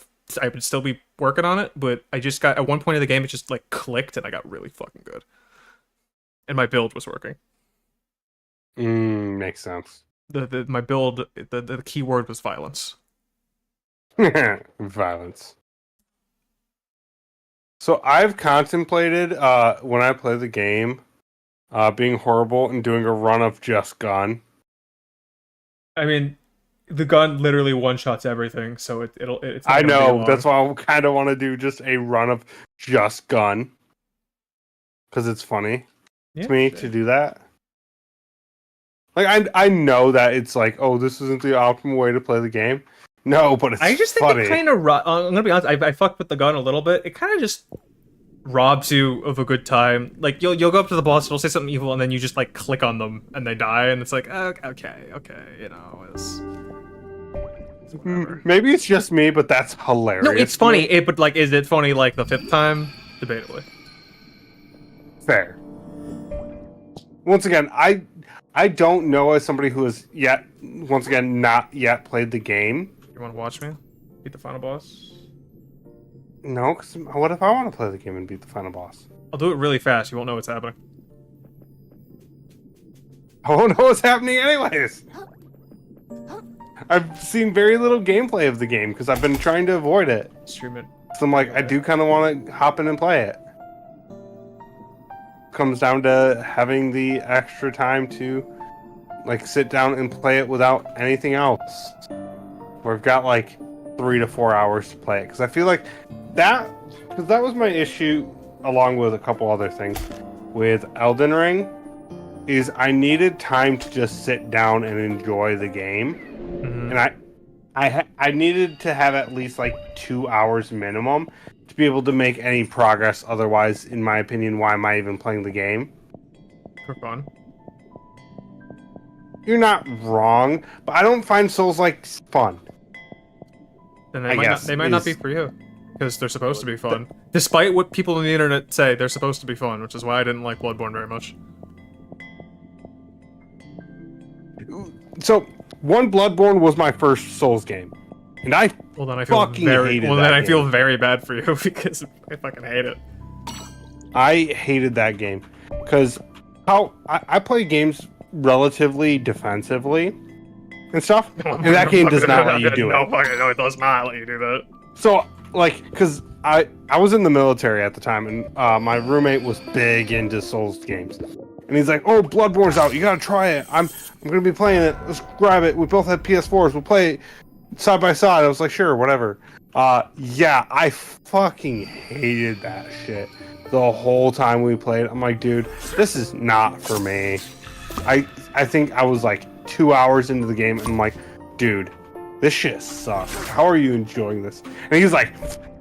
still be working on it. But I just got at one point of the game, it just like clicked, and I got really fucking good, and my build was working. Makes sense. My build, the key word was violence. Violence. So I've contemplated when I play the game, being horrible and doing a run of just gun. I mean, the gun literally one-shots everything, so it's not I gonna be know, long. that's why I kind of want to do just a run of just gun. Because it's funny to me to do that. Like, I know that it's like, oh, this isn't the optimal way to play the game. No, but it's I just think funny. it kind of. I'm gonna be honest. I fucked with the gun a little bit. It kind of just robs you of a good time. Like you'll go up to the boss, it'll say something evil, and then you just like click on them and they die, and it's like, okay, you know, it's whatever. Maybe it's just me, but that's hilarious. No, it's funny. But like, is it funny like the 5th time? Debatably. Fair. Once again, I don't know as somebody who has yet, once again, not yet played the game. You want to watch me beat the final boss? No, because what if I want to play the game and beat the final boss? I'll do it really fast. You won't know what's happening. I won't know what's happening anyways. I've seen very little gameplay of the game because I've been trying to avoid it. Stream it. So I'm like, I do kind of want to hop in and play it. Comes down to having the extra time to like sit down and play it without anything else. We've got like 3 to 4 hours to play it because I feel like that was my issue along with a couple other things with Elden Ring is I needed time to just sit down and enjoy the game. Mm-hmm. And I needed to have at least like 2 hours minimum to be able to make any progress. Otherwise, in my opinion, why am I even playing the game? For fun. You're not wrong, but I don't find Souls like fun. Then I they might not be for you because they're supposed to be fun. Despite what people on the internet say, they're supposed to be fun, which is why I didn't like Bloodborne very much. So, one Bloodborne was my first Souls game, and I Well, then I feel fucking hated well, that then I game. feel very bad for you because I fucking hate it. I hated that game because how I play games relatively defensively and stuff, and that game does not let you do it. No, it does not let you do that. So, like, because I was in the military at the time, and my roommate was big into Souls games, and he's like, "Oh, Bloodborne's out. You gotta try it. I'm gonna be playing it. Let's grab it. We both had PS4s. We'll play it side by side." I was like, "Sure, whatever." Yeah, I fucking hated that shit the whole time we played. I'm like, dude, this is not for me. I think I was like 2 hours into the game, and I'm like, dude, this shit sucks. How are you enjoying this? And he's like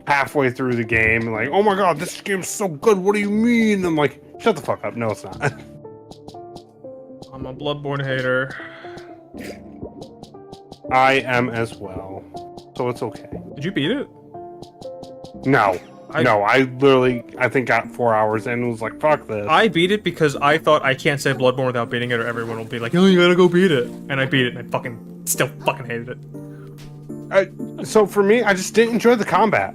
halfway through the game and like, oh my god, this game's so good. What do you mean? I'm like, shut the fuck up. No, it's not. I'm a Bloodborne hater. I am as well. So it's okay. Did you beat it? No. I literally, I think got 4 hours in and was like, fuck this. I beat it because I thought I can't say Bloodborne without beating it, or everyone will be like, "Oh, you gotta go beat it." And I beat it, and I still fucking hated it. So for me, I just didn't enjoy the combat.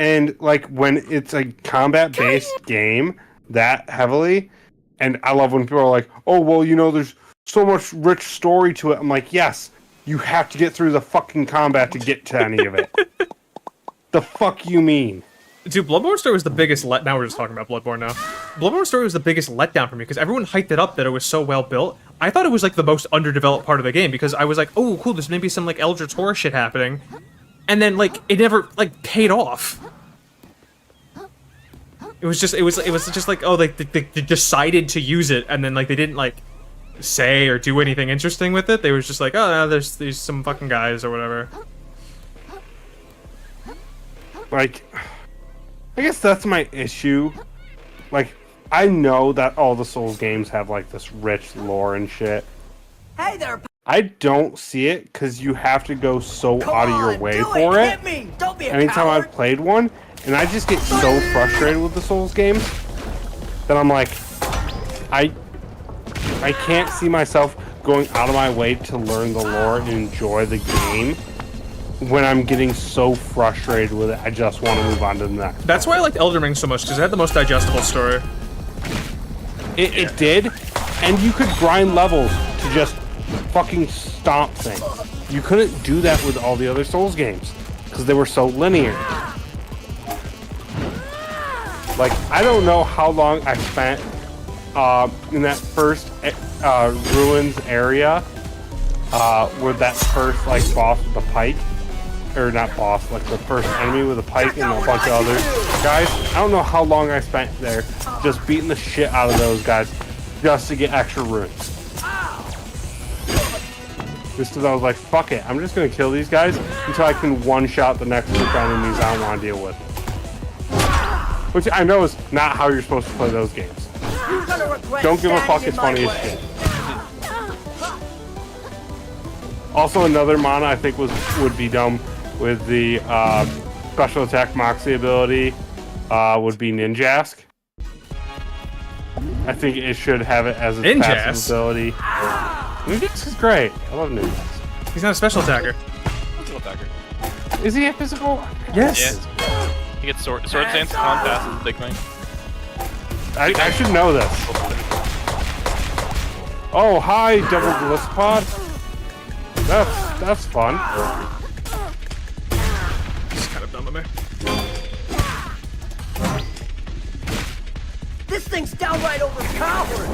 And like when it's a combat-based game that heavily, and I love when people are like, "Oh, well, you know, there's so much rich story to it." I'm like, yes, you have to get through the fucking combat to get to any of it. The fuck you mean? Dude, Bloodborne Story was the biggest now we're just talking about Bloodborne now. Bloodborne Story was the biggest letdown for me because everyone hyped it up that it was so well built. I thought it was like the most underdeveloped part of the game because I was like, oh, cool, there's maybe some like Eldritch Horror shit happening. And then like it never like paid off. It was just like, oh, like they decided to use it and then like they didn't like say or do anything interesting with it. They was just like, oh, no, there's some fucking guys or whatever. Like, I guess that's my issue. Like, I know that all the Souls games have like this rich lore and shit. Hey there, I don't see it because you have to go so come out of your on, way do for it. Hit me. Don't be a Anytime coward. I've played one, and I just get so frustrated with the Souls games that I'm like, I can't see myself going out of my way to learn the lore and enjoy the game when I'm getting so frustrated with it. I just want to move on to the next. That's why I liked Elden Ring so much because it had the most digestible story. It did, And you could grind levels to just fucking stomp things. You couldn't do that with all the other Souls games because they were so linear. Like, I don't know how long I spent in that first ruins area where that first like boss with the pike, or not boss, like the first enemy with a pike and a bunch of other guys. I don't know how long I spent there just beating the shit out of those guys just to get extra runes. Just because I was like, fuck it, I'm just gonna kill these guys until I can one-shot the next group of enemies I don't want to deal with. Which I know is not how you're supposed to play those games. Don't give a fuck, it's funny as shit. Also, another mana I think would be dumb with the special attack Moxie ability would be Ninjask. I think it should have it as its passive ability. Ninjask is great. I love Ninjask. He's not a special attacker. Physical attacker. Is he a physical? Yes. Yeah. He gets sword stance contest as a big thing. I should know this. Oh, hi, double Glisspod. That's fun. It's kind of dumb of me. This thing's downright overpowered.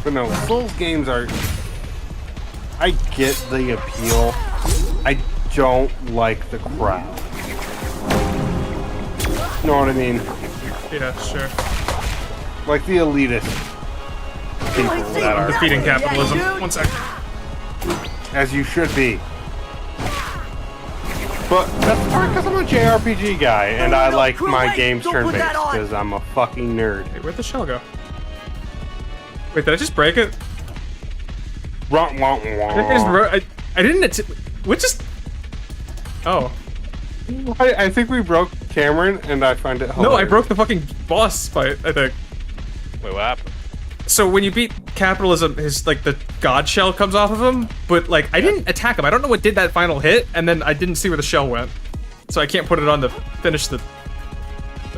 But no, Souls games are... I get the appeal. I don't like the crowd. Know what I mean? Yeah, sure. Like the elitist people that are... Defeating capitalism. Yeah, dude. 1 sec. As you should be. But that's part because I'm a JRPG guy, and I like my games turn-based, because I'm a fucking nerd. Hey, where'd the shell go? Wait, did I just break it? Wah, wah, wah. I didn't... What just... Oh. I think we broke Cameron, and I find it hilarious. No, I broke the fucking boss fight, I think. Wait, what happened? So when you beat capitalism, his, like, the god shell comes off of him, but, like, I didn't attack him. I don't know what did that final hit, and then I didn't see where the shell went. So I can't put it on to finish the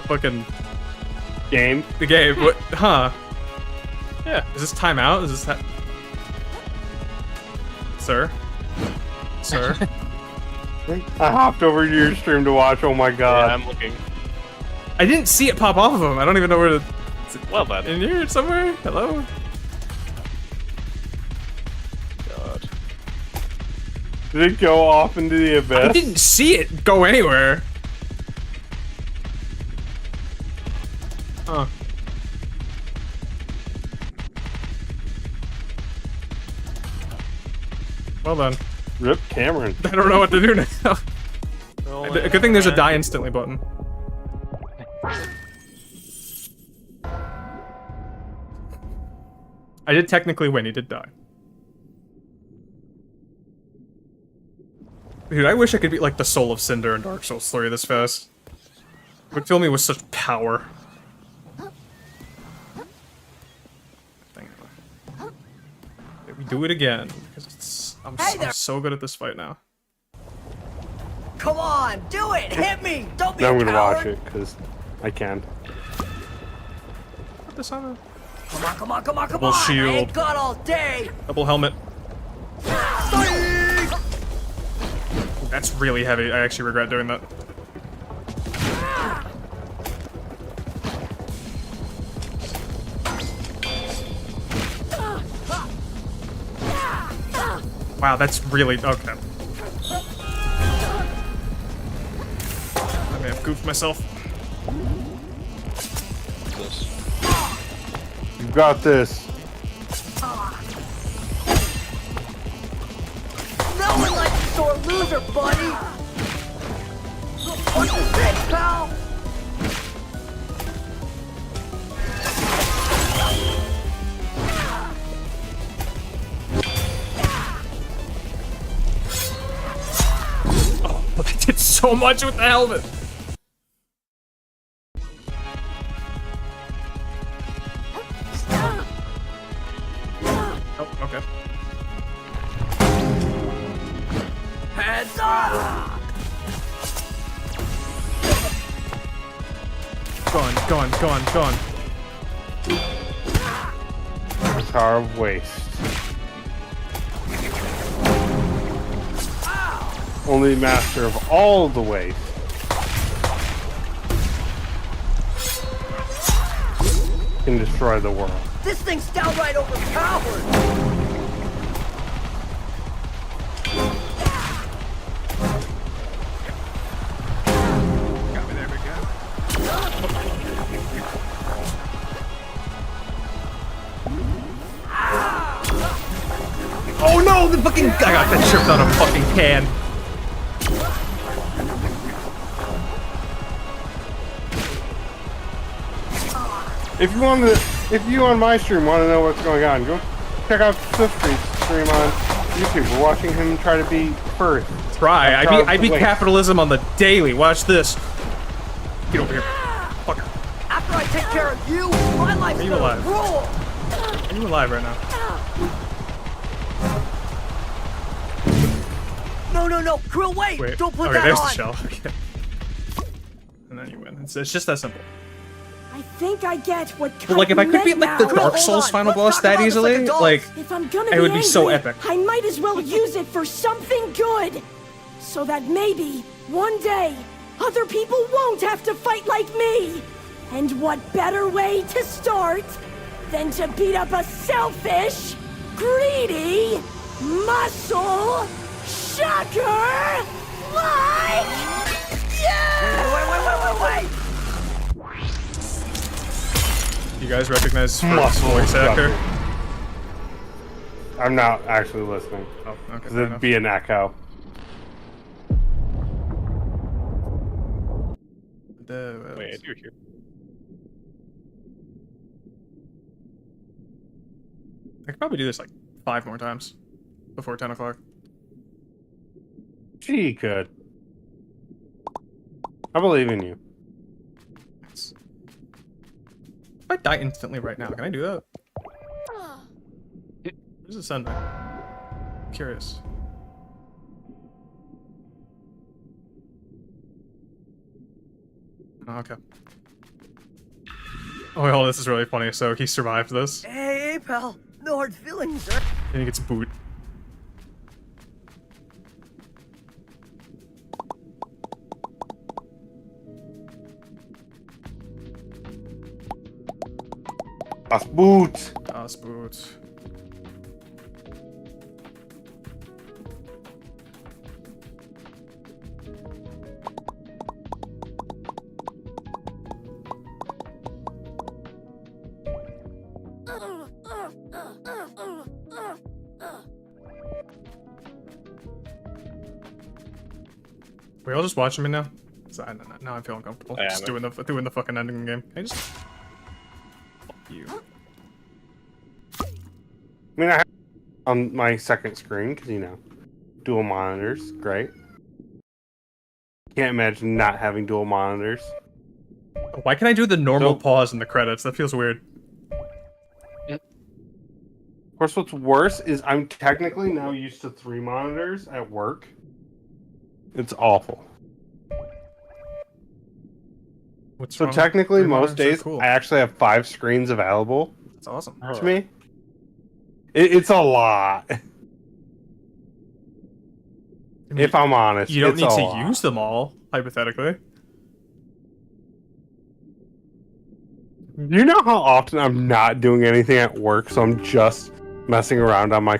fucking... game. The game. What? Huh. Yeah. Is this timeout? Is this... Sir? Sir? I hopped over to your stream to watch. Oh my god. Yeah, I'm looking. I didn't see it pop off of him. I don't even know where to... Well then. In here somewhere? Hello? God. Did it go off into the abyss? I didn't see it go anywhere. Huh. Well then. Rip Cameron. I don't know what to do now. A good thing there's a die instantly button. I did technically win, he did die. Dude, I wish I could be like the Soul of Cinder in Dark Souls 3 this fast. It would fill me with such power. We do it again, because it's, I'm so good at this fight now. Come on, do it! Hit me! Don't be Now a I'm gonna coward. watch it, because I can. Put this on a Come on, come on, come on, come Double on! I shield. ain't got all day! double helmet. Sorry. That's really heavy. I actually regret doing that. Wow, that's really... okay. I may have goofed myself. This. You got this. No one likes a sore loser, buddy! What's the six, pal? I did so much with the helmet! Oh, okay. Heads up! Go on. Tower of Waste. Only master of all the waste. Can destroy the world. This thing's downright overpowered! Got me, there we go. Oh no, the fucking I got that tripped on a fucking can. If you on my stream want to know what's going on, go check out Swiftstreet's stream on YouTube. We're watching him try to be first. Try. I beat capitalism on the daily. Watch this. Get over here. Fucker. After I take care of you, my life's you gonna alive? rule! Are you alive right now? No, Krill, wait! Wait. Don't put Okay, that there's on! the shell. Okay. And then you win. It's just that simple. I think I get what But like, if I could beat like the now. Dark Hold Souls on, final let's boss talk that about this easily, like adults. like, If I'm gonna it would be so angry, epic. I might as well use it for something good. So that maybe, one day, other people won't have to fight like me. And what better way to start than to beat up a selfish, greedy, muscle shocker like Wait! you guys recognize Fred's Muscle voice actor? sucker. I'm not actually listening. Oh, okay. Because fair it'd enough. be an echo. Wait, I do hear. I could probably do this like 5 more times before 10 o'clock. She could. I believe in you. If I die instantly right now, can I do that? Where's the sun? Curious. Oh, okay. Oh, well, this is really funny. So he survived this, Hey, pal. No hard feelings, sir. and he gets boot. Das Boot. Das Boot. We all just watching me now? Now I'm feeling comfortable. I Just am. doing the fucking ending game. Can I just... Fuck you. I mean, I have on my second screen because dual monitors, great. Can't imagine not having dual monitors. Why can't I do the normal So- pause in the credits? That feels weird. Of course, what's worse is I'm technically now used to 3 monitors at work. It's awful. What's So wrong? technically, Three most monitors are days cool. I actually have 5 screens available That's awesome. to me. It's a lot. I mean, If I'm honest, you don't it's need a to lot. use them all, hypothetically. You know how often I'm not doing anything at work, so I'm just messing around on my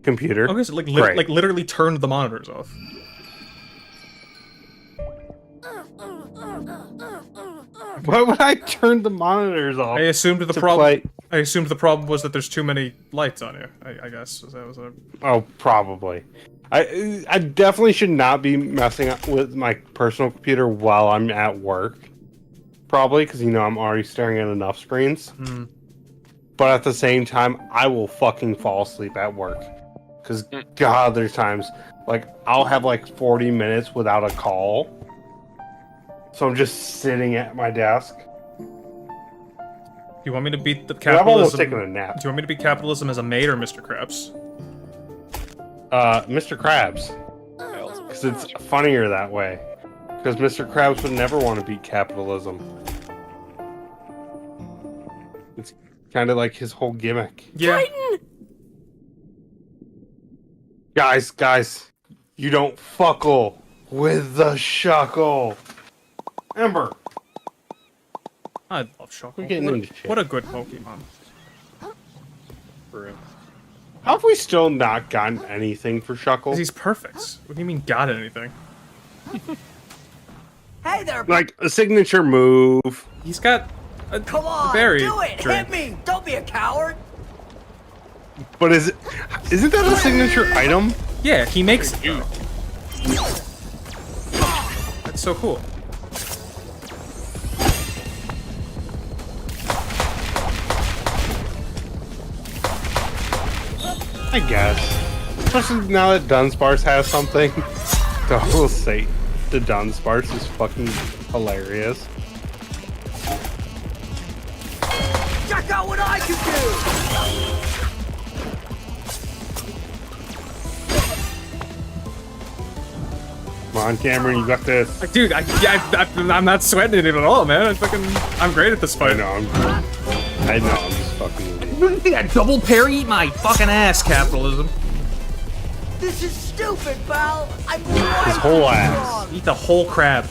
computer. Okay, so like, Great. like literally turned the monitors off. Why would I turn the monitors off? I assumed the to problem. play- I assumed the problem was that there's too many lights on you. I guess that was a. Oh, probably. I definitely should not be messing up with my personal computer while I'm at work. Probably because I'm already staring at enough screens. Hmm. But at the same time, I will fucking fall asleep at work. Because God, there's times like I'll have like 40 minutes without a call. So I'm just sitting at my desk. Do you want me to beat the And I've almost capitalism? taken a nap. Do you want me to beat capitalism as a maid or Mr. Krabs? Mr. Krabs. Because it's funnier that way. Because Mr. Krabs would never want to beat capitalism. Kind of like his whole gimmick. Yeah. Titan! Guys, you don't fuckle with the Shuckle. Ember, I love Shuckle. we're getting into shit. What a good Pokemon. For real. How have we still not gotten anything for 'Cause Shuckle? he's perfect. What do you mean got anything? Hey there, Like a signature move. He's got a come on, berry do it! drink. Hit me! Don't be a coward! But isn't that a signature item? Yeah, he makes it. Though. That's so cool. I guess. Especially now that Dunsparce has something. So I will say the Dunsparce is fucking hilarious. Check out what I can do! Come on, Cameron, you got this. Like, dude, I'm not sweating it at all, man. I'm great at this I fight. know, I'm just fucking with you. Yeah, double parry, eat my fucking ass, capitalism. This is stupid, pal! I'm His whole ass. Eat the whole crab.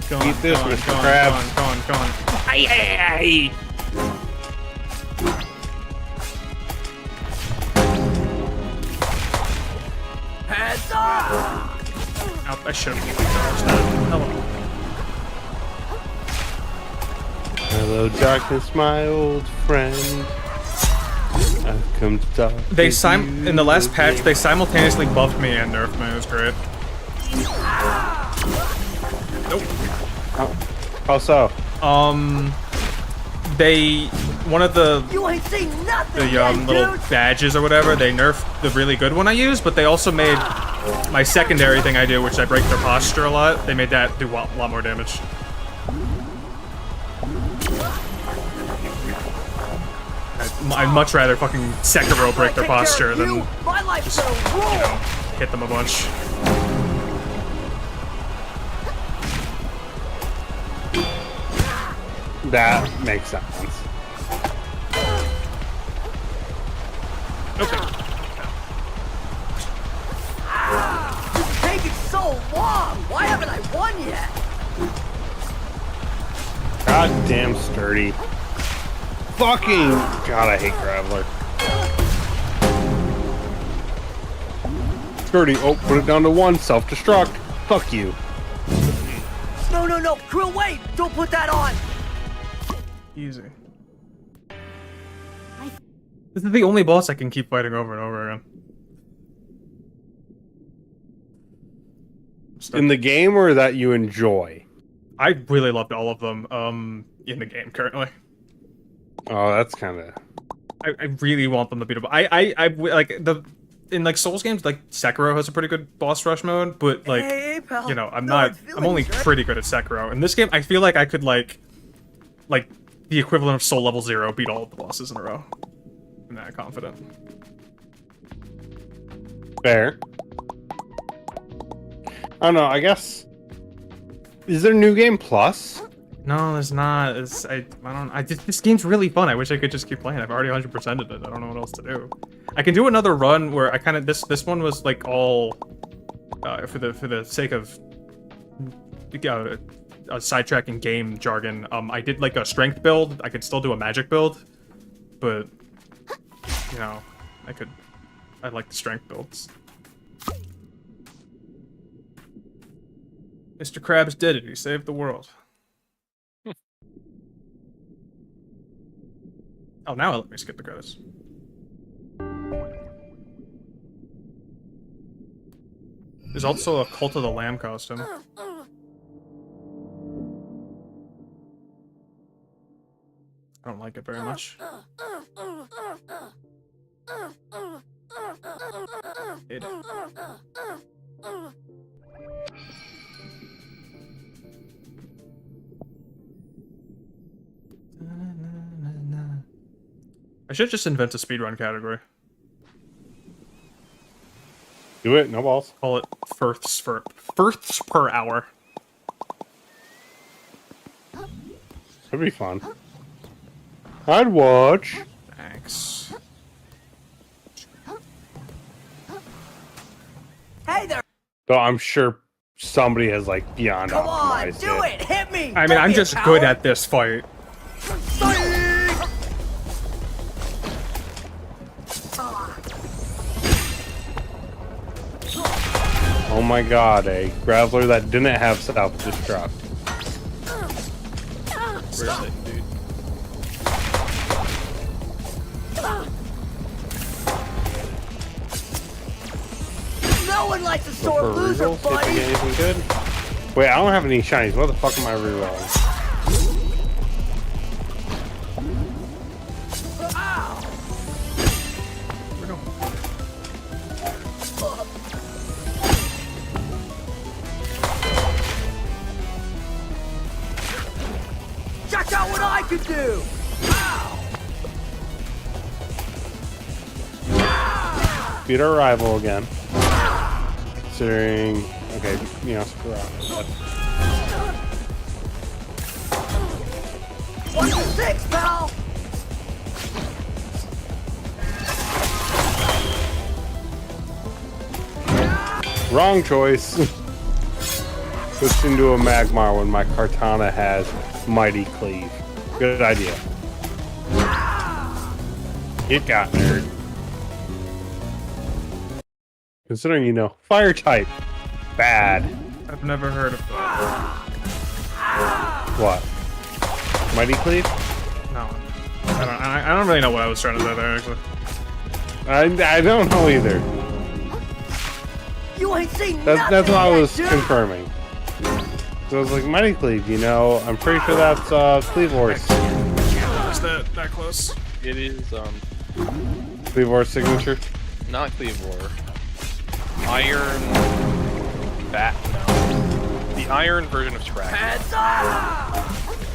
Go on, Eat this, go on, Mr. go on, Krabs. Go on, go on, go on. Ay. Heads up! Oh, I should have dodged that. Hello. Hello, darkness, my old friend. I've come to talk. They with you in the last patch, again. they simultaneously buffed me and nerfed me. It was great. Nope. How so? One of the You ain't seen nothing the yet, little dude! badges or whatever, they nerfed the really good one I use, but they also made my secondary thing I do, which I break their posture a lot. They made that do a lot more damage. I'd much rather fucking Sekiro break their Take care posture of than, you. My life's gonna roll! you know, hit them a bunch. That makes sense. Okay. This is taking so long! Why haven't I won yet? Goddamn sturdy. Fucking God, I hate Graveler. Sturdy, oh, put it down to 1, self-destruct. Fuck you. No, Krill, wait! Don't put that on! Easy. This is the only boss I can keep fighting over and over again. In the game or that you enjoy? I really loved all of them in the game currently. Oh, that's kind of... I really want them to beat up. I like in like Souls games, like Sekiro has a pretty good boss rush mode, but like Hey, pal. you know, I'm No not. hard I'm only feelings, right? pretty good at Sekiro. In this game, I feel like I could like the equivalent of Soul Level 0 beat all of the bosses in a row. I'm that confident. Fair. I don't know, I guess... Is there New Game Plus? No, there's not. This game's really fun. I wish I could just keep playing. I've already 100%ed it. I don't know what else to do. I can do another run where I kind of this one was like all for the sake of sidetracking game jargon. I did like a strength build. I could still do a magic build, but you know, I like the strength builds. Mr. Krabs did it. He saved the world. Oh, now let me skip the credits. There's also a Cult of the Lamb costume. I don't like it very much. It. I should just invent a speedrun category. Do it, no balls. Call it firsts per hour. That'd be fun. I'd watch. Thanks. Hey there! Though I'm sure somebody has like beyond Come on, optimized do it! Hit me! I mean, Don't I'm be a just coward. good at this fight. Oh my god, a Graveler that didn't have self-destruct. Where is it, dude? No one likes a Go sore for loser, rerolls, see if we buddy! get anything good. Wait, I don't have any shinies. What the fuck am I rerolling? Check out what I can do! Beat our rival again. Considering, okay, you know, screw out. 1 to 6, pal! Wrong choice. Switched into a Magmar when my Kartana has Mighty Cleave. Good idea. It got nerd. Considering you know, fire type. Bad. I've never heard of that. What? Mighty Cleave? No. I don't really know what I was trying to say there, actually. I don't know either. You ain't seen That's nothing what I yet, was dude. confirming. So I was like, Mighty Cleave, you know, I'm pretty sure that's Cleave Horse. Is that close? It is Cleave Horse signature. not Cleavor. Iron Bat. No. The iron version of Scratch. Heads up!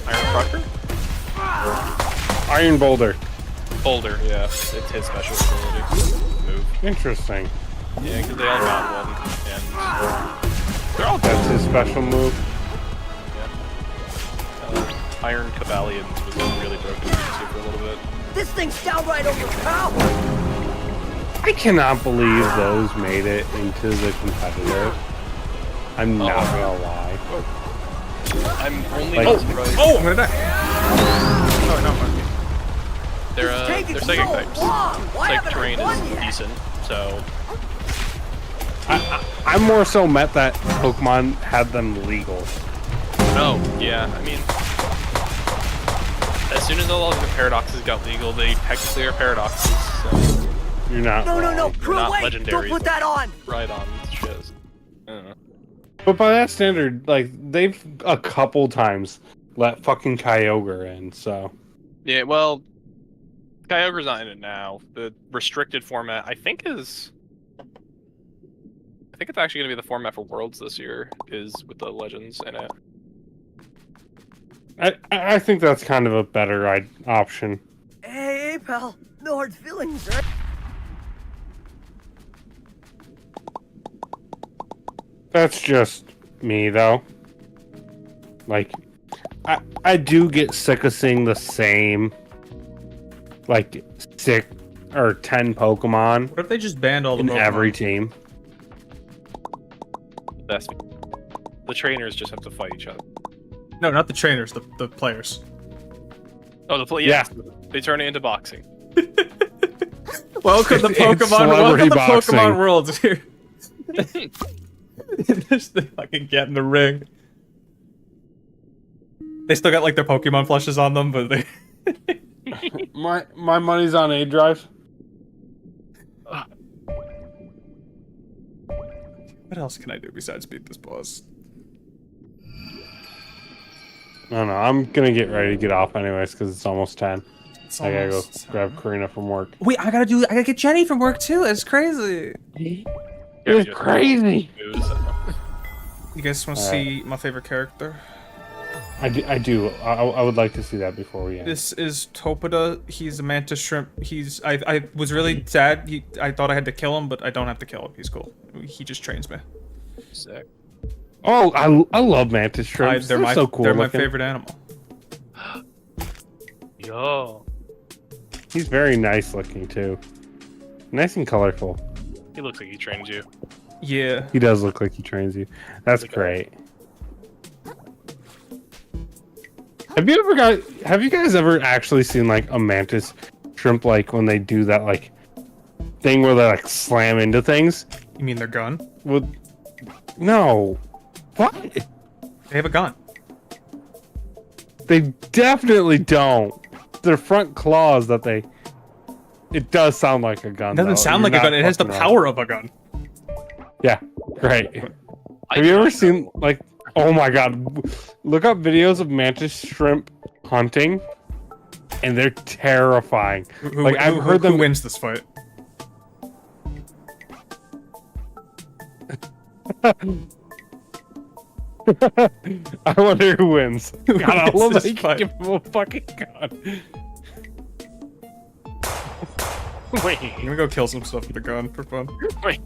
Iron Crusher? Iron Boulder. Boulder, yeah. It's his special ability. Move. Interesting. Yeah, because they all got one. And they're all good. That's his special move. Iron Cavalians was really broken into for a little bit. This thing's downright overpowered! I cannot believe those made it into the competitive. I'm not gonna lie. I'm only Like- not surprised. Oh, I'm gonna die. Oh, no, fuck They're It's taking psychic so types. long. Why Psychic haven't I terrain won is yet? decent, so I more so met that Pokemon had them legal. oh yeah. I mean, as soon as all of the paradoxes got legal, they technically are paradoxes. So You're not. No, no, no, wrong. crew, not wait! legendary, Don't put but- that on! right on shiz. I don't know. But by that standard, like they've a couple times let fucking Kyogre in. So Yeah, well, Kyogre's not in it now. The restricted format, I think it's actually gonna be the format for Worlds this year. Is with the Legends in it. I think that's kind of a better option. Hey, pal. No hard feelings, right? That's just me though. Like I do get sick of seeing the same like 6 or 10 Pokemon What if they just banned all the in Pokemon? every team. That's the trainers just have to fight each other. No, not the trainers, the players. Oh, the play. Yeah. Yeah, they turn it into boxing. Welcome to It's Pokemon. Welcome celebrity to boxing. Pokemon Worlds here. Just they fucking get in the ring. They still got like their Pokemon plushes on them, but they. My money's on A Drive. What else can I do besides beat this boss? I don't know. I'm gonna get ready to get off anyways because it's almost 10. It's I gotta go almost- grab Karina from work. Wait, I gotta get Jenny from work too. It's crazy. It's crazy. Moves. You guys want to see my favorite character? I do. I would like to see that before we end. This is Topada. He's a mantis shrimp. I was really sad. I thought I had to kill him, but I don't have to kill him. He's cool. He just trains me. Sick. Oh, I love mantis shrimps. They're my so cool. They're my looking. favorite animal. Yo. He's very nice looking too. Nice and colorful. He looks like he trains you. Yeah. He does look like he trains you. That's Like, great. Have you guys ever actually seen like a mantis shrimp, like when they do that like thing where they like slam into things? You mean their gun? Well, no. What? They have a gun. They definitely don't. Their front claws that they. It does sound like a gun. It doesn't though. sound You're like a not gun. It has the fucking wrong. power of a gun. Yeah, right. I Have you do ever not seen like? Oh my god! Look up videos of mantis shrimp hunting, and they're terrifying. Like I've heard who them. wins this fight? I wonder who wins. Who God, I wins love that this you fight? give him a fucking gun. Wait. I'm gonna go kill some stuff with a gun for fun. Wait.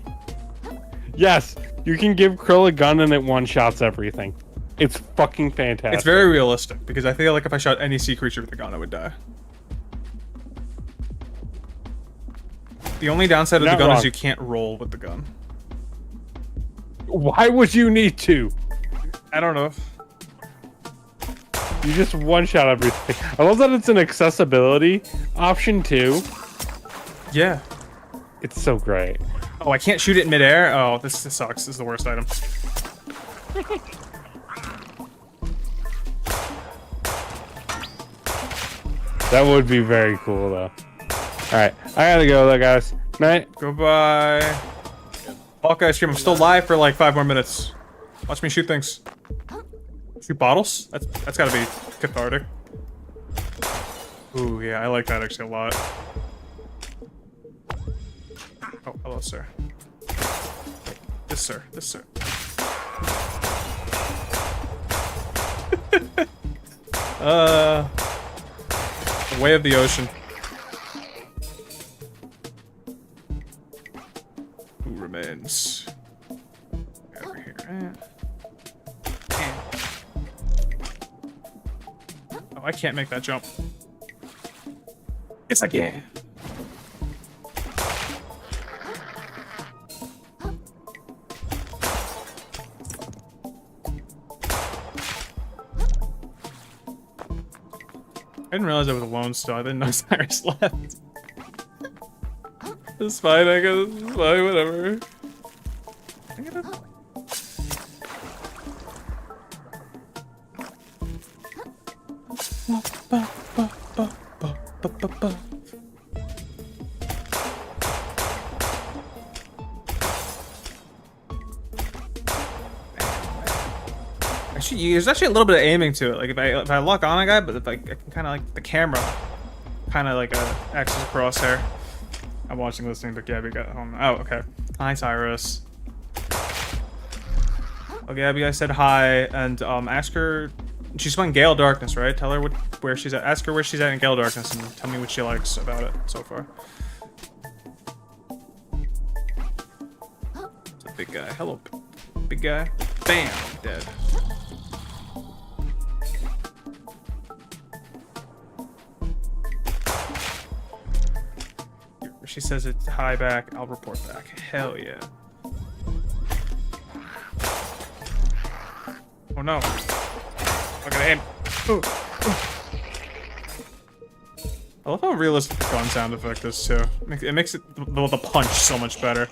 Yes, you can give Krill a gun and it one-shots everything. It's fucking fantastic. It's very realistic because I feel like if I shot any sea creature with a gun, I would die. The only downside of the Not gun wrong. is you can't roll with the gun. Why would you need to? I don't know. You just one-shot everything. I love that it's an accessibility option too. Yeah. It's so great. Oh, I can't shoot it in midair? Oh, this sucks. This is the worst item. That would be very cool though. Alright, I gotta go though, guys. Night. Goodbye. Hawkeye stream. I'm still live for like 5 more minutes. Watch me shoot things. Shoot bottles? That's gotta be cathartic. Ooh, yeah, I like that actually a lot. Oh, hello, sir. This sir. This sir. The way of the ocean. Who remains? Over here. Oh, I can't make that jump. It's like yeah. I didn't realize I was alone still. I didn't know Cyrus left. It's fine, I guess. It's fine, whatever. I gotta... Actually, there's actually a little bit of aiming to it. Like if I lock on a guy, but if I can kind of like the camera, kind of like acts as a crosshair. I'm watching, listening, but Gabby got home. Oh, okay. Hi, Cyrus. Oh, Gabby, I said hi, and ask her. She's playing Gale Darkness, right? Tell her where she's at. Ask her where she's at in Gale Darkness, and tell me what she likes about it so far. It's a big guy. Hello, big guy. Bam, dead. She says it's hi back, I'll report back. Hell yeah. Oh no. Look at him. Ooh. I love how realistic the gun sound effect is too. It makes the punch so much better.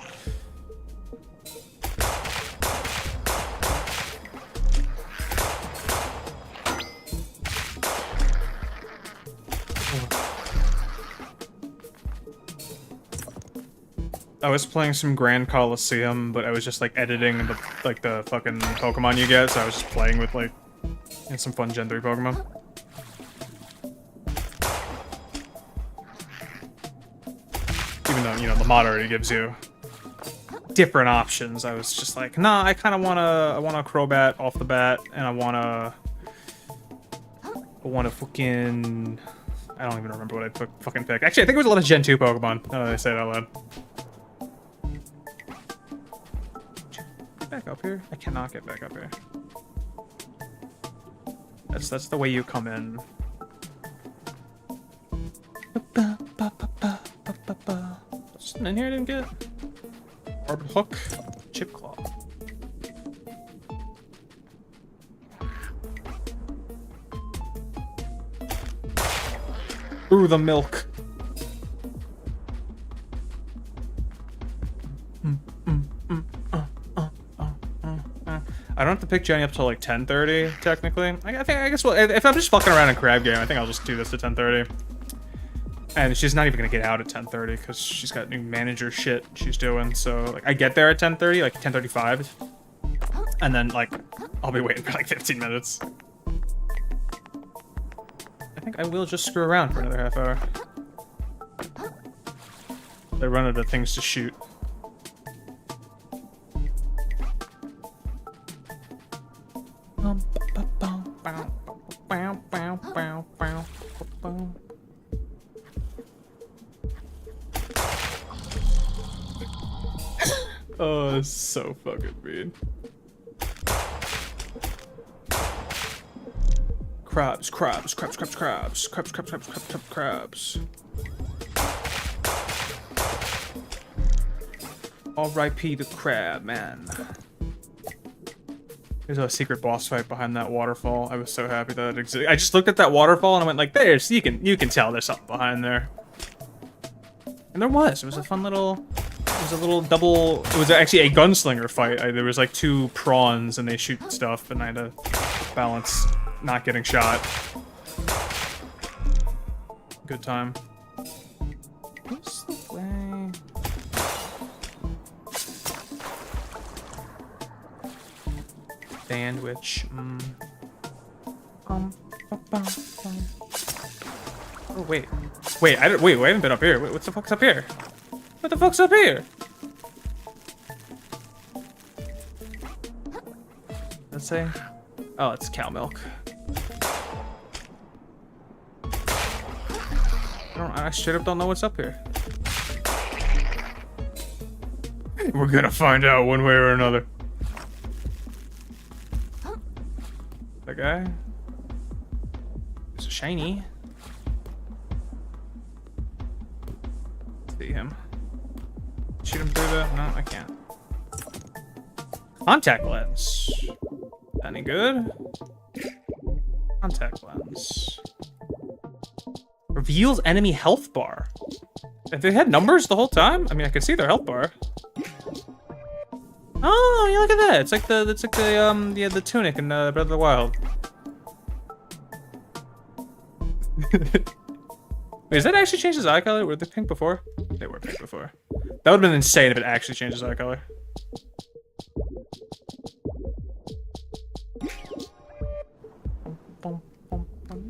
I was playing some Grand Coliseum, but I was just like editing the fucking Pokemon you get, so I was just playing with like some fun Gen 3 Pokemon. Even though, you know, the mod already gives you different options, I was just like, nah, I kind of want a Crobat off the bat, and I want to fucking... I don't even remember what I fucking picked. Actually, I think it was a lot of Gen 2 Pokemon, now that I say it out loud. Get back up here? I cannot get back up here. That's the way you come in. Something in here I didn't get. Barbed hook, chip claw. Ooh, the milk. I don't have to pick Jenny up till like 10:30, technically. I guess well, if I'm just fucking around in Crab Game, I think I'll just do this to 10:30. And she's not even gonna get out at 10:30 because she's got new manager shit she's doing. So like, I get there at 10:30, like 10:35, and then like I'll be waiting for like 15 minutes. I think I will just screw around for another half hour. They run out of things to shoot. Oh, it's so fucking mean. Crabs. R.I.P. the crab, man. There's a secret boss fight behind that waterfall. I was so happy that it existed. I just looked at that waterfall and I went like, "There's you can tell there's something behind there." And there was. It was a fun little. It was a little double. It was actually a gunslinger fight. There was like 2 prawns and they shoot stuff, and I had to balance not getting shot. Good time. What's the way? Sandwich. Oh wait, wait! I haven't been up here. Wait, what the fuck's up here? What the fuck's up here? Let's say. Oh, it's cow milk. I straight up don't know what's up here. We're gonna find out one way or another. That guy? It's shiny. See him. Shoot him through the... No, I can't. Contact lens. Any good? Contact lens. Reveals enemy health bar. Have they had numbers the whole time? I mean, I can see their health bar. Oh, yeah, look at that. It's like the tunic in Breath of the Wild. Wait, does that actually change his eye color? Were they pink before? They were pink before. That would have been insane if it actually changed his eye color.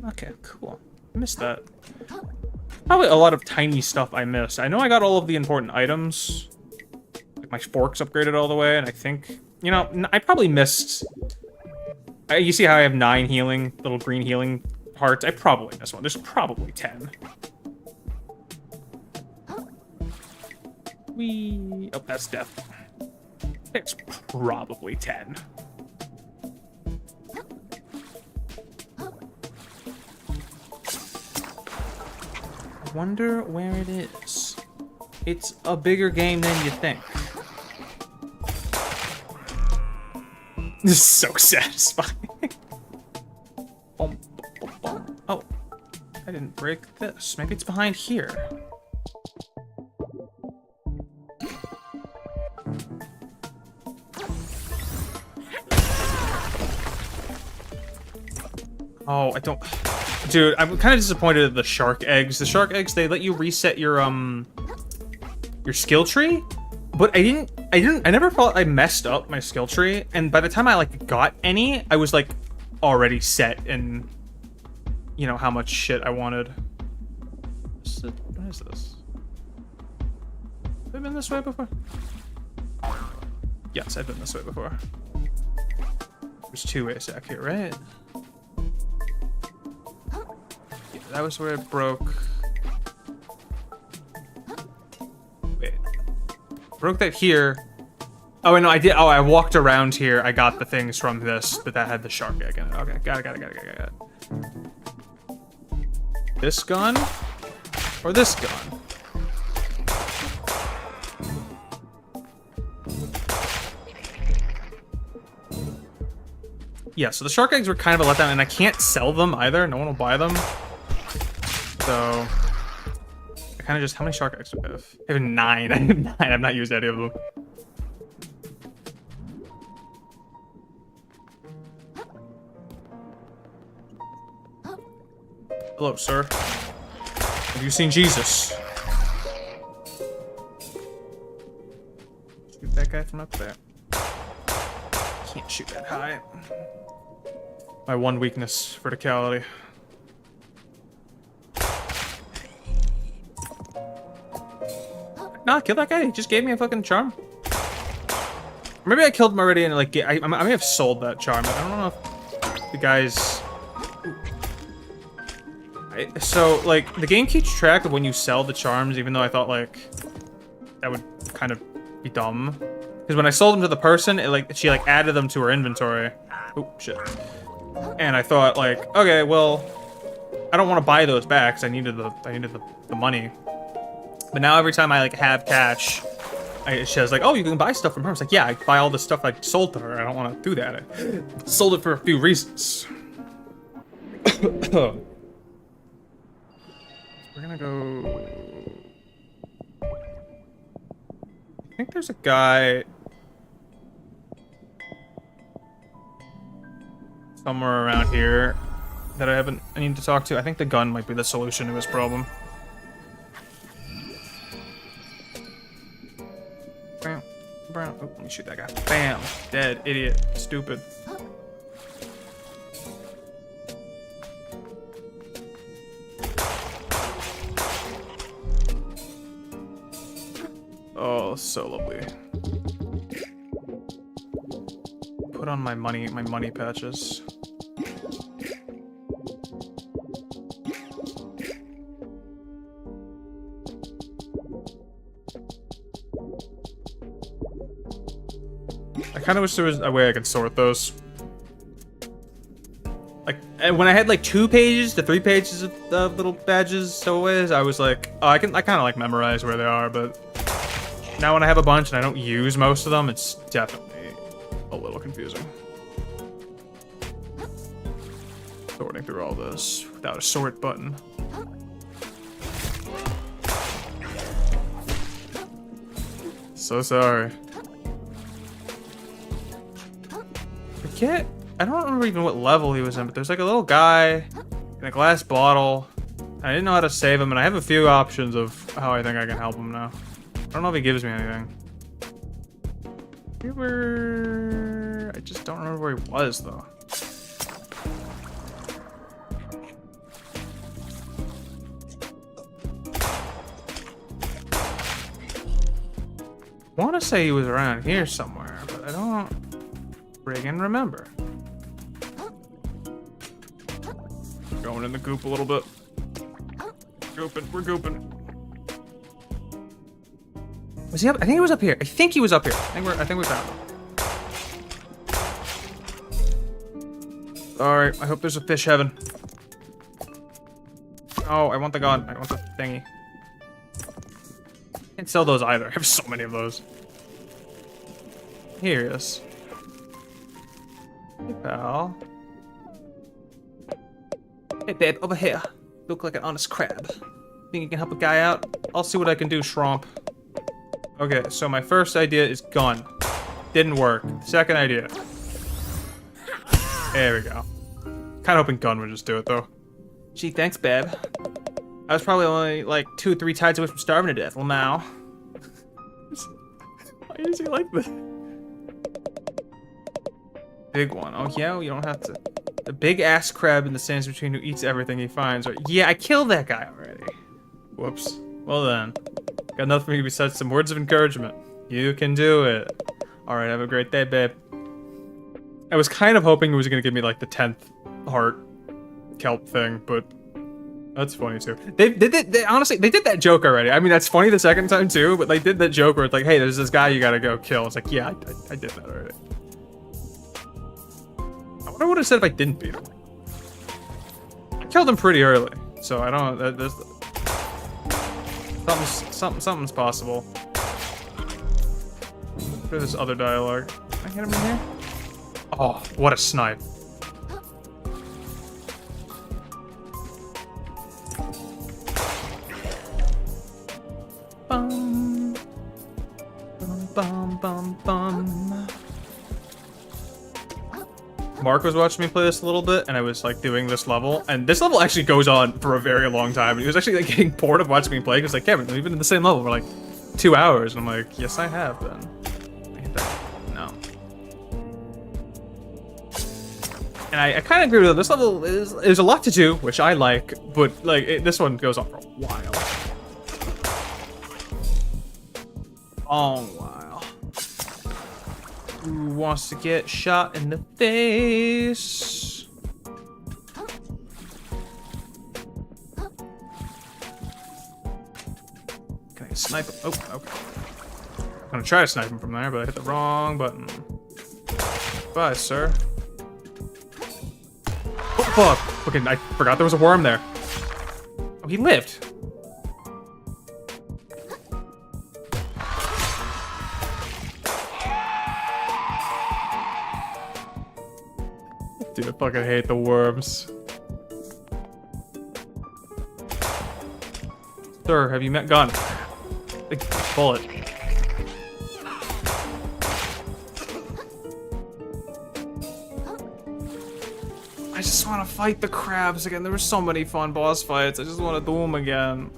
Okay, cool. I missed that. Probably a lot of tiny stuff I missed. I know I got all of the important items. Like my fork's upgraded all the way, and I think, you know, I probably missed... You see how I have 9 healing, little green healing hearts? I probably missed one. There's probably 10. Oh, that's death. There's probably 10. I wonder where it is. It's a bigger game than you think. This is so satisfying. Oh, I didn't break this. Maybe it's behind here. Oh, I don't... Dude, I'm kind of disappointed at the shark eggs. The shark eggs, they let you reset your skill tree, but I never felt I messed up my skill tree, and by the time I, like, got any, I was, like, already set in, you know, how much shit I wanted. What is this? Have I been this way before? Yes, I've been this way before. There's 2 ways back here, right? Yeah, that was where it broke. Wait. Broke that here. Oh, wait, no, I did. Oh, I walked around here. I got the things from this, but that had the shark egg in it. Okay, got it. This gun Or this gun. Yeah, so the shark eggs were kind of a letdown, and I can't sell them either. No one will buy them. So I kind of just, how many shark eggs do I have? I have 9. I have 9. I've not used any of them. Hello, sir. Have you seen Jesus? Shoot that guy from up there. Can't shoot that high. My one weakness, verticality. Nah, kill that guy. He just gave me a fucking charm. Maybe I killed him already and like I may have sold that charm. I don't know if the guys. So like the game keeps track of when you sell the charms, even though I thought like that would kind of be dumb. Because when I sold them to the person, she added them to her inventory. Oh shit! And I thought like, okay, well, I don't want to buy those back because I needed the money. But now every time I like have cash, she was like, oh, you can buy stuff from her. I was like, yeah, I buy all the stuff I sold to her. I don't want to do that. I sold it for a few reasons. We're gonna go. I think there's a guy somewhere around here that I need to talk to. I think the gun might be the solution to his problem. Bam, bam. Oh, let me shoot that guy. Bam. Dead. Idiot. Stupid. Oh, so lovely. Put on my money patches. I kind of wish there was a way I could sort those. Like, and when I had like 2 pages to 3 pages of little badges stowaways, I was like, oh, I kind of like memorize where they are, but now when I have a bunch and I don't use most of them, it's definitely a little confusing. Sorting through all this without a sort button. So sorry. I don't remember even what level he was in, but there's like a little guy in a glass bottle. I didn't know how to save him, and I have a few options of how I think I can help him now. I don't know if he gives me anything. I just don't remember where he was, though. I want to say he was around here somewhere, but I don't friggin' remember. Going in the goop a little bit. We're gooping. Was he up? I think he was up here. I think he was up here. I think we found him. Alright, I hope there's a fish heaven. Oh, I want the gun. I want the thingy. Can't sell those either. I have so many of those. Here he is. Hey, pal. Hey, babe, over here. Look like an honest crab. Think you can help a guy out? I'll see what I can do, Shromp. Okay, so my first idea is gun. Didn't work. Second idea. There we go. Kinda hoping gun would just do it, though. Gee, thanks, babe. I was probably only, like, 2 or 3 tides away from starving to death. Well, now. Why is he like this? Big one. Oh, yeah? You don't have to... The big-ass crab in the sands between who eats everything he finds. Right? Yeah, I killed that guy already. Whoops. Well, then. Got nothing for you besides some words of encouragement. You can do it. Alright, have a great day, babe. I was kind of hoping he was going to give me, like, the 10th heart kelp thing, but... That's funny, too. They honestly, they did that joke already. I mean, that's funny the second time, too, but they did that joke where it's like, hey, there's this guy you gotta go kill. It's like, yeah, I did that already. I wonder what I would have said if I didn't beat him. I killed him pretty early, so I don't... Something's possible. For this other dialogue. Can I hit him in here? Oh, what a snipe. Bum. Bum, bum, bum, bum. Mark was watching me play this a little bit, and I was like doing this level, and this level actually goes on for a very long time. He was actually like getting bored of watching me play because like, Cameron, we've been in the same level for like 2 hours, and I'm like, yes, I have been. I hit that. No. And I kind of agree with him. This level is a lot to do, which I like, but like this one goes on for a while. Long while. Who wants to get shot in the face? Can I snipe him? Oh, okay. I'm gonna try to snipe him from there, but I hit the wrong button. Bye, sir. Oh, fuck. Okay, I forgot there was a worm there. Oh, he lived. Dude, I fucking hate the worms. Sir, have you met gun? Big bullet. I just want to fight the crabs again. There were so many fun boss fights. I just want to do them again.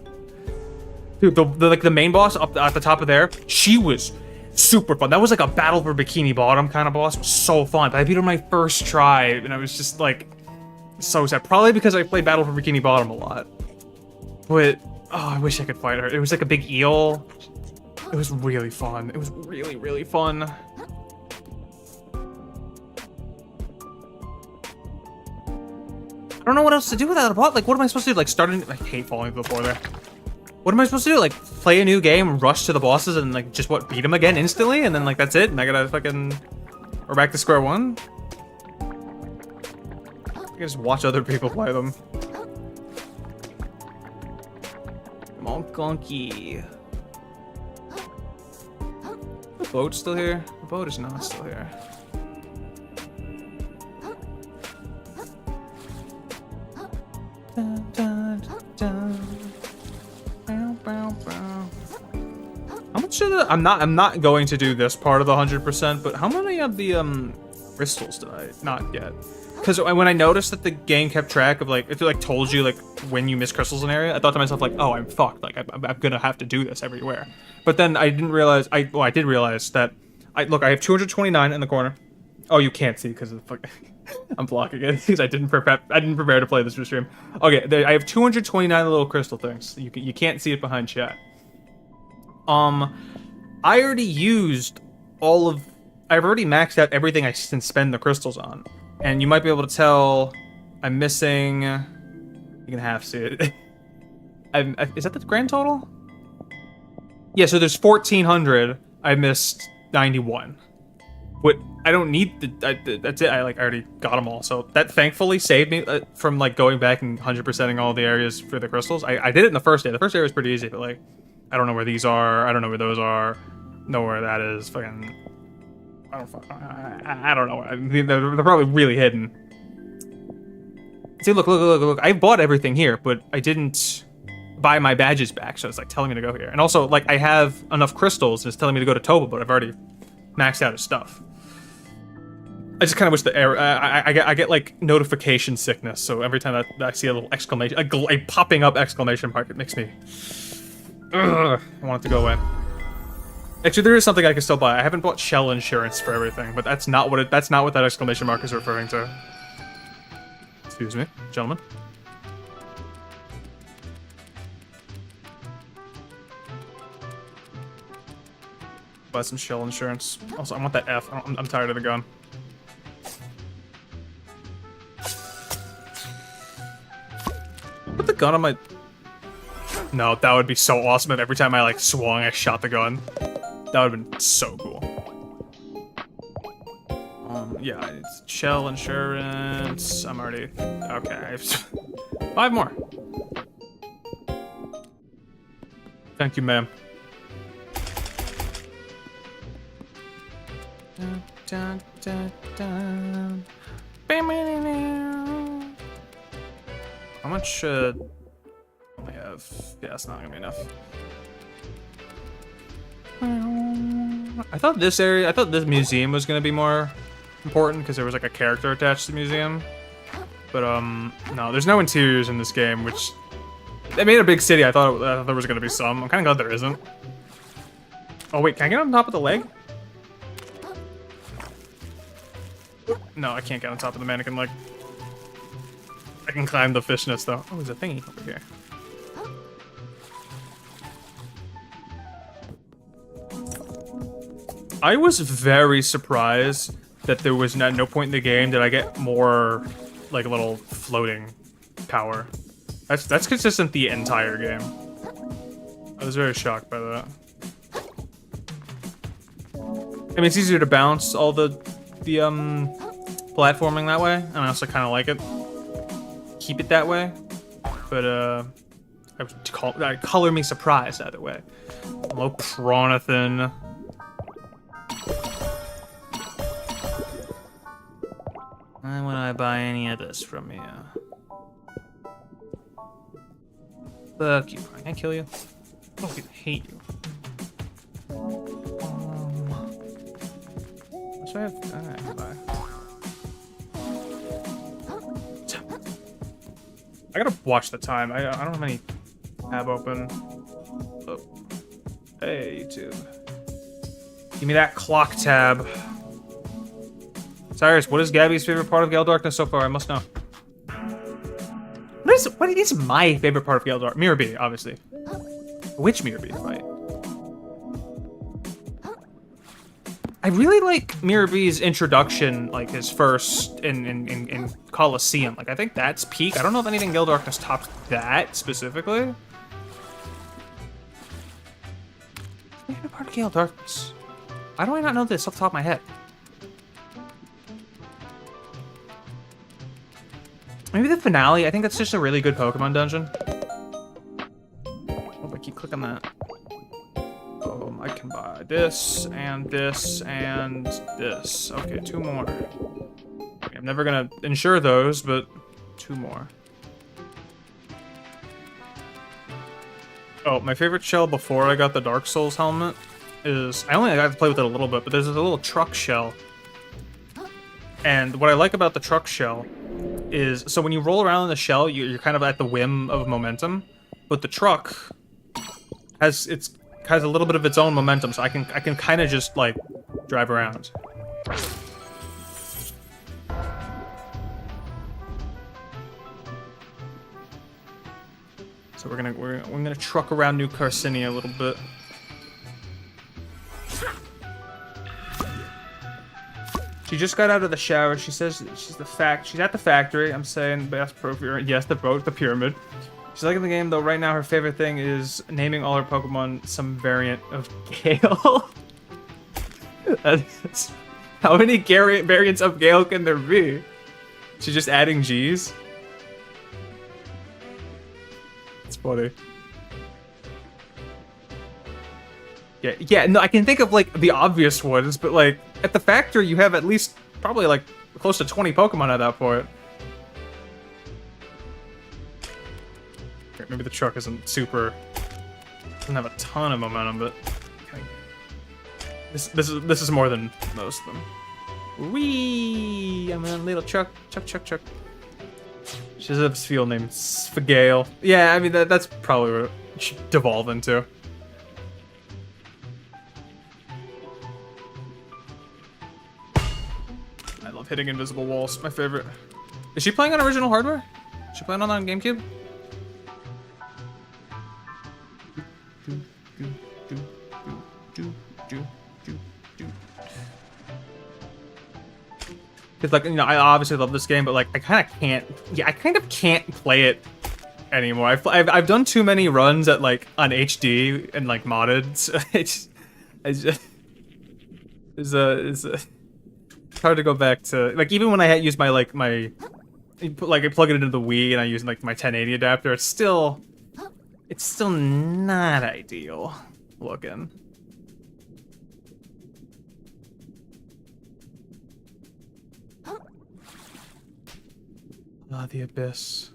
Dude, the main boss up at the top of there, she was super fun. That was like a battle for Bikini Bottom kind of boss. It was so fun. But I beat her on my first try, and I was just like so sad. Probably because I played Battle for Bikini Bottom a lot. But oh, I wish I could fight her. It was like a big eel. It was really fun. It was really, really fun. I don't know what else to do without a bot. Like, what am I supposed to do? Like, I hate falling to the floor there. What am I supposed to do? Like, play a new game, rush to the bosses, and like just beat them again instantly, and then like that's it, and I gotta fucking we're back to square one. I can just watch other people play them. Come on, Gunky. The boat's still here. The boat is not still here. Dun, dun, dun. How much of the I'm not going to do this part of the 100%, but how many of the crystals did I not get? Because when I noticed that the game kept track of like, if it like told you like when you miss crystals in an area, I thought to myself like, oh, I'm fucked. Like I'm gonna have to do this everywhere. But then I didn't realize. I did realize that. I have 229 in the corner. Oh, you can't see because of the fuck. I'm blocking it because I didn't prepare to play this for stream. Okay, I have 229 little crystal things. You can't see it behind chat. I already used all of. I've already maxed out everything I can spend the crystals on, and you might be able to tell I'm missing. You can half see it. Is that the grand total? Yeah, so there's 1,400. I missed 91. What I don't need that's it. I already got them all. So that thankfully saved me from like going back and 100%ing all the areas for the crystals. I did it in the first day. The first area was pretty easy, but like I don't know where these are. I don't know where those are. Know where that is. Fucking I don't know. I mean, they're probably really hidden. See, look. I bought everything here, but I didn't buy my badges back. So it's like telling me to go here. And also like I have enough crystals. And it's telling me to go to Toba, but I've already maxed out his stuff. I just kind of wish the error. I get like notification sickness, so every time I see a little exclamation, a popping up exclamation mark, it makes me. Ugh, I want it to go away. Actually, there is something I can still buy. I haven't bought shell insurance for everything, but that's not what that exclamation mark is referring to. Excuse me, gentlemen. Buy some shell insurance. Also, I want that F. I'm tired of the gun. Put the gun on my... No, that would be so awesome if every time I like swung, I shot the gun. That would have been so cool. Yeah, it's shell insurance. I'm already... Okay, I have 5 more. Thank you, ma'am. How much should I have? Yeah, it's not gonna be enough. I thought this museum was gonna be more important because there was like a character attached to the museum. But no, there's no interiors in this game, which they made a big city. I thought there was gonna be some. I'm kind of glad there isn't. Oh wait, can I get on top of the leg? No, I can't get on top of the mannequin leg. I can climb the fishnets though. Oh, there's a thingy over here. I was very surprised that there was no point in the game did I get more like a little floating power. That's consistent the entire game. I was very shocked by that. I mean, it's easier to balance all the platforming that way, and I also kind of like it. Keep it that way, but color me surprised either way. Hello, Pronathan. Why would I buy any of this from you? Fuck you. I can't kill you. I don't hate you. What should I have? Alright, bye. I gotta watch the time. I don't have any tab open. Oh. Hey, YouTube. Give me that clock tab. Cyrus, what is Gabby's favorite part of Gale Darkness so far? I must know. What is my favorite part of Gale Darkness? Mirror B, obviously. Which Mirror B fight? I really like Mirror B's introduction, like his first in Coliseum. Like I think that's peak. I don't know if anything Gale Darkness tops that specifically. Favorite part of Gale Darkness? Why do I not know this off the top of my head? Maybe the finale. I think that's just a really good Pokemon dungeon. Oh, I keep clicking that. I can buy this and this and this. Okay, 2 more. I'm never gonna insure those, but 2 more. Oh, my favorite shell before I got the Dark Souls helmet is... I only got to play with it a little bit, but there's a little truck shell. And what I like about the truck shell is... So when you roll around in the shell, you're kind of at the whim of momentum. But the truck has a little bit of its own momentum, so I can kind of just like drive around. So we're gonna truck around New Carcinia a little bit. She just got out of the shower. She says she's at the factory. I'm saying best procurement. Yes, the pyramid. She's liking the game, though. Right now, her favorite thing is naming all her Pokemon some variant of Gale. How many variants of Gale can there be? She's just adding G's. It's funny. Yeah, no, I can think of, like, the obvious ones, but, like, at the factory, you have at least probably, like, close to 20 Pokemon at that point. Maybe the truck isn't super... doesn't have a ton of momentum, but... This is more than most of them. Whee! I'm in a little truck. Truck. She has a field named Sfagale. Yeah, I mean, that's probably what it should devolve into. I love hitting invisible walls. My favorite. Is she playing on original hardware? Is she playing on GameCube? Because, like, you know, I obviously love this game, but, like, I kind of can't play it anymore. I've done too many runs at, like, on HD and, like, modded, so it's hard to go back to, like, even when I use my, like, I plug it into the Wii and I use, like, my 1080 adapter, it's still It's still not ideal looking. Ah, the abyss.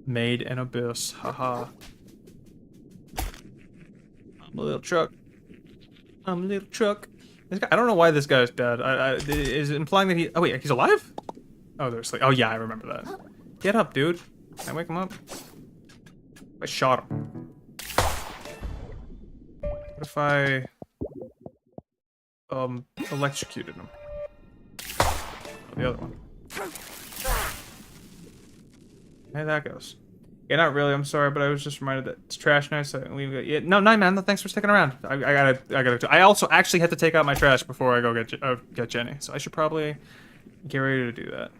Made an abyss. Haha. I'm a little truck. I'm a little truck. This guy, I don't know why this guy's dead. Is it implying that he... Oh, wait, he's alive? Oh, they're asleep. Oh, yeah, I remember that. Get up, dude. Can I wake him up? I shot him. What if I... electrocuted him? Oh, the other one. Hey, that goes. Yeah, not really. I'm sorry, but I was just reminded that it's trash night. So yeah, no, man. No, thanks for sticking around. I gotta. I also actually had to take out my trash before I go get Jenny. So I should probably get ready to do that.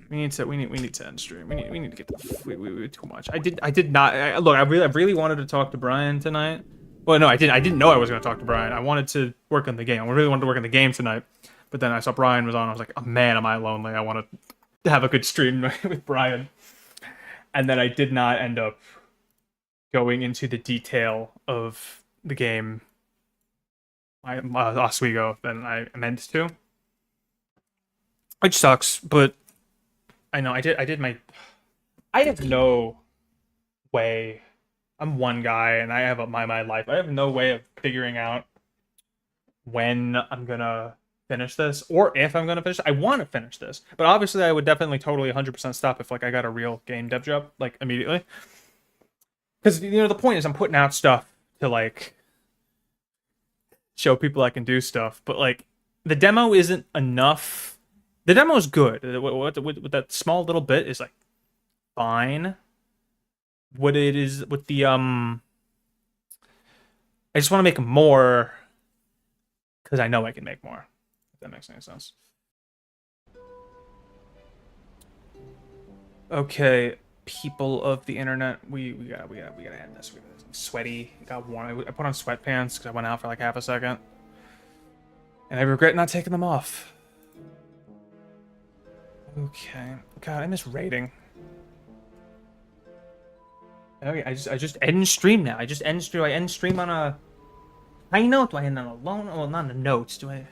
We need to end stream. We need to get the. We too much. I did not. Look, I really wanted to talk to Brian tonight. Well, no, I didn't. I didn't know I was gonna talk to Brian. I wanted to work on the game. I really wanted to work on the game tonight. But then I saw Brian was on. I was like, oh man, am I lonely? I want to have a good stream with Brian. And then I did not end up going into the detail of the game Oswego than I meant to. Which sucks, but I know I did my... I have no way... I'm one guy, and I have my life. I have no way of figuring out when I'm gonna finish this, or if I'm gonna finish it. I want to finish this, but obviously I would definitely totally 100% stop if like I got a real game dev job like immediately, because the point is I'm putting out stuff to like show people I can do stuff, but like the demo isn't enough. The demo is good. What that small little bit is like fine. What it is with the I just want to make more because I know I can make more. That makes any sense. Okay, people of the internet, we gotta end this. I'm sweaty. Got warm. I put on sweatpants because I went out for like half a second, and I regret not taking them off. Okay, God, I miss raiding. Okay, I just end stream now. I just end stream. I end stream on a high note. Do I end on a low? Well, not on a note. Do I?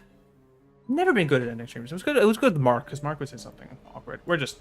Never been good at ending streams. It was good. It was good with Mark because Mark would say something awkward. We're just